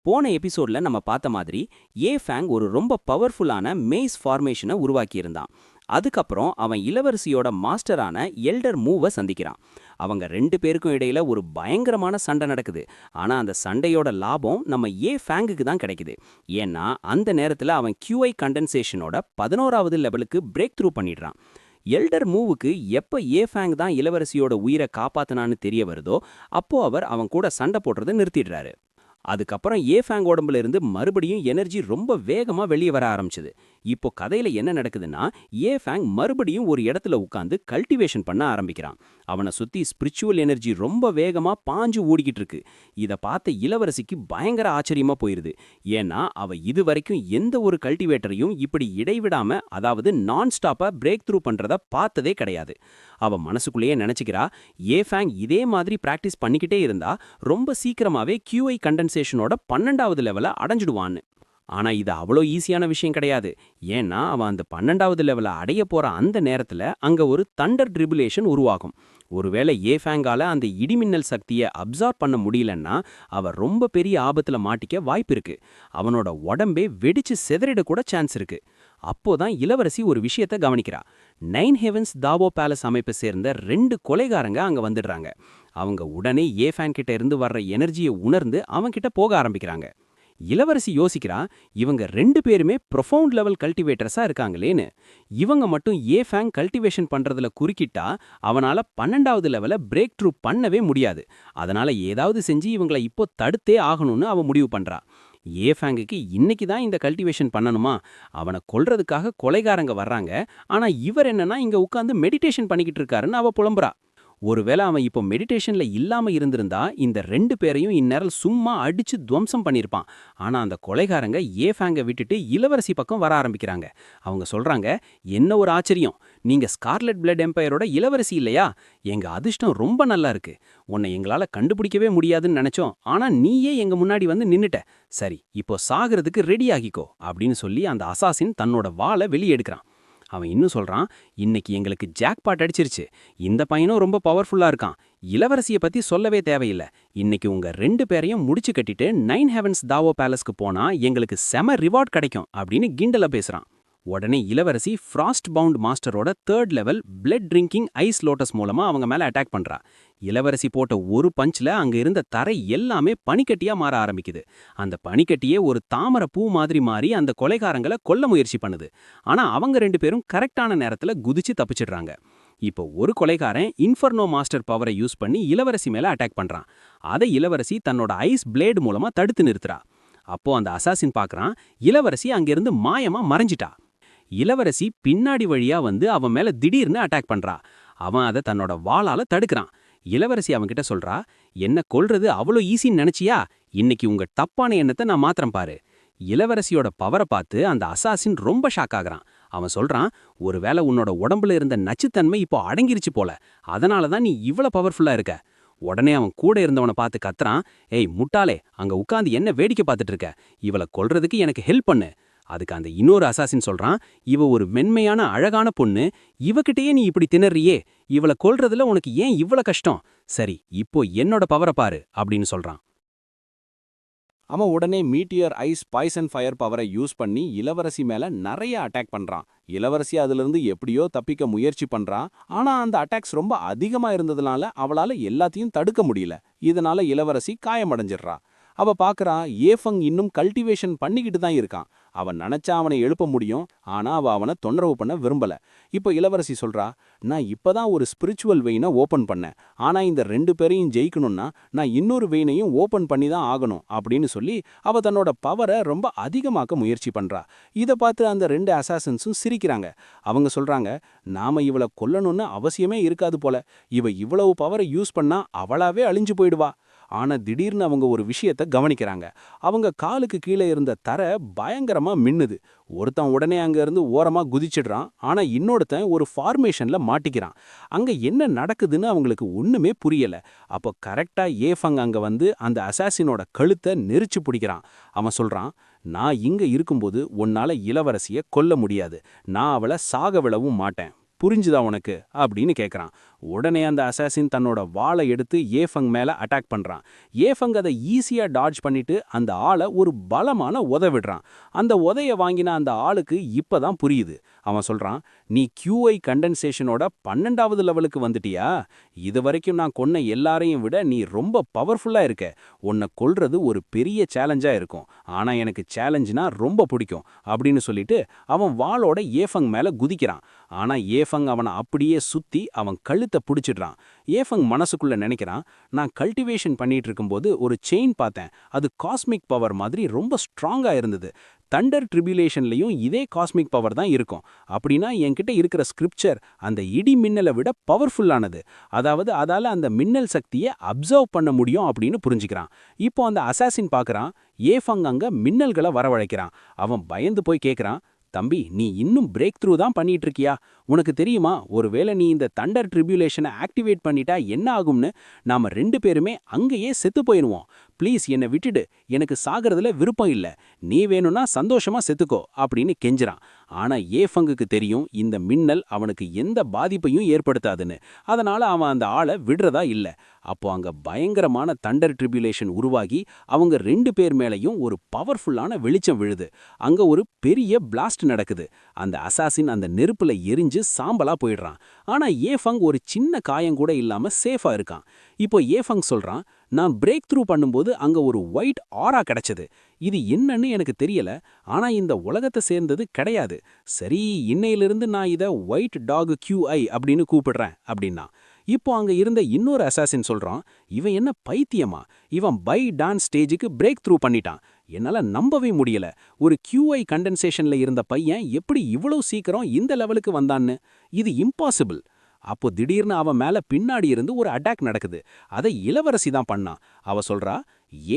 போன எபிசோட்ல நம்ம பார்த்த மாதிரி ஏ ஃபேங் ஒரு ரொம்ப பவர்ஃபுல்லான மேஸ் ஃபார்மேஷனை உருவாக்கியிருந்தான். அதுக்கப்புறம் அவன் இளவரசியோட மாஸ்டரான எல்டர் மூவை சந்திக்கிறான். அவங்க 2 பேருக்கும் இடையில ஒரு பயங்கரமான சண்டை நடக்குது. ஆனா அந்த சண்டையோட லாபம் நம்ம ஏ ஃபேங்குக்கு தான் கிடைக்குது. ஏன்னா அந்த நேரத்துல அவன் QI கண்டென்சேஷனோட 11வது லெவலுக்கு பிரேக் த்ரூ பண்ணிடுறான். எல்டர் மூவுக்கு எப்ப ஏ ஃபேங் தான் இளவரசியோட உயிரை காப்பாத்தினான்னு தெரிய வருதோ அப்போ அவர் அவன் கூட சண்டை போடுறதை நிறுத்திடுறாரு. அதுக்கப்புறம் ஏ ஃபேங் உடம்புல இருந்து மறுபடியும் எனர்ஜி ரொம்ப வேகமா வெளியே வர ஆரம்பிச்சது. இப்போ கதையில என்ன நடக்குதுன்னா, ஏ ஃபேங் மறுபடியும் ஒரு இடத்துல உட்கார்ந்து கல்டிவேஷன் பண்ண ஆரம்பிக்கிறான். அவனை சுத்தி ஸ்பிரிச்சுவல் எனர்ஜி ரொம்ப வேகமா பாஞ்சு ஓடிக்கிட்டு இருக்கு. இத பார்த்த இளவரசிக்கு பயங்கர ஆச்சரியமா போயிருது. ஏன்னா அவ இதுவரைக்கும் எந்த ஒரு கல்டிவேட்டரையும் இப்படி இடைவிடாம, அதாவது நான் ஸ்டாப்பா பிரேக் த்ரூ பண்றத பார்த்ததே கிடையாது. அவ மனசுக்குள்ளேயே நினைச்சுக்கிறா, ஏ ஃபேங் இதே மாதிரி பிராக்டிஸ் பண்ணிக்கிட்டே இருந்தா ரொம்ப சீக்கிரமாவே QI கண்டென்சேஷனோட 12வது லெவல அடைஞ்சிடுவான்னு. ஆனா இது அவ்வளோ ஈஸியான விஷயம் கிடையாது. ஏன்னா அவன் அந்த 12வது லெவல அடைய போற அந்த நேரத்துல அங்க ஒரு தண்டர் ட்ரிபுலேஷன் உருவாகும். ஒருவேளை ஏ ஃபேங்கால அந்த இடிமின்னல் சக்தியை அப்சார்ப் பண்ண முடியலன்னா அவ ரொம்ப பெரிய ஆபத்துல மாட்டிக்க வாய்ப்பு இருக்கு. அவனோட உடம்பே வெடிச்சு சிதறிட கூட சான்ஸ் இருக்கு. அப்போதான் இளவரசி ஒரு விஷயத்த கவனிக்கிறா. 9 ஹெவன்ஸ் தாவோ பேலஸ் அமைப்பை சேர்ந்த 2 கொலைகாரங்க அங்க வந்துடுறாங்க. அவங்க உடனே ஏ ஃபேங் கிட்ட இருந்து வர்ற எனர்ஜியை உணர்ந்து அவன்கிட்ட போக ஆரம்பிக்கிறாங்க. இளவரசி யோசிக்கிறா, இவங்க 2 பேருமே ப்ரொஃபவுண்ட் லெவல் கல்டிவேட்டர்ஸா இருக்காங்களேன்னு. இவங்க மட்டும் ஏ ஃபேங் கல்டிவேஷன் பண்றதுல குறுக்கிட்டா அவனால 12வது லெவல பிரேக் த்ரூ பண்ணவே முடியாது. அதனால ஏதாவது செஞ்சு இவங்கள இப்போ தடுத்தே ஆகணும்னு அவ முடிவு பண்றா. ஏ ஃபேங்குக்கு இன்னைக்கு தான் இந்த கல்டிவேஷன் பண்ணணுமா? அவனை கொல்றதுக்காக கொலைகாரங்க வர்றாங்க. ஆனா இவர் என்னன்னா இங்க உட்கார்ந்து மெடிடேஷன் பண்ணிக்கிட்டு இருக்காருன்னு அவ புலம்புறா. ஒருவேளை அவன் இப்போ மெடிடேஷன்ல இல்லாம இருந்திருந்தா இந்த 2 பேரையும் இந்நேரம் சும்மா அடிச்சு துவம்சம் பண்ணிருப்பான். ஆனா அந்த கொலைகாரங்க ஏ ஃபேங்கை விட்டுட்டு இளவரசி பக்கம் வர ஆரம்பிக்கிறாங்க. அவங்க சொல்றாங்க, என்ன ஒரு ஆச்சரியம், நீங்க ஸ்கார்லெட் பிளட் எம்பையரோட இளவரசி இல்லையா? எங்க அதிர்ஷ்டம் ரொம்ப நல்லா இருக்கு. உன்னை எங்களால கண்டுபிடிக்கவே முடியாதுன்னு நினைச்சோம். ஆனா நீயே எங்க முன்னாடி வந்து நின்னுட்ட. சரி, இப்போ சாகிறதுக்கு ரெடி ஆகிக்கோ அப்படின்னு சொல்லி அந்த அசாசின் தன்னோட வாளை வெளியே எடுக்கிறான். அவன் இன்னும் சொல்றான், இன்னைக்கு எங்களுக்கு ஜாக்பாட் அடிச்சிருச்சு. இந்த பையனும் ரொம்ப பவர்ஃபுல்லா இருக்கான். இளவரசிய பத்தி சொல்லவே தேவையில்லை. இன்னைக்கு உங்க 2 பேரையும் முடிச்சு கட்டிட்டு 9 ஹெவன்ஸ் தாவோ பேலஸ்க்கு போனா எங்களுக்கு செம ரிவார்ட் கிடைக்கும் அப்படின்னு கிண்டலா பேசுறான். உடனே இளவரசி ஃப்ராஸ்ட் பவுண்ட் மாஸ்டரோட 3rd level blood drinking ice lotus மூலமா அவங்க மேல அட்டாக் பண்றா. இளவரசி போட்ட ஒரு பஞ்ச்ல அங்க இருந்த தரை எல்லாமே பனிக்கட்டியா மாற ஆரம்பிக்குது. அந்த பனிக்கட்டியே ஒரு தாமரை பூ மாதிரி மாறி அந்த கொலைகாரங்களை கொல்ல முயற்சி பண்ணுது. ஆனா அவங்க 2 பேரும் கரெக்டான நேரத்துல குதிச்சு தப்பிச்சிடுறாங்க. இப்போ ஒரு கொலைகாரன் இன்ஃபர்னோ மாஸ்டர் பவரை யூஸ் பண்ணி இளவரசி மேல அட்டாக் பண்றான். அதை இளவரசி தன்னோட ஐஸ் பிளேடு மூலமா தடுத்து நிறுத்துறா. அப்போ அந்த அசாசின் பார்க்கறான், இளவரசி அங்கிருந்து மாயமா மறைஞ்சிட்டா. இளவரசி பின்னாடி வழியா வந்து அவன் மேல திடீர்னு அட்டாக் பண்றா. அவன் அதை தன்னோட வாளால தடுக்கிறான். இளவரசி அவன்கிட்ட சொல்றா, என்ன கொல்றது அவ்வளோ ஈஸின்னு நினைச்சியா? இன்னைக்கு உங்க தப்பான எண்ணத்தை நான் மாத்திரம் பாரு. இளவரசியோட பவரை பார்த்து அந்த அசாசின் ரொம்ப ஷாக் ஆகுறான். அவன் சொல்றான், ஒருவேளை உன்னோட உடம்புல இருந்த நச்சுத்தன்மை இப்போ அடங்கிருச்சு போல. அதனால தான் நீ இவ்வளவு பவர்ஃபுல்லா இருக்க. உடனே அவன் கூட இருந்தவனை பார்த்து கத்துறான், ஏய் முட்டாளே, அங்க உட்கார்ந்து என்ன வேடிக்கை பார்த்துட்டு இருக்க? இவளை கொல்றதுக்கு எனக்கு ஹெல்ப் பண்ணு. அதுக்கு அந்த இன்னொரு அசாசின் சொல்றான், இவ ஒரு மென்மையான அழகான பொண்ணு, இவகிட்டயே நீ இப்படி திணறியே, இவளை கொல்றதுல உனக்கு ஏன் இவ்வளவு கஷ்டம்? சரி, இப்போ என்னோட பவரை பாரு அப்படின்னு சொல்றான். அவன் உடனே மீட்டியர் ஐஸ் பாய்சன் ஃபயர் பவரை யூஸ் பண்ணி இளவரசி மேல நிறைய அட்டாக் பண்றான். இளவரசி அதிலிருந்து எப்படியோ தப்பிக்க முயற்சி பண்றான். ஆனா அந்த அட்டாக்ஸ் ரொம்ப அதிகமா இருந்ததுனால அவளால எல்லாத்தையும் தடுக்க முடியல. இதனால இளவரசி காயமடைஞ்சிடுறா. அவ பாக்குறா, ஏஃபங் இன்னும் கல்டிவேஷன் பண்ணிக்கிட்டு தான் இருக்கான். அவன் நினைச்சா அவனை எழுப்ப முடியும். ஆனா அவ அவனை தொந்தரவு பண்ண விரும்பல. இப்போ இளவரசி சொல்றா, நான் இப்பதான் ஒரு ஸ்பிரிச்சுவல் வெயினை ஓபன் பண்ணேன். ஆனா இந்த 2 பேரையும் ஜெயிக்கணும்னா நான் இன்னொரு வெயினையும் ஓபன் பண்ணி தான் ஆகணும் அப்படின்னு சொல்லி அவ தன்னோட பவரை ரொம்ப அதிகமாக்க முயற்சி பண்றா. இதை பார்த்து அந்த 2 அசாசன்ஸும் சிரிக்கிறாங்க. அவங்க சொல்றாங்க, நாம இவளை கொல்லணும்னு அவசியமே இருக்காது போல. இவ இவ்வளவு பவரை யூஸ் பண்ணா அவளாவே அழிஞ்சு போயிடுவா. ஆனா திடீர்னு அவங்க ஒரு விஷயத்தை கவனிக்கிறாங்க. அவங்க காலுக்கு கீழே இருந்த தரை பயங்கரமா மின்னுது. ஒருத்தன் உடனே அங்க இருந்து ஓரமா குதிச்சிடுறான். ஆனா இன்னொருத்தன் ஒரு ஃபார்மேஷன்ல மாட்டிக்கிறான். அங்க என்ன நடக்குதுன்னு அவங்களுக்கு ஒண்ணுமே புரியல. அப்போ கரெக்டா ஏஃபங் அங்க வந்து அந்த அசாசினோட கழுத்தை நெரிச்சு பிடிக்கிறான். அவன் சொல்றான், நான் இங்க இருக்கும்போது உன்னால இளவரசிய கொல்ல முடியாது. நான் அவளை சாக விடவும் மாட்டேன். புரிஞ்சுதா உனக்கு அப்படின்னு கேட்கறான். உடனே அந்த அசாசின் தன்னோட வாளை எடுத்து ஏஃபங் மேல அட்டாக் பண்றான். ஏஃபங் அதை ஈஸியா டாட்ஜ் பண்ணிட்டு அந்த ஆளை ஒரு பலமான உத விடுறான். அந்த உதைய வாங்கின அந்த ஆளுக்கு இப்பதான் புரியுது. அவன் சொல்றான், நீ QI கண்டென்சேஷனோட 12வது லெவலுக்கு வந்துட்டியா? இது வரைக்கும் நான் கொன்ன எல்லாரையும் விட நீ ரொம்ப பவர்ஃபுல்லா இருக்க. உன்னை கொல்றது ஒரு பெரிய சேலஞ்சா இருக்கும். ஆனா எனக்கு சேலஞ்சுனா ரொம்ப பிடிக்கும் அப்படின்னு சொல்லிட்டு அவன் வாளோட ஏஃபங் மேல குதிக்கிறான். ஆனா ஏஃபங் அவனை அப்படியே சுத்தி அவன் கழுத்து கழுத்தை பிடிச்சிடுறான். ஏஃபங் மனசுக்குள்ள நினைக்கிறான், நான் கல்டிவேஷன் பண்ணிட்டு இருக்கும்போது ஒரு செயின் பார்த்தேன். அது காஸ்மிக் பவர் மாதிரி ரொம்ப ஸ்ட்ராங்கா இருந்தது. தண்டர் ட்ரிபியூலேஷன்லையும் இதே காஸ்மிக் பவர் தான் இருக்கும். அப்படின்னா என்கிட்ட இருக்கிற ஸ்கிரிப்சர் அந்த இடி மின்னலை விட பவர்ஃபுல்லானது. அதாவது அதால அந்த மின்னல் சக்தியை அப்சர்வ் பண்ண முடியும் அப்படின்னு புரிஞ்சுக்கிறான். இப்போ அந்த அசாசின் பார்க்கறான், ஏஃபங் அங்க மின்னல்களை வரவழைக்கிறான். அவன் பயந்து போய் கேட்கறான், தம்பி, நீ இன்னும் பிரேக் த்ரூ தான் பண்ணிட்டு இருக்கியா? உனக்கு தெரியுமா, ஒருவேளை நீ இந்த தண்டர் ட்ரிபியூலேஷனை ஆக்டிவேட் பண்ணிட்டா என்ன ஆகும்னு? நாம 2 பேருமே அங்கேயே செத்து போயிடுவோம். ப்ளீஸ் என்னை விட்டுடு, எனக்கு சாகிறதுல விருப்பம் இல்ல. நீ வேணும்னா சந்தோஷமா செத்துக்கோ அப்படின்னு கெஞ்சுறான். ஆனா ஏஃபங்குக்கு தெரியும் இந்த மின்னல் அவனுக்கு எந்த பாதிப்பையும் ஏற்படுத்தாதுன்னு. அதனால அவன் அந்த ஆளை விடுறதா இல்ல. அப்போ அங்க பயங்கரமான தண்டர் ட்ரிபியூலேஷன் உருவாகி அவங்க 2 பேர் மேலையும் ஒரு பவர்ஃபுல்லான வெளிச்சம் விழுது. அங்க ஒரு பெரிய பிளாஸ்ட் நடக்குது. அந்த அசாசின் அந்த நெருப்புல எரிஞ்சு சாம்பலா போயிடுறான். ஆனா ஏஃபங் ஒரு சின்ன காயம் கூட இல்லாம சேஃபா இருக்கான். இப்போ ஏஃபங் சொல்றான், நான் பிரேக் த்ரூ பண்ணும்போது அங்க ஒரு ஒயிட் ஆரா கிடைச்சது. இது என்னன்னு எனக்கு தெரியல, ஆனா இந்த உலகத்தை சேர்ந்தது கிடையாது. சரி, இன்னையிலிருந்து நான் இத ஒயிட் டாக் QI அப்படின்னு கூப்பிடுறேன் அப்படின்னா. இப்போ அங்க இருந்த இன்னொரு அசாசின் சொல்றான், இவன் என்ன பைத்தியமா? இவன் பை டான்ஸ் ஸ்டேஜுக்கு பிரேக் த்ரூ பண்ணிட்டான். என்னால நம்பவே முடியல. ஒரு QI கண்டென்சேஷன்ல இருந்த பையன் எப்படி இவ்வளவு சீக்கிரம் இந்த லெவலுக்கு வந்தான்னு? இது இம்பாசிபிள். அப்போ திடீர்னு அவன் மேல பின்னாடி இருந்து ஒரு அட்டாக் நடக்குது. அதை இளவரசி தான் பண்ணான். அவ சொல்றா,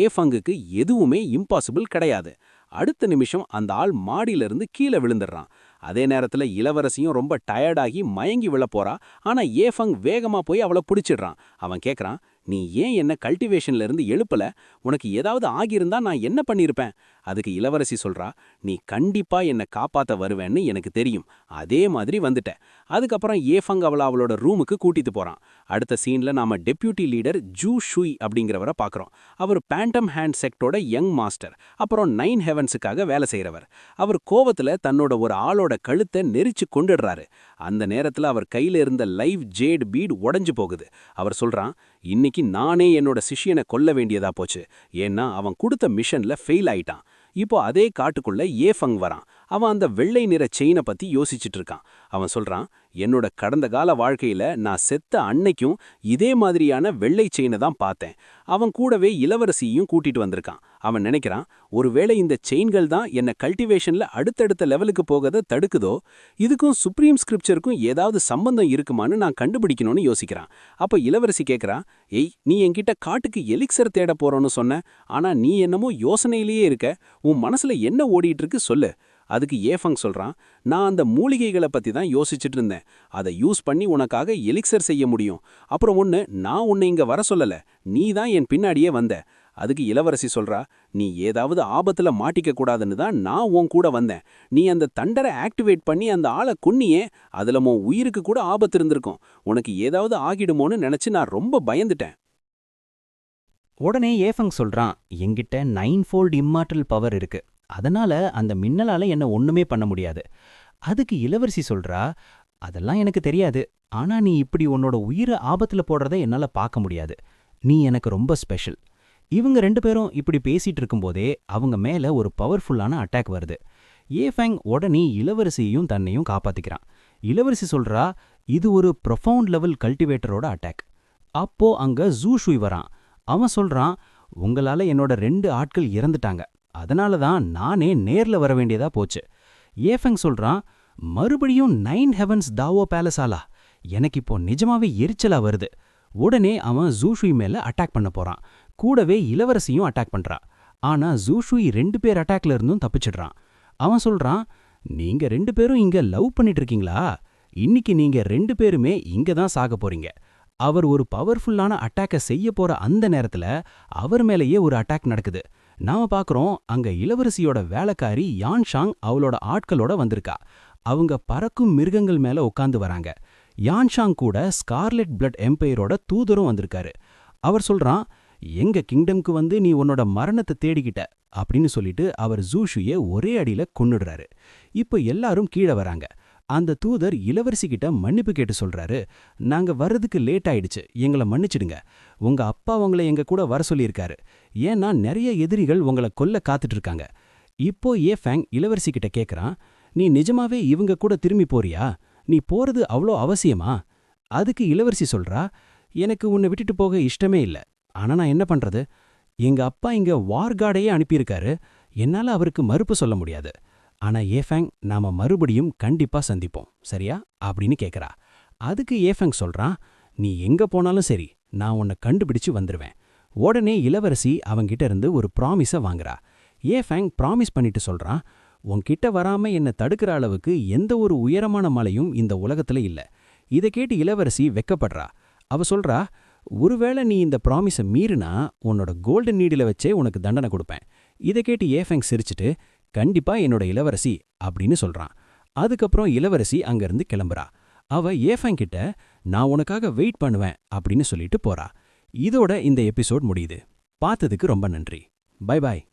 ஏஃபங்குக்கு எதுவுமே இம்பாசிபிள் கிடையாது. அடுத்த நிமிஷம் அந்த ஆள் மாடியிலிருந்து கீழே விழுந்துடுறான். அதே நேரத்துல இளவரசியும் ரொம்ப டயர்டாகி மயங்கி விழ போறா. ஆனா ஏஃபங் வேகமா போய் அவளை பிடிச்சிடுறான். அவன் கேட்கறான், நீ ஏன் என்ன கல்டிவேஷன்ல இருந்து எழுப்பல? உனக்கு ஏதாவது ஆகியிருந்தா நான் என்ன பண்ணியிருப்பேன்? அதுக்கு இளவரசி சொல்றா, நீ கண்டிப்பா என்னை காப்பாத்த வருவேன்னு எனக்கு தெரியும். அதே மாதிரி வந்துட்ட. அதுக்கப்புறம் ஏஃபங் அவளோட ரூமுக்கு கூட்டிட்டு போறான். அடுத்த சீன்ல நாம டெப்யூட்டி லீடர் ஜூ ஷுய் அப்படிங்கிறவரை பார்க்கறோம். அவர் பேண்டம் ஹேண்ட் செக்டோட யங் மாஸ்டர், அப்புறம் 9 ஹெவன்ஸுக்காக வேலை செய்யறவர். அவர் கோவத்துல தன்னோட ஒரு ஆளோட கழுத்தை நெரிச்சு கொண்டுடுறாரு. அந்த நேரத்துல அவர் கையில இருந்த லைவ் ஜேட் பீட் உடைஞ்சு போகுது. அவர் சொல்றான், இன்னைக்கு நானே என்னோட சிஷ்யனை கொல்ல வேண்டியதா போச்சு. ஏன்னா அவன் கொடுத்த மிஷன்ல ஃபெயில் ஆயிட்டான். இப்போ அதே காட்டுக்குள்ள ஏஃபங் வரான். அவன் அந்த வெள்ளை நிற செயினை பத்தி யோசிச்சுட்டு இருக்கான். அவன் சொல்றான், என்னோட கடந்த கால வாழ்க்கையில நான் செத்த அன்னைக்கும் இதே மாதிரியான வெள்ளை செயினை தான் பார்த்தேன். அவன் கூடவே இளவரசியையும் கூட்டிட்டு வந்திருக்கான். அவன் நினைக்கிறான், ஒருவேளை இந்த செயின்கள் தான் என்ன கல்டிவேஷன்ல அடுத்தடுத்த லெவலுக்கு போகத தடுக்குதோ? இதுக்கும் சுப்ரீம் ஸ்கிரிப்சருக்கும் ஏதாவது சம்பந்தம் இருக்குமான்னு நான் கண்டுபிடிக்கணும்னு யோசிக்கிறான். அப்ப இளவரசி கேட்கறா, ஏய், நீ என்கிட்ட காட்டுக்கு எலிக்சர் தேட போறோன்னு சொன்ன, ஆனா நீ என்னமோ யோசனையிலேயே இருக்க. உன் மனசுல என்ன ஓடிட்டு இருக்கு சொல்லு. அதுக்கு ஏஃபங் சொல்றான், நான் அந்த மூலிகைகளை பத்தி தான் யோசிச்சுட்டு இருந்தேன். அதை யூஸ் பண்ணி உனக்காக எலிக்சர் செய்ய முடியும். அப்புறம் நான் உன்னை இங்க வர சொல்லல, நீ தான் என் பின்னாடியே வந்த. அதுக்கு இளவரசி சொல்றா, நீ ஏதாவது ஆபத்துல மாட்டிக்க கூடாதுன்னு தான் நான் உன் கூட வந்தேன். நீ அந்த தண்டரை ஆக்டிவேட் பண்ணி அந்த ஆளை கொன்னியே, அதுல உன் உயிருக்கு கூட ஆபத்து இருந்திருக்கும். உனக்கு ஏதாவது ஆகிடுமோன்னு நினைச்சு நான் ரொம்ப பயந்துட்டேன். உடனே ஏஃபங் சொல்றான், என்கிட்ட 9-fold இம்மார்டல் பவர் இருக்கு. அதனால அந்த மின்னலால என்ன ஒண்ணுமே பண்ண முடியாது. அதுக்கு இளவரசி சொல்றா, அதெல்லாம் எனக்கு தெரியாது. ஆனா நீ இப்படி உன்னோட உயிரை ஆபத்துல போடுறதை என்னால பார்க்க முடியாது. நீ எனக்கு ரொம்ப ஸ்பெஷல். இவங்க 2 பேரும் இப்படி பேசிட்டு இருக்கும்போதே அவங்க மேல ஒரு பவர்ஃபுல்லான அட்டாக் வருது. ஏஃபங் உடனே இளவரசியையும் தன்னையும் காப்பாத்திக்கிறான். இளவரசி சொல்றா, இது ஒரு ப்ரொஃபவுண்ட் லெவல் கல்டிவேட்டரோட அட்டாக். அப்போ அங்க ஜூ ஷுய் வரான். அவன் சொல்றான், உங்களால என்னோட 2 ஆட்கள் இறந்துட்டாங்க. அதனால தான் நானே நேர்ல வர வேண்டியதா போச்சு. ஏஃபங் சொல்றான், மறுபடியும் 9 ஹெவன்ஸ் தாவோ பேலஸாலா? எனக்கு இப்போ நிஜமாவே எரிச்சலா வருது. உடனே அவன் ஜூஷுய் மேல அட்டாக் பண்ண போறான். கூடவே இளவரசியும் அட்டாக் பண்றா. ஆனா ஜூஷுய் 2 பேர் அட்டாக்ல இருந்தும் தப்பிச்சிடுறான். அவன் சொல்றான், நீங்க 2 பேரும் இங்க லவ் பண்ணிட்டு இருக்கீங்களா? இன்னைக்கு நீங்க 2 பேருமே இங்க தான் சாக போறீங்க. அவர் ஒரு பவர்ஃபுல்லான அட்டாக்க செய்ய போற அந்த நேரத்துல அவர் மேலேயே ஒரு அட்டாக் நடக்குது. நாம பாக்குறோம், அங்க இளவரசியோட வேலைக்காரி யான்ஷாங் அவளோட ஆட்களோட வந்திருக்கா. அவங்க பறக்கும் மிருகங்கள் மேல உட்காந்து வராங்க. யான்ஷாங் கூட ஸ்கார்லெட் பிளட் எம்பையரோட தூதரும் வந்திருக்காரு. அவர் சொல்றான், எங்க கிங்டம்க்கு வந்து நீ உன்னோட மரணத்தை தேடிக்கிட்ட அப்படின்னு சொல்லிட்டு அவர் ஜூஷுயை ஒரே அடியில கொன்னுடுறாரு. இப்போ எல்லாரும் கீழே வராங்க. அந்த தூதர் இளவரசி கிட்ட மன்னிப்பு கேட்டு சொல்றாரு, நாங்க வர்றதுக்கு லேட் ஆயிடுச்சு, எங்களை மன்னிச்சிடுங்க. உங்க அப்பா உங்களை எங்க கூட வர சொல்லியிருக்காரு. ஏன்னா நிறைய எதிரிகள் உங்களை கொல்ல காத்துட்டு இருக்காங்க. இப்போ ஏஃபேங் இளவரசி கிட்ட கேட்கறான், நீ நிஜமாவே இவங்க கூட திரும்பி போறியா? நீ போறது அவ்வளோ அவசியமா? அதுக்கு இளவரசி சொல்றா, எனக்கு உன்னை விட்டுட்டு போக இஷ்டமே இல்ல. ஆனா நான் என்ன பண்றது? எங்க அப்பா இங்க வார்கார்டையே அனுப்பியிருக்காரு. என்னால அவருக்கு மறுப்பு சொல்ல முடியாது. ஆனா ஏஃபேங், நாம மறுபடியும் கண்டிப்பா சந்திப்போம், சரியா அப்படின்னு கேக்குறா. அதுக்கு ஏஃபேங் சொல்றான், நீ எங்க போனாலும் சரி, நான் உன்னை கண்டுபிடிச்சு வந்துருவேன். உடனே இளவரசி அவங்கிட்ட இருந்து ஒரு ப்ராமிஸை வாங்குறா. ஏஃபேங் ப்ராமிஸ் பண்ணிட்டு சொல்றான், உன்கிட்ட வராம என்ன தடுக்கிற அளவுக்கு எந்த ஒரு உயரமான மலையும் இந்த உலகத்துல இல்ல. இதை கேட்டு இளவரசி வெக்கப்படுறா. அவ சொல்றா, ஒருவேளை நீ இந்த ப்ராமிஸை மீறினா உன்னோட கோல்டன் நீடில வச்சே உனக்கு தண்டனை கொடுப்பேன். இதை கேட்டு ஏஃபேங் சிரிச்சுட்டு, கண்டிப்பா என்னோட இளவரசி அப்படின்னு சொல்றான். அதுக்கப்புறம் இளவரசி அங்கிருந்து கிளம்புறா. அவ ஏஃபேங் கிட்ட, நான் உனக்காக வெயிட் பண்ணுவேன் அப்படின்னு சொல்லிட்டு போறா. இதோட இந்த எபிசோட் முடியுது. பார்த்ததுக்கு ரொம்ப நன்றி. Bye bye.